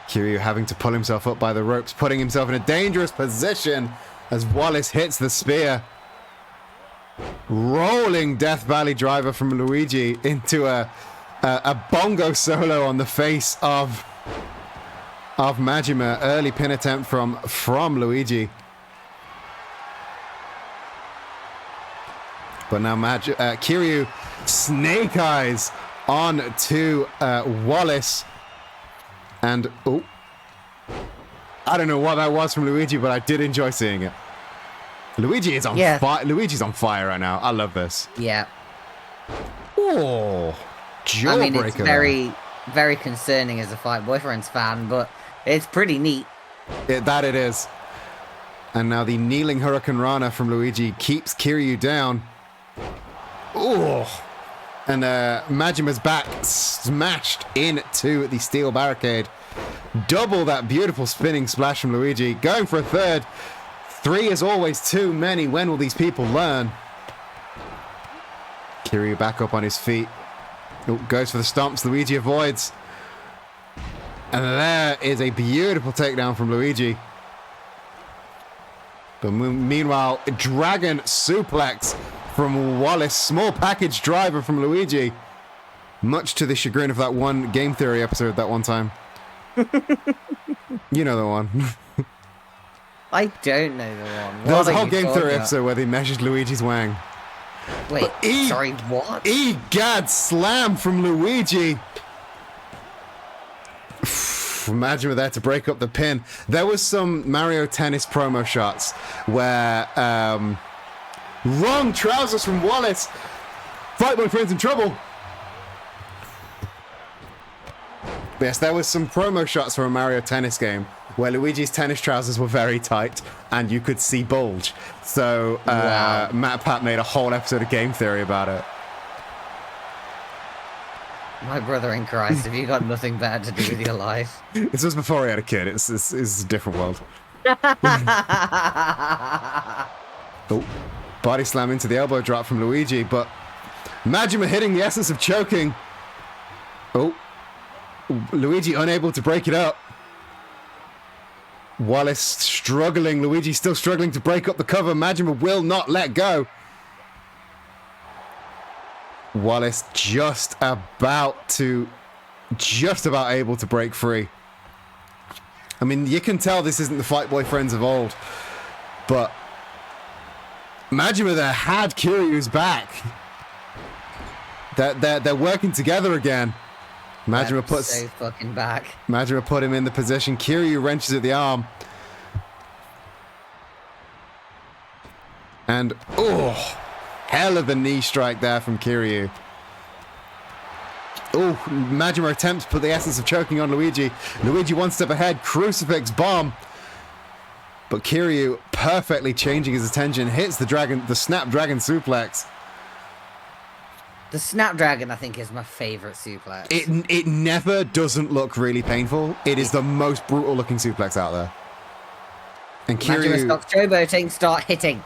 Kiryu having to pull himself up by the ropes, putting himself in a dangerous position as Wallace hits the spear. Rolling Death Valley driver from Luigi into a bongo solo on the face of Majima. Early pin attempt from Luigi. But now Kiryu snake eyes on to Wallace. And I don't know what that was from Luigi, but I did enjoy seeing it. Luigi is on fire. Luigi's on fire right now. I love this. Yeah. Oh, jawbreaker. I mean, it's very, very concerning as a Fight Boyfriends fan, but it's pretty neat. That it is. And now the kneeling Hurricane Rana from Luigi keeps Kiryu down. Oh. And Majima's back smashed into the steel barricade. Double that beautiful spinning splash from Luigi. Going for a third. 3 is always too many. When will these people learn? Kiryu back up on his feet. Goes for the stomps. Luigi avoids. And there is a beautiful takedown from Luigi. But meanwhile, dragon suplex from Wallace. Small package driver from Luigi. Much to the chagrin of that one Game Theory episode that one time. You know the one. I don't know the one. There was a whole Game Theory episode where they measured Luigi's wang. Wait, sorry, what? Egad slam from Luigi. Imagine with that to break up the pin. There was some Mario Tennis promo shots where wrong trousers from Wallace. Fight my friends in trouble. Yes, there was some promo shots from a Mario Tennis game where Luigi's tennis trousers were very tight and you could see bulge. So wow. Matt Pat made a whole episode of Game Theory about it. My brother in Christ, have you got nothing better to do with your life? This was before he had a kid. It's a different world. Oh, body slam into the elbow drop from Luigi, but Majima hitting the essence of choking. Oh, Luigi unable to break it up. Wallace struggling. Luigi still struggling to break up the cover. Majima will not let go. Wallace just about able to break free. I mean, you can tell this isn't the Fight Boy friends of old, but Majima there had Kiryu's back. They're working together again. Majima puts so fucking back. Majima put him in the position. Kiryu wrenches at the arm. And hell of a knee strike there from Kiryu. Majima attempts to put the essence of choking on Luigi. Luigi one step ahead, crucifix bomb. But Kiryu perfectly changing his attention, hits the Snapdragon suplex. The Snapdragon, I think, is my favourite suplex. It never doesn't look really painful. It is the most brutal looking suplex out there. And Kiryu Majima stops showboating, start hitting.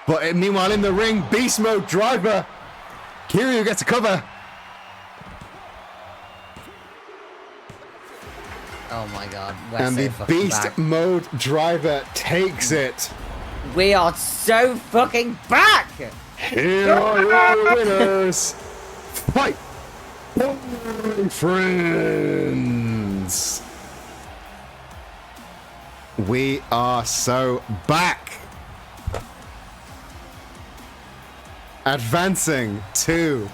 But meanwhile in the ring, beast mode driver. Kiryu gets a cover. Oh my god. And the beast mode driver takes it. We are so fucking back! Here are your winners. Fight, friends. We are so back. Advancing to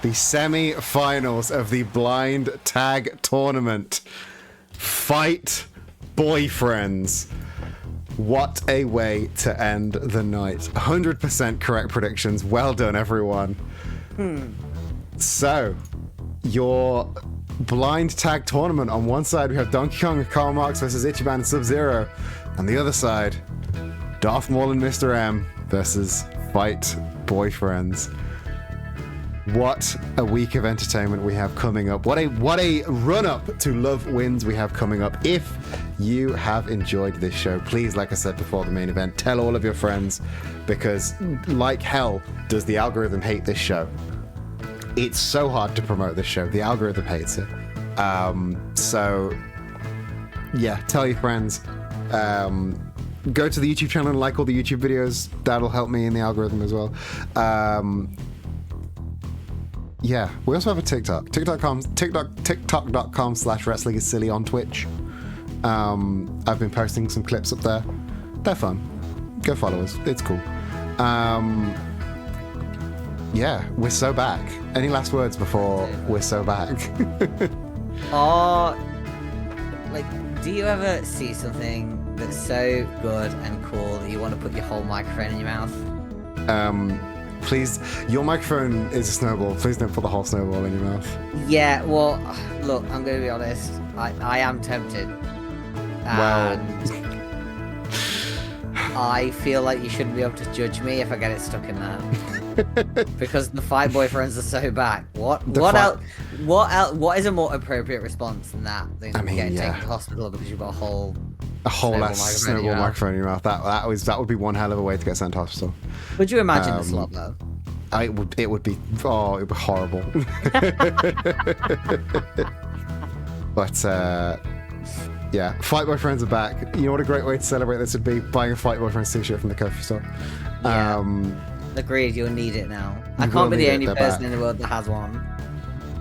the semi-finals of the blind tag tournament. Fight boyfriends. What a way to end the night. 100% correct predictions. Well done, everyone. So, your blind tag tournament. On one side, we have Donkey Kong and Karl Marx versus Ichiban and Sub-Zero. On the other side, Darth Maul and Mr. M versus Fight Boyfriends. What a week of entertainment we have coming up. What a run-up to Love Wins we have coming up. If you have enjoyed this show, please, like I said before the main event, tell all of your friends, because like hell does the algorithm hate this show. It's so hard to promote this show. The algorithm hates it. So, yeah, tell your friends. Go to the YouTube channel and like all the YouTube videos. That'll help me in the algorithm as well. Yeah, we also have a TikTok. TikTok.com/wrestling is silly on Twitch. I've been posting some clips up there. They're fun. Go follow us. It's cool. Yeah, we're so back. Any last words before we're so back? Do you ever see something that's so good and cool that you want to put your whole microphone in your mouth? Please, your microphone is a snowball. Please don't put the whole snowball in your mouth. Yeah, well, look, I'm going to be honest. I am tempted. Well, I feel like you shouldn't be able to judge me if I get it stuck in there. Because the Fight Boyfriends are so back. What is a more appropriate response than that? Than getting taken to hospital because you've got a whole snowball microphone in your mouth. That would be one hell of a way to get sent to hospital. Would you imagine the slot though? It would be horrible. But yeah, Fight Boyfriends are back. You know what a great way to celebrate this would be? Buying a Fight Boyfriends t-shirt from the Kofi store. Yeah. Agreed, you'll need it now. I can't be the only person in the world that has one.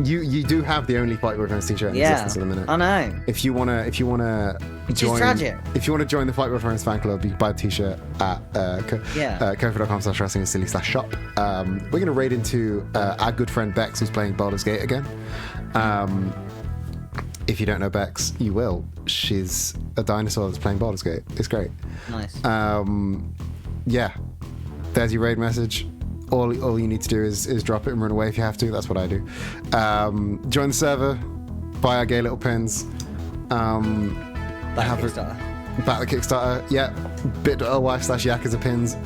You do have the only Fight Boyfriends t-shirt in existence at the minute. I know. If you wanna join, tragic. If you wanna join the Fight Boyfriends fan club, you can buy a t-shirt at kofi.com/wrestling-shop. We're gonna raid into our good friend Bex, who's playing Baldur's Gate again. If you don't know Bex, you will. She's a dinosaur that's playing Baldur's Gate. It's great. Nice. Yeah. There's your raid message. All you need to do is drop it and run away if you have to. That's what I do. Join the server. Buy our gay little pins. Back the Kickstarter. Yeah. bit.ly/Yakuza pins.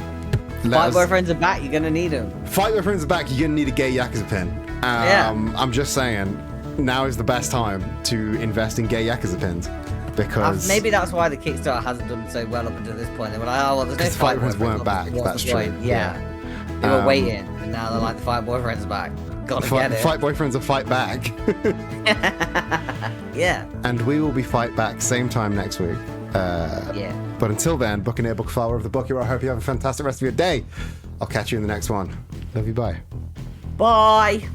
Fight Boyfriends are back. You're going to need them. Fight Boyfriends are back. You're going to need a gay Yakuza pin. I'm just saying, now is the best time to invest in gay Yakuza pins. Because maybe that's why the Kickstarter hasn't done so well up until this point. They were like, oh, well, there's no Fight Boyfriends weren't back. That's true. Yeah. They were waiting, and now they're like, the Fight Boyfriends are back. Gotta get it. Fight Boyfriends are fight back. Yeah. And we will be fight back same time next week. Yeah. But until then, book an book follower of the book. I hope you have a fantastic rest of your day. I'll catch you in the next one. Love you. Bye. Bye.